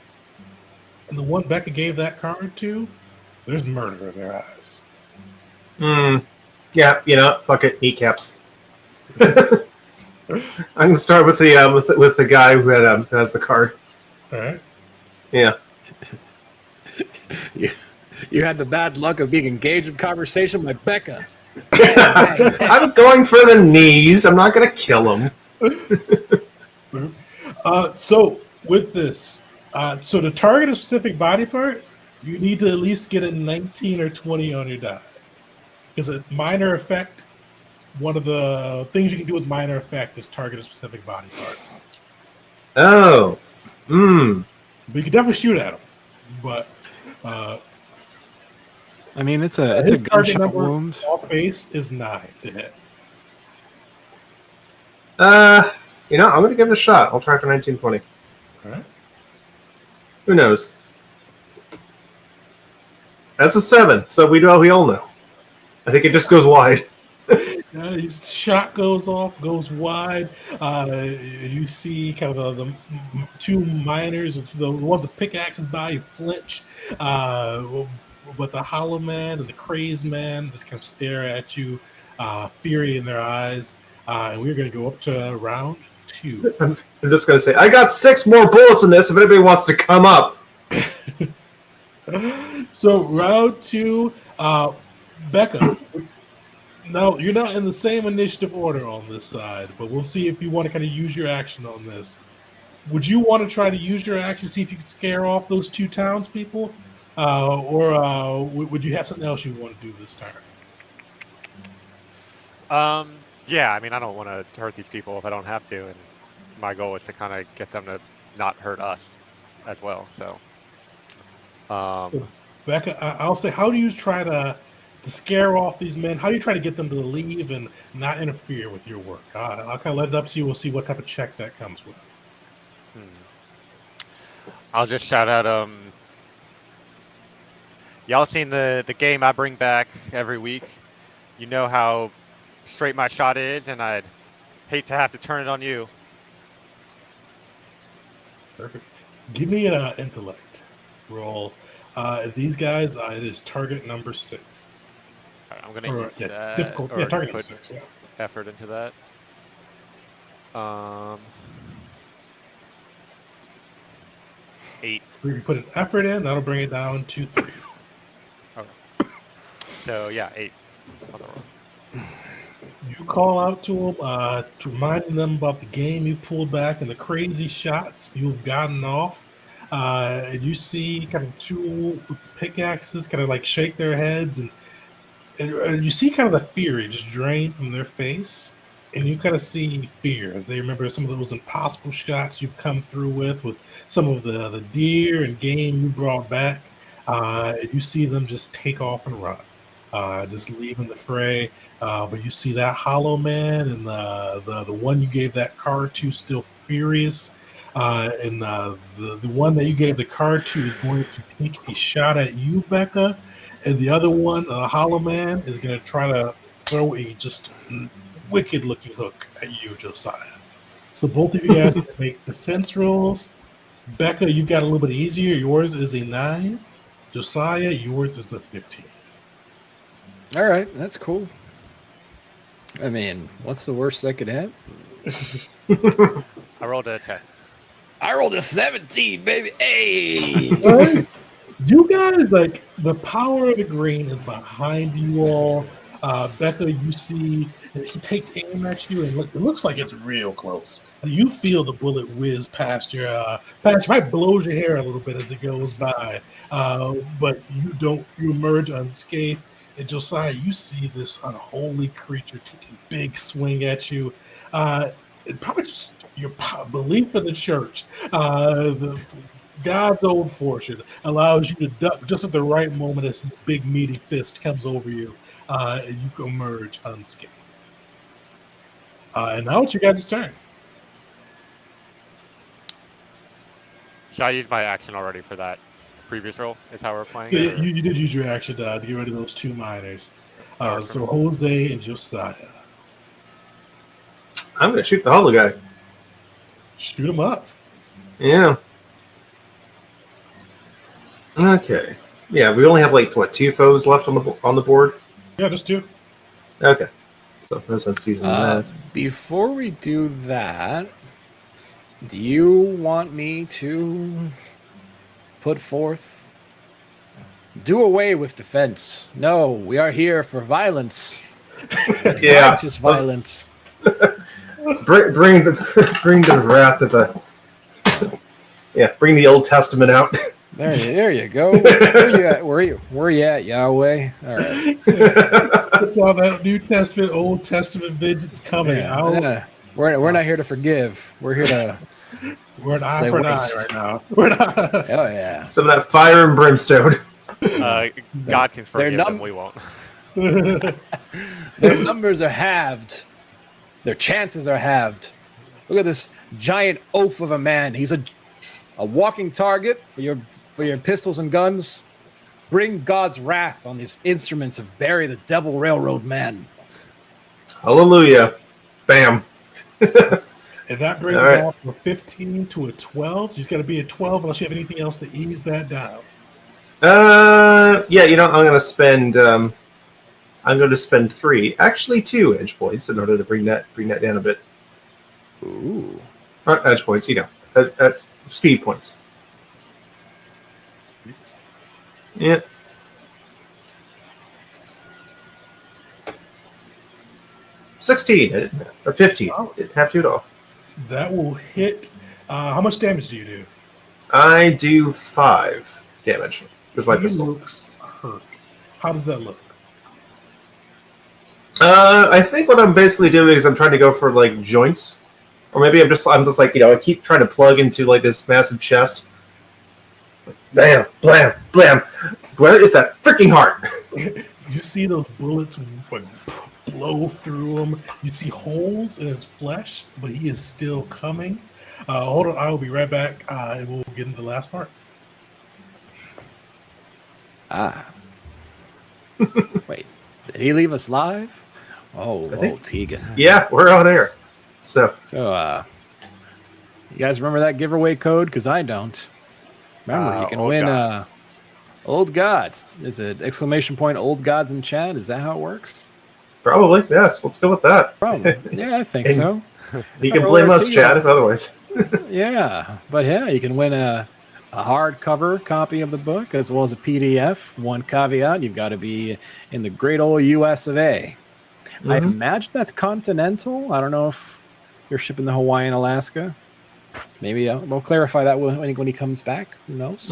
and the one Becca gave that card to, there's murder in their eyes. Yeah, fuck it, kneecaps. I'm gonna start with the guy who has the card. All right. Yeah. You had the bad luck of being engaged in conversation with Becca. I'm going for the knees. I'm not gonna kill him. So with this, so to target a specific body part, you need to at least get a 19 or 20 on your die. Because a minor effect, one of the things you can do with minor effect is target a specific body part. Oh. But you can definitely shoot at them. But I mean, it's a his target gunshot number wound. off base is 9 to hit. I'm gonna give it a shot. I'll try for 1920. All right. Who knows? That's a 7, so we all know. I think it just goes wide. His shot goes off, goes wide. You see kind of the two miners, the ones with pickaxes by, flinch. But the Hollow Man and the Crazed Man just kind of stare at you, fury in their eyes. And we're going to go up to round 2. I'm just gonna say, I got 6 more bullets in this if anybody wants to come up. So round 2, Becca. No, you're not in the same initiative order on this side, but we'll see if you want to kind of use your action on this. Would you want to try to use your action, see if you can scare off those two townspeople? Or would you have something else you want to do this turn? Yeah, I mean, I don't want to hurt these people if I don't have to, and my goal is to kind of get them to not hurt us as well. So, So Becca, I'll say, how do you try to scare off these men? How do you try to get them to leave and not interfere with your work? I'll kind of let it up to you. We'll see what type of check that comes with. I'll just shout out, y'all seen the game I bring back every week? You know how straight my shot is, and I'd hate to have to turn it on you. Perfect. Give me an intellect roll. These guys, it is target number 6. All right, I'm gonna use that. Difficult. Or Yeah, target number put 6. Yeah. effort into that. 8. We can put an effort in. That'll bring it down to 3. Okay. So yeah, 8. On the roll. You call out to them, reminding them about the game you pulled back and the crazy shots you've gotten off. And you see kind of two with the pickaxes kind of like shake their heads, and you see kind of the fury just drain from their face. And you kind of see fear as they remember some of those impossible shots you've come through with some of the deer and game you brought back. And you see them just take off and run, just leaving the fray. But you see that Hollow Man and the one you gave that card to still furious. And the one that you gave the card to is going to take a shot at you, Becca. And the other one, Hollow Man, is going to try to throw a just wicked looking hook at you, Josiah. So both of you guys make defense rolls. Becca, you've got a little bit easier. Yours is a 9. Josiah, yours is a 15. All right, that's cool. I mean, what's the worst that could happen? I rolled a 10. I rolled a 17, baby. Hey. Right? You guys, like, the power of the green is behind you all. Becca, you see that he takes aim at you, and look, it looks like it's real close. You feel the bullet whiz past past your, might blows your hair a little bit as it goes by, but you emerge unscathed. And Josiah, you see this unholy creature taking a big swing at you. It probably just your belief in the church, God's own fortune allows you to duck just at the right moment as this big meaty fist comes over you, and you can emerge unscathed. And now it's your guys' turn. Should I use my action already for that previous roll? Is how we're playing So it? you did use your action to get rid of those two minors. Awesome. So Jose and Josiah, I'm gonna shoot the hollow guy. shoot them up. Yeah. Okay. Yeah, we only have like what, 2 foes left on the board. Yeah, just two. Okay. So no sense using that. Before we do that, do you want me to put forth, do away with defense? No, we are here for violence. Yeah. Righteous violence. Bring the wrath of the. Yeah, bring the Old Testament out. There you go. Where you at? Where you at, Yahweh? All right. That's all that New Testament, Old Testament vengeance coming out. Yeah. We're not here to forgive. We're here to. We're an eye Play for an eye waste. right now. We're not. Oh yeah. Some of that fire and brimstone. God can They're forgive them, we won't. Their numbers are halved. Their chances are halved. Look at this giant oaf of a man. He's a walking target for your pistols and guns. Bring God's wrath on these instruments of Barry the Devil Railroad Man. Hallelujah. Bam. And that brings All right. it down from a 15 to a 12. So he's got to be a 12 unless you have anything else to ease that down. Yeah, I'm gonna spend 3, actually 2 edge points in order to bring that down a bit. Ooh. Not edge points, at speed points. Yeah. $16 or 15. Didn't have to at all. That will hit. How much damage do you do? I do 5 damage with my He pistol. looks hurt. How does that look? I think what I'm basically doing is I'm trying to go for like joints, or maybe I'm just like I keep trying to plug into like this massive chest. Bam, blam, blam. Where is that freaking heart? You see those bullets like blow through him. You see holes in his flesh, but he is still coming. Hold on, I will be right back, and we'll get into the last part. Wait, did he leave us live? Oh, Tegan. Yeah, we're on air. So You guys remember that giveaway code? Because I don't. Remember, you can win Old Gods. Is it ! Old Gods in chat? Is that how it works? probably yes. Let's go with that. Probably. Yeah, I think And- so. You can blame us, Chad, if otherwise. Yeah, but yeah, you can win a hardcover copy of the book as well as a PDF. One caveat, you've got to be in the great old US of A. I Mhm. imagine that's continental. I don't know if you're shipping the Hawaii and Alaska. Maybe we'll clarify that when he comes back. Who knows?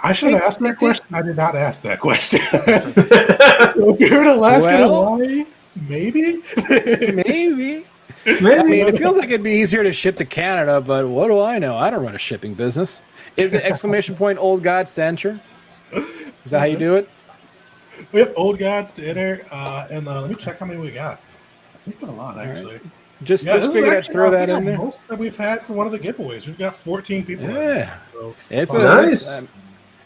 I should have asked that question. I did not ask that question. So if you're in Alaska and Hawaii, maybe. Maybe. I mean, it feels like it'd be easier to ship to Canada, but what do I know? I don't run a shipping business. Is it ! Old Gods to enter? Is that how you do it? We have Old Gods to enter, and let me check how many we got. I think we got a lot, actually. Just this is figured I'd actually, throw I that think, in there. Most that we've had for one of the giveaways. We've got 14 people. Yeah. It's Nice.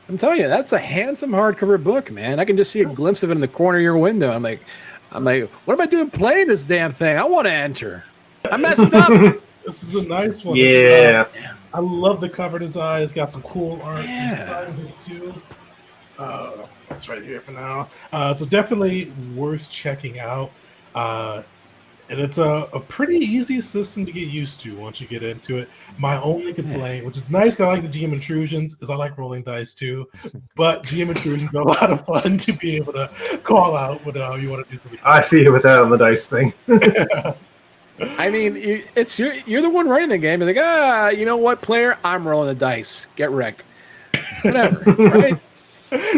I'm telling you, that's a handsome hardcover book, man. I can just see a glimpse of it in the corner of your window. I'm like, what am I doing playing this damn thing? I want to enter. I messed up. This is a nice one. Yeah. I love the cover design. It's got some cool art Yeah. inside of it too. It's right here for now. So definitely worth checking out. And it's a pretty easy system to get used to once you get into it. My only complaint, which is nice, 'cause I like the GM intrusions, is I like rolling dice too. But GM intrusions are a lot of fun to be able to call out when you want to do something. I feel you with that on the dice thing. I mean, you're the one running the game. You're like, you know what, player? I'm rolling the dice. Get wrecked. Whatever, right?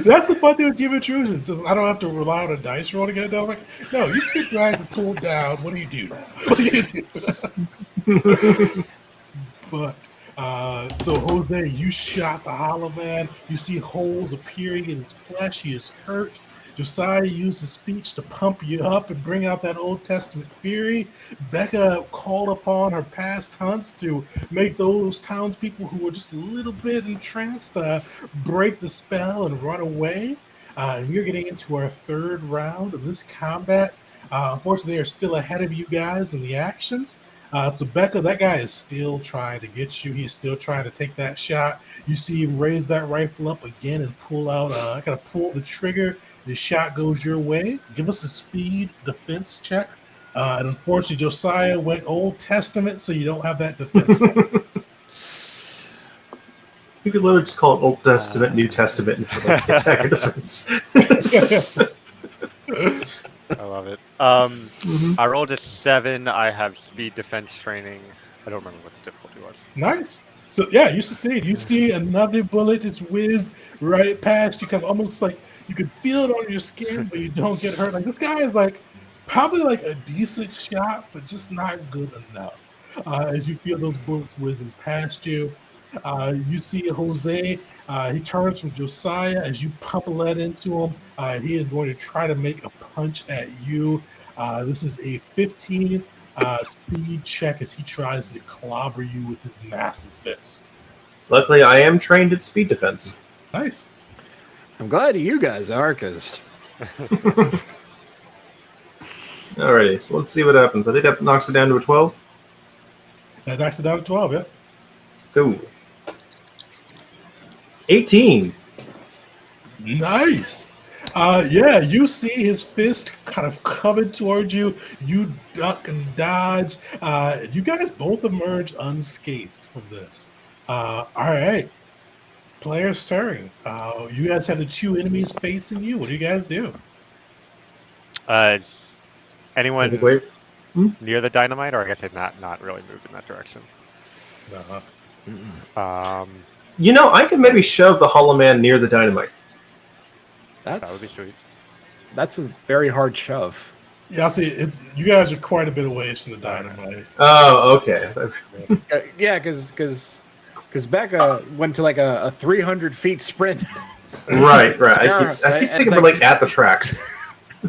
That's the fun thing with GM intrusions. Is I don't have to rely on a dice roll to get it done. I'm like, no, you just get dragged and pulled down. What do you do now? What do you do? But so Jose, you shot the Hollow Man. You see holes appearing in his flesh. He is hurt. Josiah used his speech to pump you up and bring out that Old Testament fury. Becca called upon her past hunts to make those townspeople who were just a little bit entranced break the spell and run away. And we're getting into our third round of this combat. Unfortunately, they are still ahead of you guys in the actions. So Becca, that guy is still trying to get you. He's still trying to take that shot. You see him raise that rifle up again and pull out. I gotta pull the trigger. The shot goes your way. Give us a speed defense check. And unfortunately, Josiah went Old Testament, so you don't have that defense check. You could literally just call it Old Testament, New Testament for like attack and defense. I love it. I rolled a 7. I have speed defense training. I don't remember what the difficulty was. Nice. So yeah, you succeed. You see another bullet just whiz right past you, kind of almost like you can feel it on your skin, but you don't get hurt. Like this guy is like probably like a decent shot, but just not good enough. As you feel those bullets whizzing past you, you see Jose. He turns from Josiah as you pump lead into him. He is going to try to make a punch at you. This is a 15 speed check as he tries to clobber you with his massive fist. Luckily, I am trained at speed defense. Nice. I'm glad you guys are, because Alrighty, so let's see what happens. I think that knocks it down to a 12. That knocks it down to 12, yeah. Cool. 18. Nice. Yeah, you see his fist kind of coming towards you. You duck and dodge. You guys both emerge unscathed from this. All right. Player's turn. You guys have the two enemies facing you. What do you guys do? Anyone Wait. near the dynamite, or I guess they've not really moved in that direction. You know, I could maybe shove the Hollow Man near the dynamite. That would be sweet. That's a very hard shove. Yeah, I see. You guys are quite a bit away from the dynamite. Oh, okay. Yeah, because Becca went to like a 300 feet sprint. Right. Tara, I keep thinking we're like at the tracks.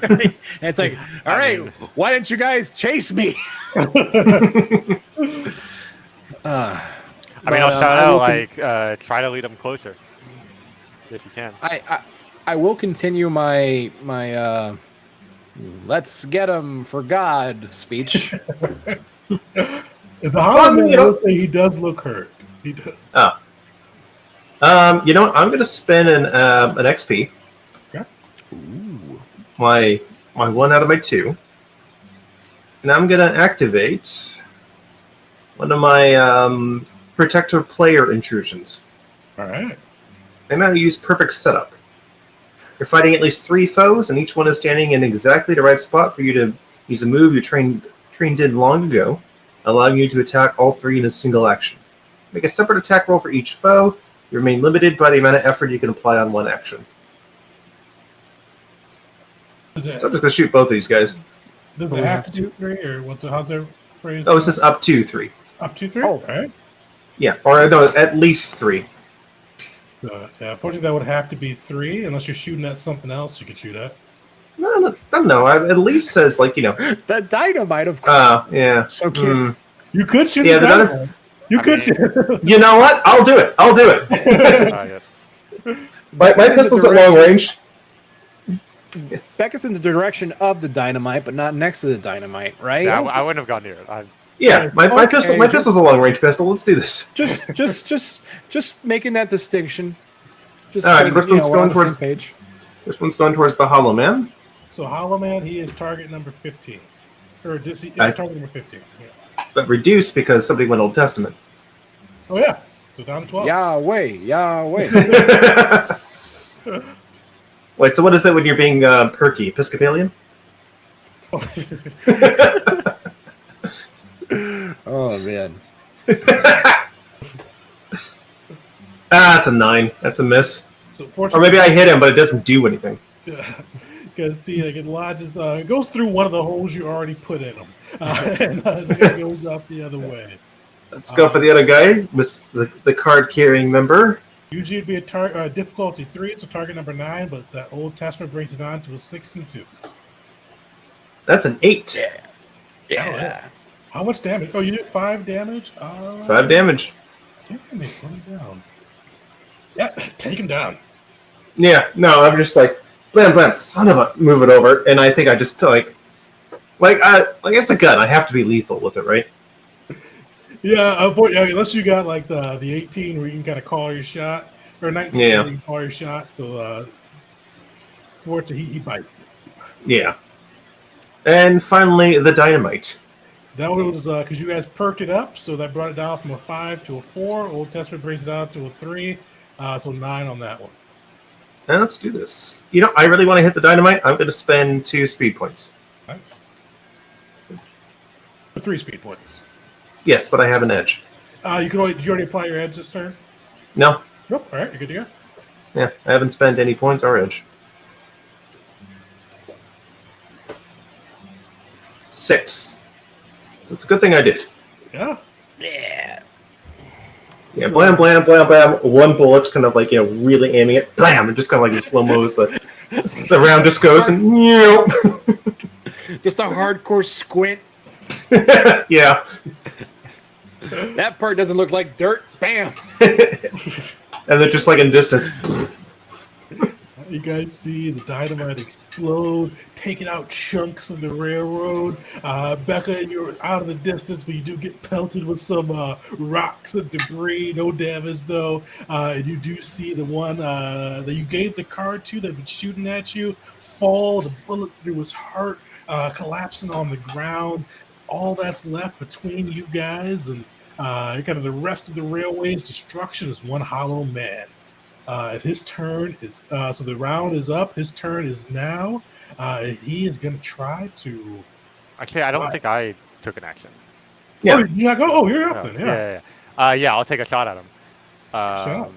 And it's like, all right, why didn't you guys chase me? I mean, I'll shout out, like, try to lead them closer if you can. I will continue my let's get him for God speech. The Hollow Man, will say he does look hurt. He does. Oh. You know what? I'm going to spend an XP. Okay. Ooh. My 1 out of my 2. And I'm going to activate one of my protector player intrusions. All right. I'm going to use perfect setup. You're fighting at least 3 foes, and each one is standing in exactly the right spot for you to use a move you trained in long ago, allowing you to attack all 3 in a single action. Make a separate attack roll for each foe. You remain limited by the amount of effort you can apply on one action. So I'm just going to shoot both of these guys. Does it have to do 3, or how's their phrase? Oh, it says up to 3. Up to 3? Oh. All right. Yeah, or no, at least 3. So, unfortunately, that would have to be 3, unless you're shooting at something else you could shoot at. No, I don't know. It at least says, like, you know. The dynamite, of course. Yeah. So cute. You could shoot Yeah, the dynamite. You could shoot. You know what? I'll do it. My pistol's at long range. Becca's in the direction of the dynamite, but not next to the dynamite, right? Yeah, I wouldn't have gone near it. Yeah, my pistol's a long range pistol. Let's do this. Just making that distinction. Just all right, first one's we're on going the towards. same page. This one's going towards the Hollow Man. So Hollow Man, he is target number 15. Or DC, I- target number 15. Yeah. But reduced because somebody went Old Testament. Oh, yeah. So down to 12. Yahweh, Yahweh. Wait, so what is it when you're being perky? Episcopalian? Oh man. That's a 9. That's a miss. So Or fortunately, maybe I hit him, but it doesn't do anything. because see, like it lodges, it goes through one of the holes you already put in him, and it goes up the other way. Let's go for the other guy, the card-carrying member. Usually it'd be a difficulty 3, so target number 9, but that Old Testament brings it down to a 6 and 2. That's an 8. Yeah. How much damage? Oh, you did 5 damage? 5 damage. Damn it, put him down. Yeah, take him down. Yeah, no, I'm just like, blam, blam, son of a, move it over. And I think I just like it's a gun. I have to be lethal with it, right? Yeah, unless you got like the 18 where you can kind of call your shot, or 19 Yeah. where you can call your shot. So, fortunately, he bites it. Yeah. And finally, the dynamite. That was because you guys perked it up, so that brought it down from a 5 to a 4. Old Testament brings it down to a 3, so 9 on that one. Now let's do this. You know, I really want to hit the dynamite. I'm going to spend 2 speed points. Nice. 3 speed points. Yes, but I have an edge. Did you already apply your edge this turn? No. Nope. All right, you're good to go. Yeah, I haven't spent any points or edge. 6. So it's a good thing I did. Yeah. Yeah, blam, blam, blam, blam. One bullet's kind of like, really aiming it. Blam! And just kind of like in slow-mo's. The round just goes and... Just a hardcore squint. Yeah. That part doesn't look like dirt. Bam. And then just like in distance. You guys see the dynamite explode, taking out chunks of the railroad. Becca, you're out of the distance, but you do get pelted with some rocks and debris. No damage, though. And you do see the one that you gave the card to that was shooting at you fall, the bullet through his heart, collapsing on the ground. All that's left between you guys and kind of the rest of the railway's destruction is one hollow man. His turn is so the round is up. His turn is now. And he is going to try to. Actually, I don't think I took an action. Yeah. Oh, you not go. Oh, you're up then. Yeah. Yeah, I'll take a shot at him. Shot.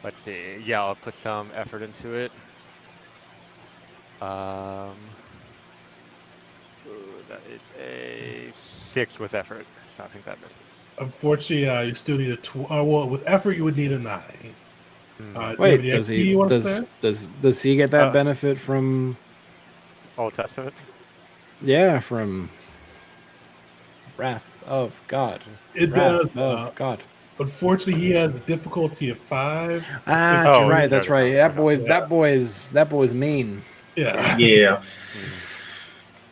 Let's see. Yeah, I'll put some effort into it. That is a 6 with effort. So I think that misses. Unfortunately, you still need a well, with effort, you would need a 9. Wait, do you have does the he XP you want to say? does he get that benefit from? Old Testament. Yeah, from Wrath of God. It Wrath does. of God. Unfortunately, he has a difficulty of 5. Ah, that's Oh, right. you That's noted right. that. That boy's mean. Yeah. Yeah.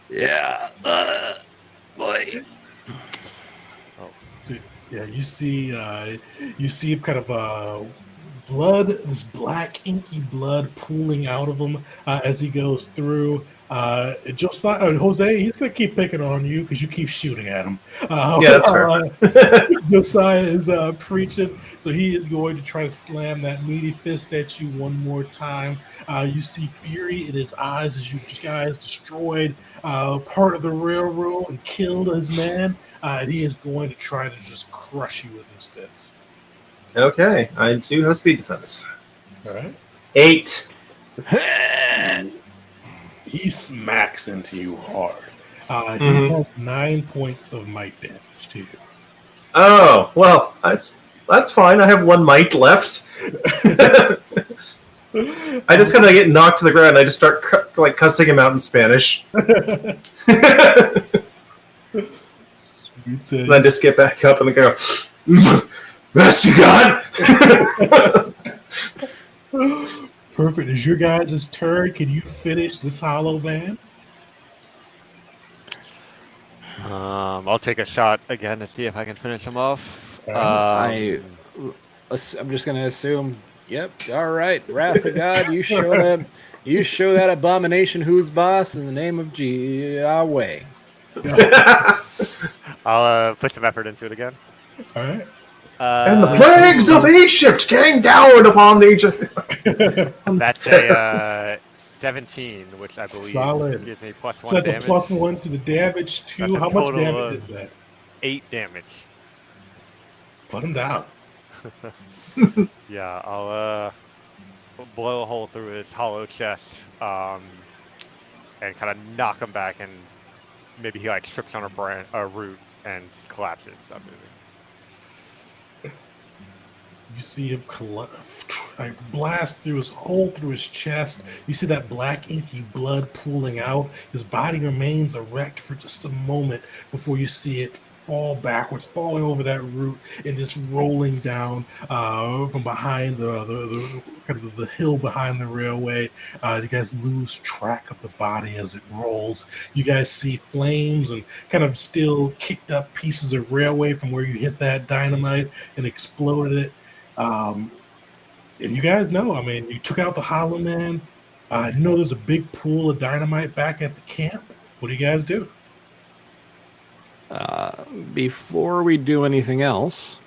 Yeah. Boy. So, yeah, you see kind of blood, this black inky blood pooling out of him as he goes through. Jose, he's gonna keep picking on you because you keep shooting at him. Yeah, that's fair. Josiah is preaching, so he is going to try to slam that meaty fist at you one more time. You see fury in his eyes as you guys destroyed part of the railroad and killed his man. And he is going to try to just crush you with his fist. Okay, I do have speed defense. All right. 8. He smacks into you hard. He has 9 points of might damage to you. Oh, well, that's fine. I have 1 might left. I just kind of get knocked to the ground. I just start cussing him out in Spanish. And I just get back up and I go, best you got. Perfect. Is your guys' turn? Can you finish this hollow man? I'll take a shot again to see if I can finish him off. I'm just gonna assume. Yep. All right. Wrath of God. You showed You show that abomination who's boss in the name of Yahweh. I'll put some effort into it again. All right. And the plagues of Egypt came down upon Egypt. That's a 17, which I believe Solid. gives me +1 So that's a damage. +1 to the damage. That's Two. a How much total damage of is that? 8 damage. Put him down. Yeah, I'll blow a hole through his hollow chest, and kind of knock him back, and maybe he like trips on a root and collapses. I believe. You see him blast through his hole through his chest. You see that black inky blood pooling out. His body remains erect for just a moment before you see it fall backwards, falling over that root and just rolling down from behind the kind of the hill behind the railway. You guys lose track of the body as it rolls. You guys see flames and kind of still kicked up pieces of railway from where you hit that dynamite and exploded it. And you guys know, I mean, you took out the Hollow Man. You know there's a big pool of dynamite back at the camp. What do you guys do? Before we do anything else,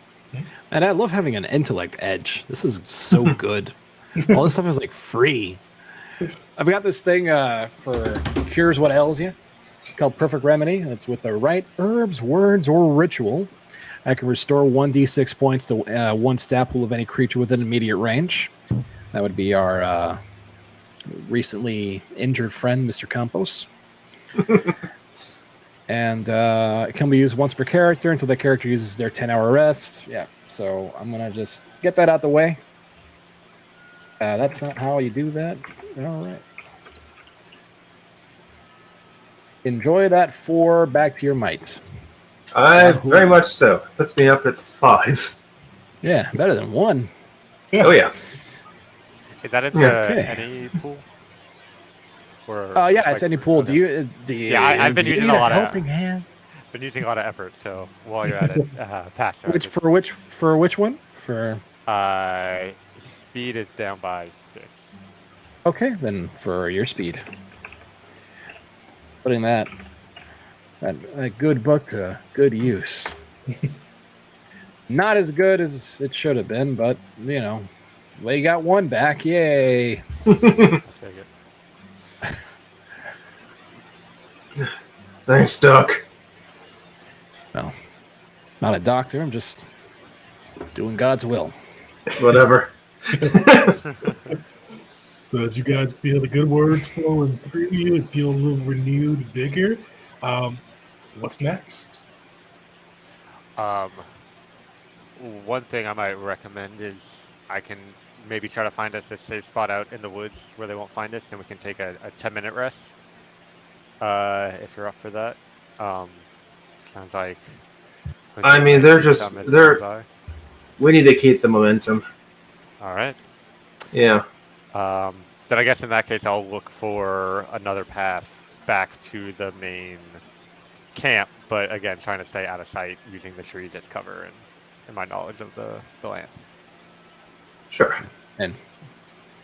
and I love having an intellect edge. This is so good. All this stuff is like free. I've got this thing for cures what ails you, called Perfect Remedy. And it's with the right herbs, words, or ritual. I can restore 1d6 points to one stat pool of any creature within immediate range. That would be our recently injured friend, Mr. Campos. And it can be used once per character until the character uses their 10-hour rest. Yeah, so I'm going to just get that out the way. That's not how you do that. All right. Enjoy that 4 back to your might. Very much so. Puts me up at 5. Yeah, better than 1. Oh, yeah. Is that into Okay. any pool? Or Yeah, it's any pool. okay. Do you? Yeah, I've been do you using need a lot of helping hand. Been using a lot of effort, so while you're at it, pass. For which one? For Speed is down by 6. okay, then for your speed. Putting that good book to good use. Not as good as it should have been, but you know, well, you got 1 back. Yay! Take it. Thanks, Doc. No, not a doctor. I'm just doing God's will. Whatever. So as you guys feel the good words flowing through you and feel a little renewed vigor, what's next? One thing I might recommend is I can maybe try to find us a safe spot out in the woods where they won't find us, and we can take a 10-minute rest. If you're up for that. Sounds like. I mean, we need to keep the momentum. All right. Yeah. Then I guess in that case, I'll look for another path back to the main camp, but again, trying to stay out of sight using the trees as cover and my knowledge of the land. Sure. And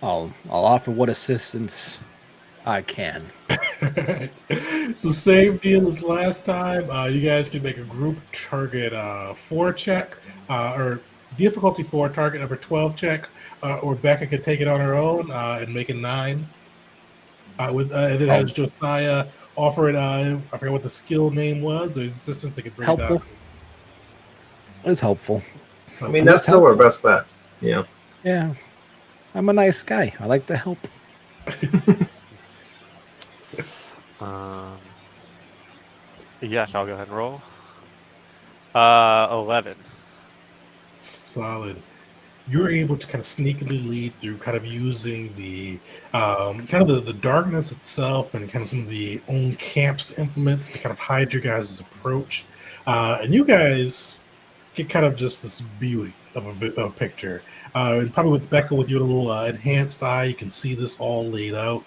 I'll offer what assistance I can. So same deal as last time. You guys can make a group target 4 check or difficulty 4 target number 12 check, or Becca could take it on her own and make it 9. And it has Josiah offer it. I forget what the skill name was. There's assistance that could bring it Helpful. down. It's helpful. I mean, that's still our best bet. Yeah. Yeah. I'm a nice guy. I like to help. Yes, I'll go ahead and roll. 11. Solid. You're able to kind of sneakily lead through, kind of using the the darkness itself and kind of some of the own camp's implements to kind of hide your guys' approach. And you guys get kind of just this beauty of a picture. And probably with Becca, with your little enhanced eye, you can see this all laid out.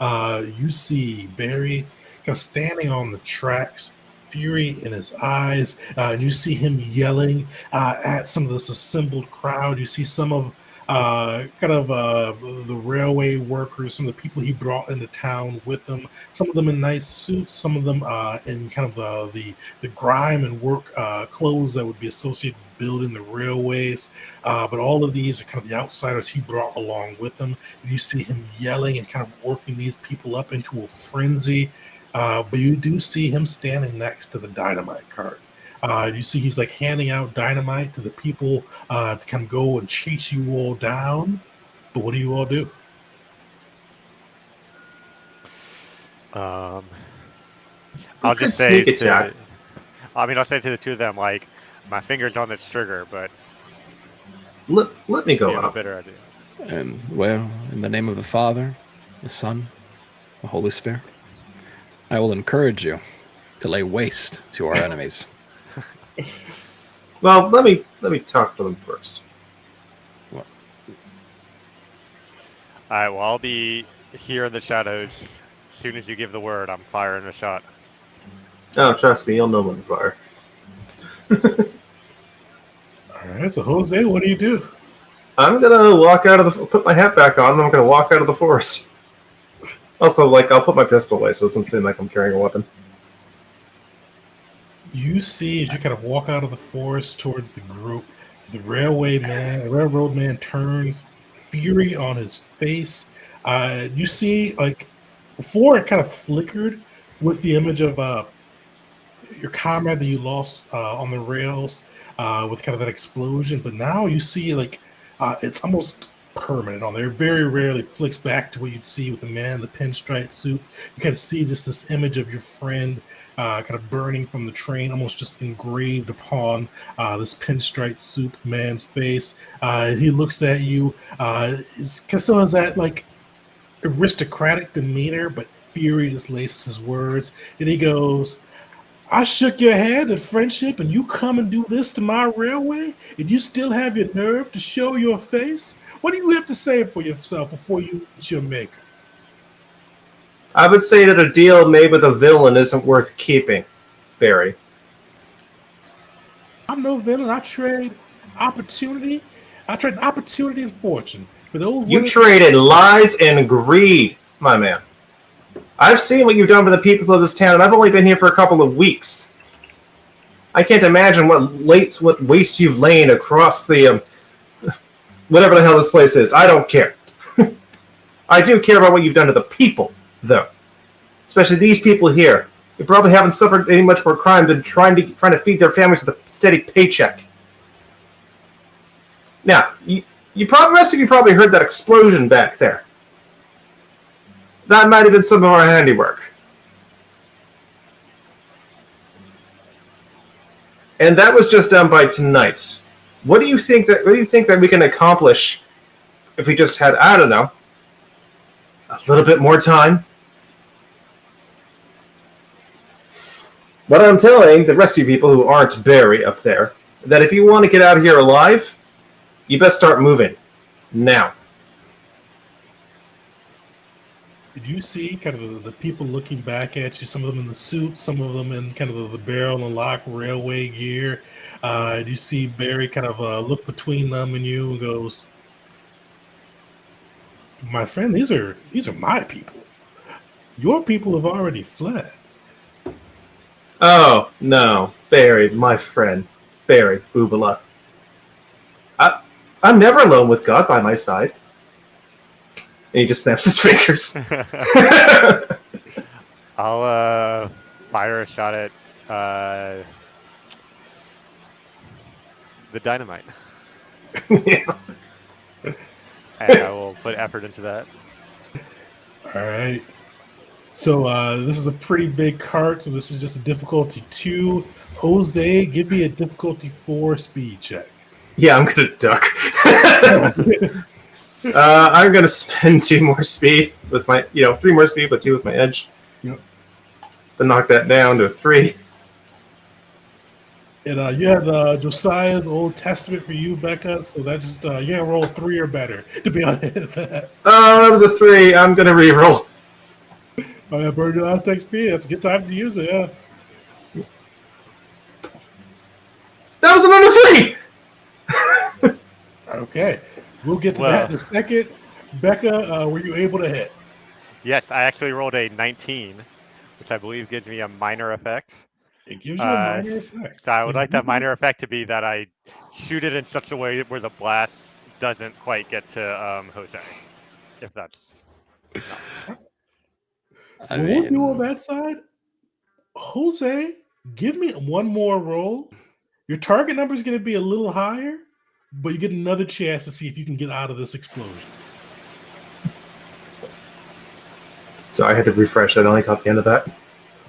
You see Barry kind of standing on the tracks, fury in his eyes, and you see him yelling at some of this assembled crowd. You see some of the railway workers, some of the people he brought into town with him. Some of them in nice suits, some of them in kind of the grime and work clothes that would be associated with building the railways. But all of these are kind of the outsiders he brought along with him. And you see him yelling and kind of working these people up into a frenzy. But you do see him standing next to the dynamite cart. You see he's like handing out dynamite to the people to kind of go and chase you all down. But what do you all do? I'll could just say sneak attack. I'll say to the two of them, like, my finger's on this trigger, but Let me you go have a out. better idea. And, well, in the name of the Father, the Son, the Holy Spirit, I will encourage you to lay waste to our enemies. Well, let me talk to them first. All right, well, I'll be here in the shadows. As soon as you give the word, I'm firing a shot. Oh, trust me, you'll know when to fire. All right, so Jose, what do you do? I'm gonna walk out of put my hat back on, and I'm gonna walk out of the forest. Also, like, I'll put my pistol away so it doesn't seem like I'm carrying a weapon. You see as you kind of walk out of the forest towards the group, the railroad man turns, fury on his face. You see, like, before it kind of flickered with the image of your comrade that you lost on the rails with kind of that explosion, but now you see, like, it's almost permanent on there. It very rarely flicks back to what you'd see with the man in the pinstripe suit. You kind of see just this image of your friend kind of burning from the train, almost just engraved upon this pinstripe suit man's face. He looks at you. Still has that, like, aristocratic demeanor, but fury just laces his words. And he goes, I shook your hand in friendship, and you come and do this to my railway, and you still have your nerve to show your face? What do you have to say for yourself before you meet your maker? I would say that a deal made with a villain isn't worth keeping, Barry. I'm no villain. I trade opportunity. I trade opportunity and fortune for those. You traded lies and greed, my man. I've seen what you've done for the people of this town, and I've only been here for a couple of weeks. I can't imagine what waste you've laid across the whatever the hell this place is. I don't care. I do care about what you've done to the people, though. Especially these people here. You probably haven't suffered any much more crime than trying to feed their families with a steady paycheck. Now, rest of you probably heard that explosion back there. That might have been some of our handiwork. And that was just done by tonight. What do you think that we can accomplish if we just had, I don't know, a little bit more time? But I'm telling the rest of you people who aren't Barry up there that if you want to get out of here alive, you best start moving. Now. Did you see kind of the people looking back at you, some of them in the suits, some of them in kind of the barrel and lock railway gear? Do you see Barry kind of look between them and you and goes, my friend, these are my people. Your people have already fled. Oh, no. Barry, my friend. Barry, Boobala. I'm never alone with God by my side. And he just snaps his fingers. I'll fire a shot at the dynamite. Yeah. And I will put effort into that. All right. So this is a pretty big cart, so this is just a difficulty 2. Jose, give me a difficulty 4 speed check. Yeah, I'm gonna duck. I'm gonna spend 2 more speed with my, 3 more speed, but 2 with my edge. Yep. To knock that down to 3. And you have Josiah's Old Testament for you, Becca, so that's just, you gotta roll 3 or better to be able to hit that. Oh, that was a 3. I'm gonna reroll. Oh, yeah, burn your last XP. That's a good time to use it, yeah. That was another 3! Okay. We'll get to that in a second. Becca, were you able to hit? Yes, I actually rolled a 19, which I believe gives me a minor effect. It gives you a minor effect. So I would like that minor effect to be that I shoot it in such a way where the blast doesn't quite get to Jose. If that's not. What we'll do on that side, Jose, give me one more roll. Your target number is going to be a little higher, but you get another chance to see if you can get out of this explosion. So I had to refresh. I only caught the end of that.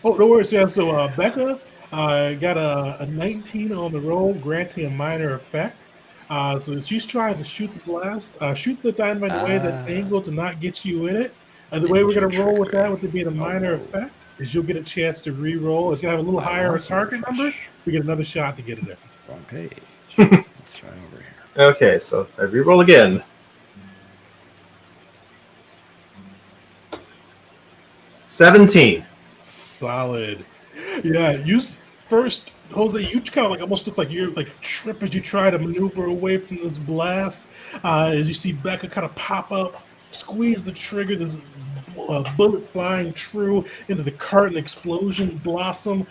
Oh, no worries. Yeah, so Becca got a 19 on the roll, granting a minor effect. So she's trying to shoot the blast, shoot the dynamite in a way that's angled to not get you in it. The way we're going to roll with that, with it being a minor effect, is you'll get a chance to re-roll. It's going to have a little higher target number. We get another shot to get it in. Wrong page. Let's try over here. Okay, so I re-roll again. 17. Solid. Yeah, you first, Jose, you kind of like almost look like you're like trip as you try to maneuver away from this blast. As you see Becca kind of pop up, squeeze the trigger, this bullet flying true into the curtain explosion blossom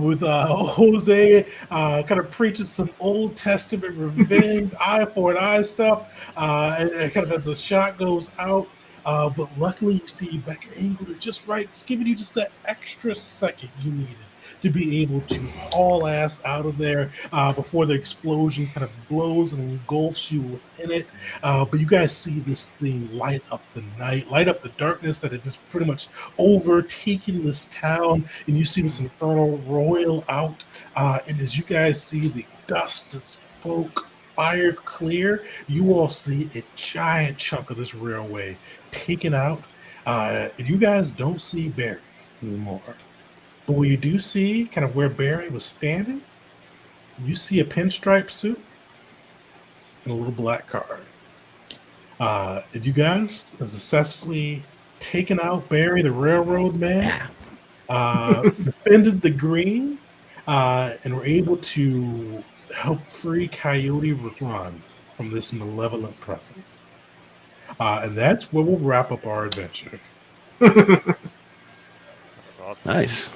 with Jose kind of preaching some Old Testament revenge, eye for an eye stuff, and kind of as the shot goes out. But luckily, you see Becca angled it just right. It's giving you just that extra second you needed to be able to haul ass out of there before the explosion kind of blows and engulfs you within it. But you guys see this thing light up the night, light up the darkness that had just pretty much overtaken this town. And you see this inferno roil out. And as you guys see the dust and smoke fire clear, you all see a giant chunk of this railway taken out. And you guys don't see Barry anymore. But what you do see, kind of where Barry was standing, you see a pinstripe suit and a little black car. And you guys have successfully taken out Barry, the railroad man, defended the green, and were able to help free Coyote Run from this malevolent presence. And that's where we'll wrap up our adventure. Nice.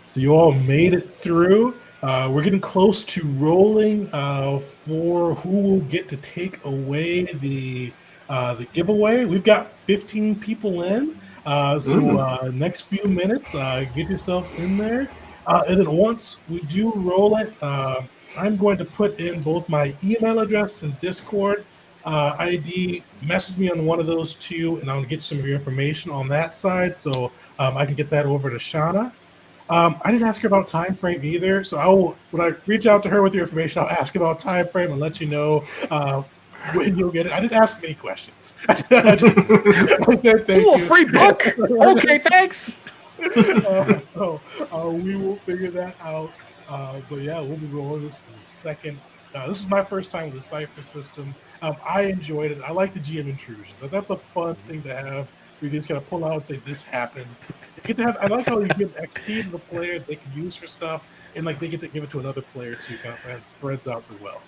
So you all made it through. We're getting close to rolling for who will get to take away the giveaway. We've got 15 people in. So next few minutes, get yourselves in there. And then once we do roll it, I'm going to put in both my email address and Discord ID. Message me on one of those two, and I'll get some of your information on that side, so I can get that over to Shauna. I didn't ask her about time frame either, so when I reach out to her with your information, I'll ask about time frame and let you know when you'll get it. I didn't ask many questions. I said thank you. Free book. Okay, thanks. So we will figure that out. But yeah, we'll be rolling this in a second. This is my first time with the Cypher system. I enjoyed it. I like the GM intrusion. That's a fun thing to have. We just kind of pull out and say this happens. You get to have. I like how you give XP to the player they can use for stuff, and like they get to give it to another player too. Kind of spreads out the wealth.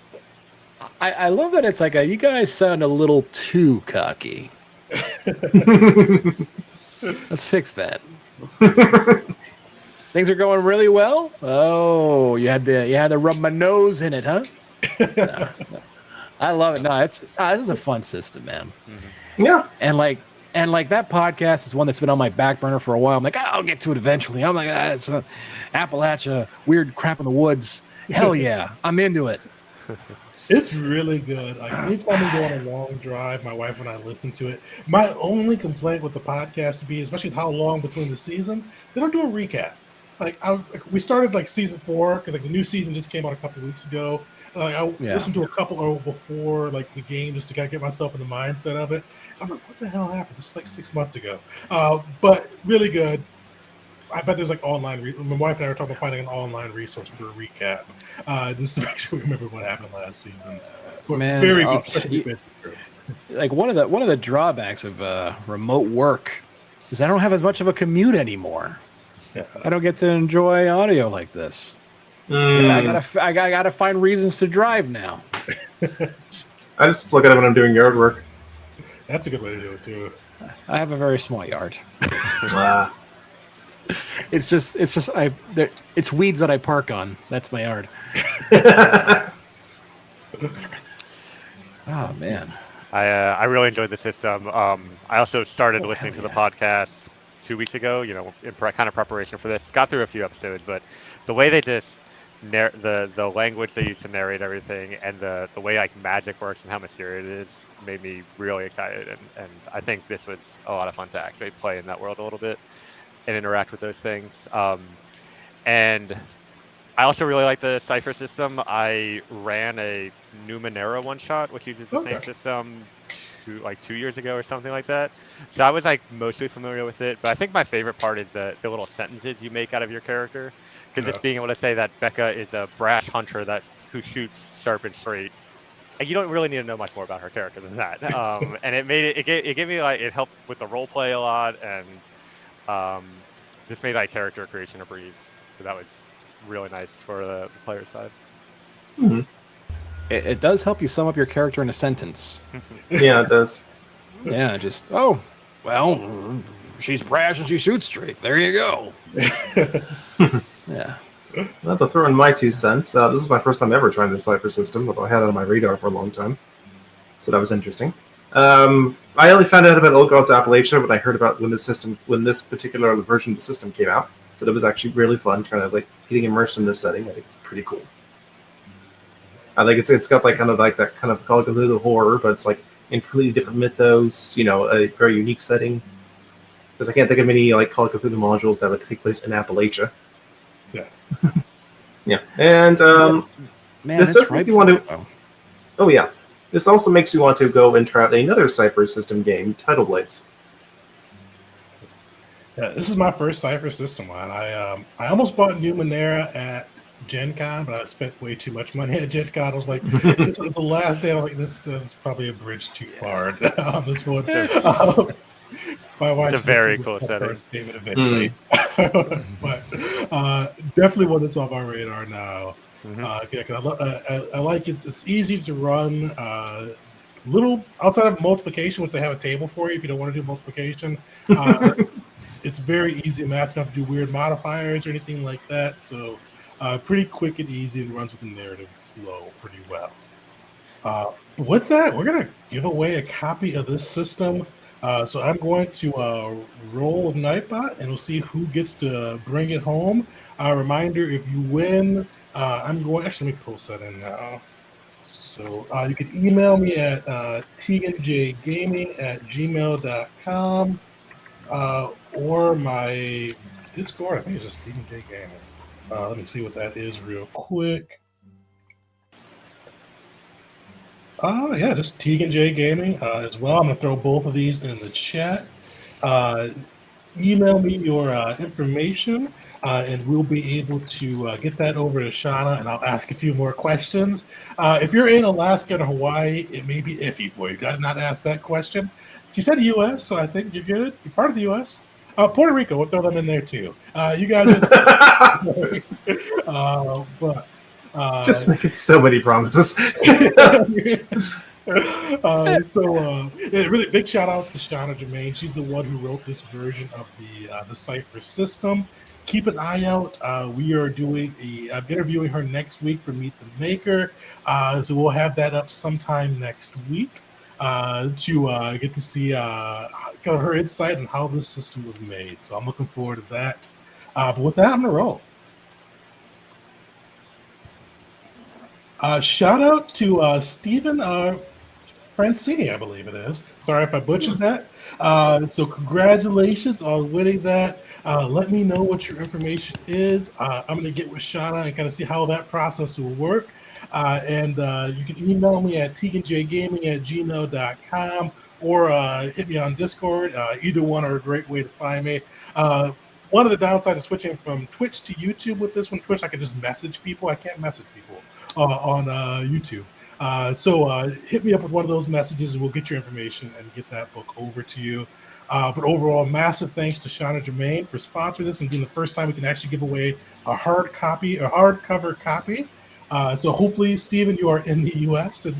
I love that it's like you guys sound a little too cocky. Let's fix that. Things are going really well. Oh, you had to rub my nose in it, huh? No. I love it. No, this is a fun system, man. Mm-hmm. Yeah, and like that podcast is one that's been on my back burner for a while. I'm like, I'll get to it eventually. I'm like, it's Appalachia, weird crap in the woods. Hell yeah, I'm into it. It's really good. Like anytime we go on a long drive, my wife and I listen to it. My only complaint with the podcast to be, especially with how long between the seasons, they don't do a recap. We started like season 4 because like the new season just came out a couple weeks ago. I listened to a couple before like the game just to kind of get myself in the mindset of it. I'm like, what the hell happened? This is like 6 months ago. But really good. I bet there's like online. My wife and I were talking about finding an online resource for a recap, just to make sure we remember what happened last season. Man, very good. Like one of the drawbacks of remote work is I don't have as much of a commute anymore. Yeah. I don't get to enjoy audio like this. I gotta find reasons to drive now. I just look at it when I'm doing yard work. That's a good way to do it too. I have a very small yard. Ah. It's weeds that I park on. That's my yard. Oh man. I really enjoyed the system. I also started listening to the hell podcast 2 weeks ago. You know, in kind of preparation for this. Got through a few episodes, but the way they just the language they use to narrate everything, and the way like magic works and how mysterious it is, made me really excited. And I think this was a lot of fun to actually play in that world a little bit and interact with those things. And I also really like the Cypher system. I ran a Numenera one-shot, which uses the same system 2 years ago or something like that. So I was like mostly familiar with it. But I think my favorite part is the little sentences you make out of your character. Because just being able to say that Becca is a brash hunter who shoots sharp and straight. And you don't really need to know much more about her character than that. And it gave me like, it helped with the role play a lot, and just made like character creation a breeze. So that was really nice for the player side. Mhm. It does help you sum up your character in a sentence. Yeah, it does. Yeah, just she's brash and she shoots straight. There you go. Yeah. Well, to throw in my 2 cents, this is my first time ever trying the Cypher system, although I had it on my radar for a long time. So that was interesting. I only found out about Old Gods Appalachia when I heard about when this particular version of the system came out. So that was actually really fun, kind of like getting immersed in this setting. I think it's pretty cool. I think it's got like kind of like that kind of Call of Cthulhu horror, but it's like in completely different mythos. You know, a very unique setting. Because I can't think of many like Call of Cthulhu modules that would take place in Appalachia. Yeah. Yeah, and Man, this does make you want to. Oh yeah, this also makes you want to go and try out another Cypher system game, Tidal Blades. Yeah, this is my first Cypher system one. I almost bought Numenera at Gen Con, but I spent way too much money at Gen Con. I was like, this was the last day. I was like, this is probably a bridge too far on this one. My wife It's a very cool setting. Statement eventually. But definitely one that's on my radar now. Yeah, 'cause I like it. It's easy to run. Little outside of multiplication, which they have a table for you if you don't want to do multiplication. It's very easy math. You don't have to do weird modifiers or anything like that. So pretty quick and easy, and runs with the narrative flow pretty well. With that, we're going to give away a copy of this system. So I'm going to roll with Nightbot, and we'll see who gets to bring it home. Reminder, if you win, I'm going... Actually, let me post that in now. So you can email me at tnjgaming@gmail.com or my Discord. I think it's just TNJ Gaming. Let me see what that is real quick. Yeah, just Tegan J Gaming as well. I'm gonna throw both of these in the chat. Email me your information, and we'll be able to get that over to Shauna, and I'll ask a few more questions. If you're in Alaska and Hawaii, it may be iffy for you. Got to not ask that question. She said U.S., so I think you're good. You're part of the U.S. Puerto Rico, we'll throw them in there too. You guys are but just making so many promises. Really big shout out to Shauna Germain. She's the one who wrote this version of the Cypher system. Keep an eye out. We are doing I'm interviewing her next week for Meet the Maker. So we'll have that up sometime next week to get to see kind of her insight on how this system was made. So I'm looking forward to that. But with that, I'm gonna roll. Shout out to Stephen Francini, I believe it is. Sorry if I butchered that. So congratulations on winning that. Let me know what your information is. I'm going to get with Shauna and kind of see how that process will work. And you can email me at teganjgaming@gmail.com or hit me on Discord. Either one are a great way to find me. One of the downsides of switching from Twitch to YouTube with this one, Twitch, I can just message people. I can't message people on YouTube. So hit me up with one of those messages and we'll get your information and get that book over to you. But overall, massive thanks to Shauna Germain for sponsoring this and being the first time we can actually give away a hardcover copy So hopefully, Steven, you are in the U.S. and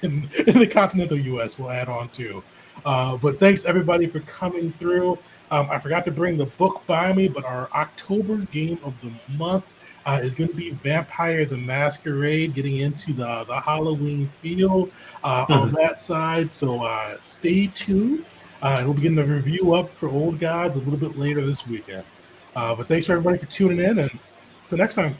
in the continental U.S. We'll add on too. But thanks everybody for coming through. I forgot to bring the book by me, but our October game of the month is going to be Vampire the Masquerade, getting into the Halloween feel on that side. So stay tuned. We'll be getting a review up for Old Gods a little bit later this weekend. But thanks for everybody for tuning in, and until next time.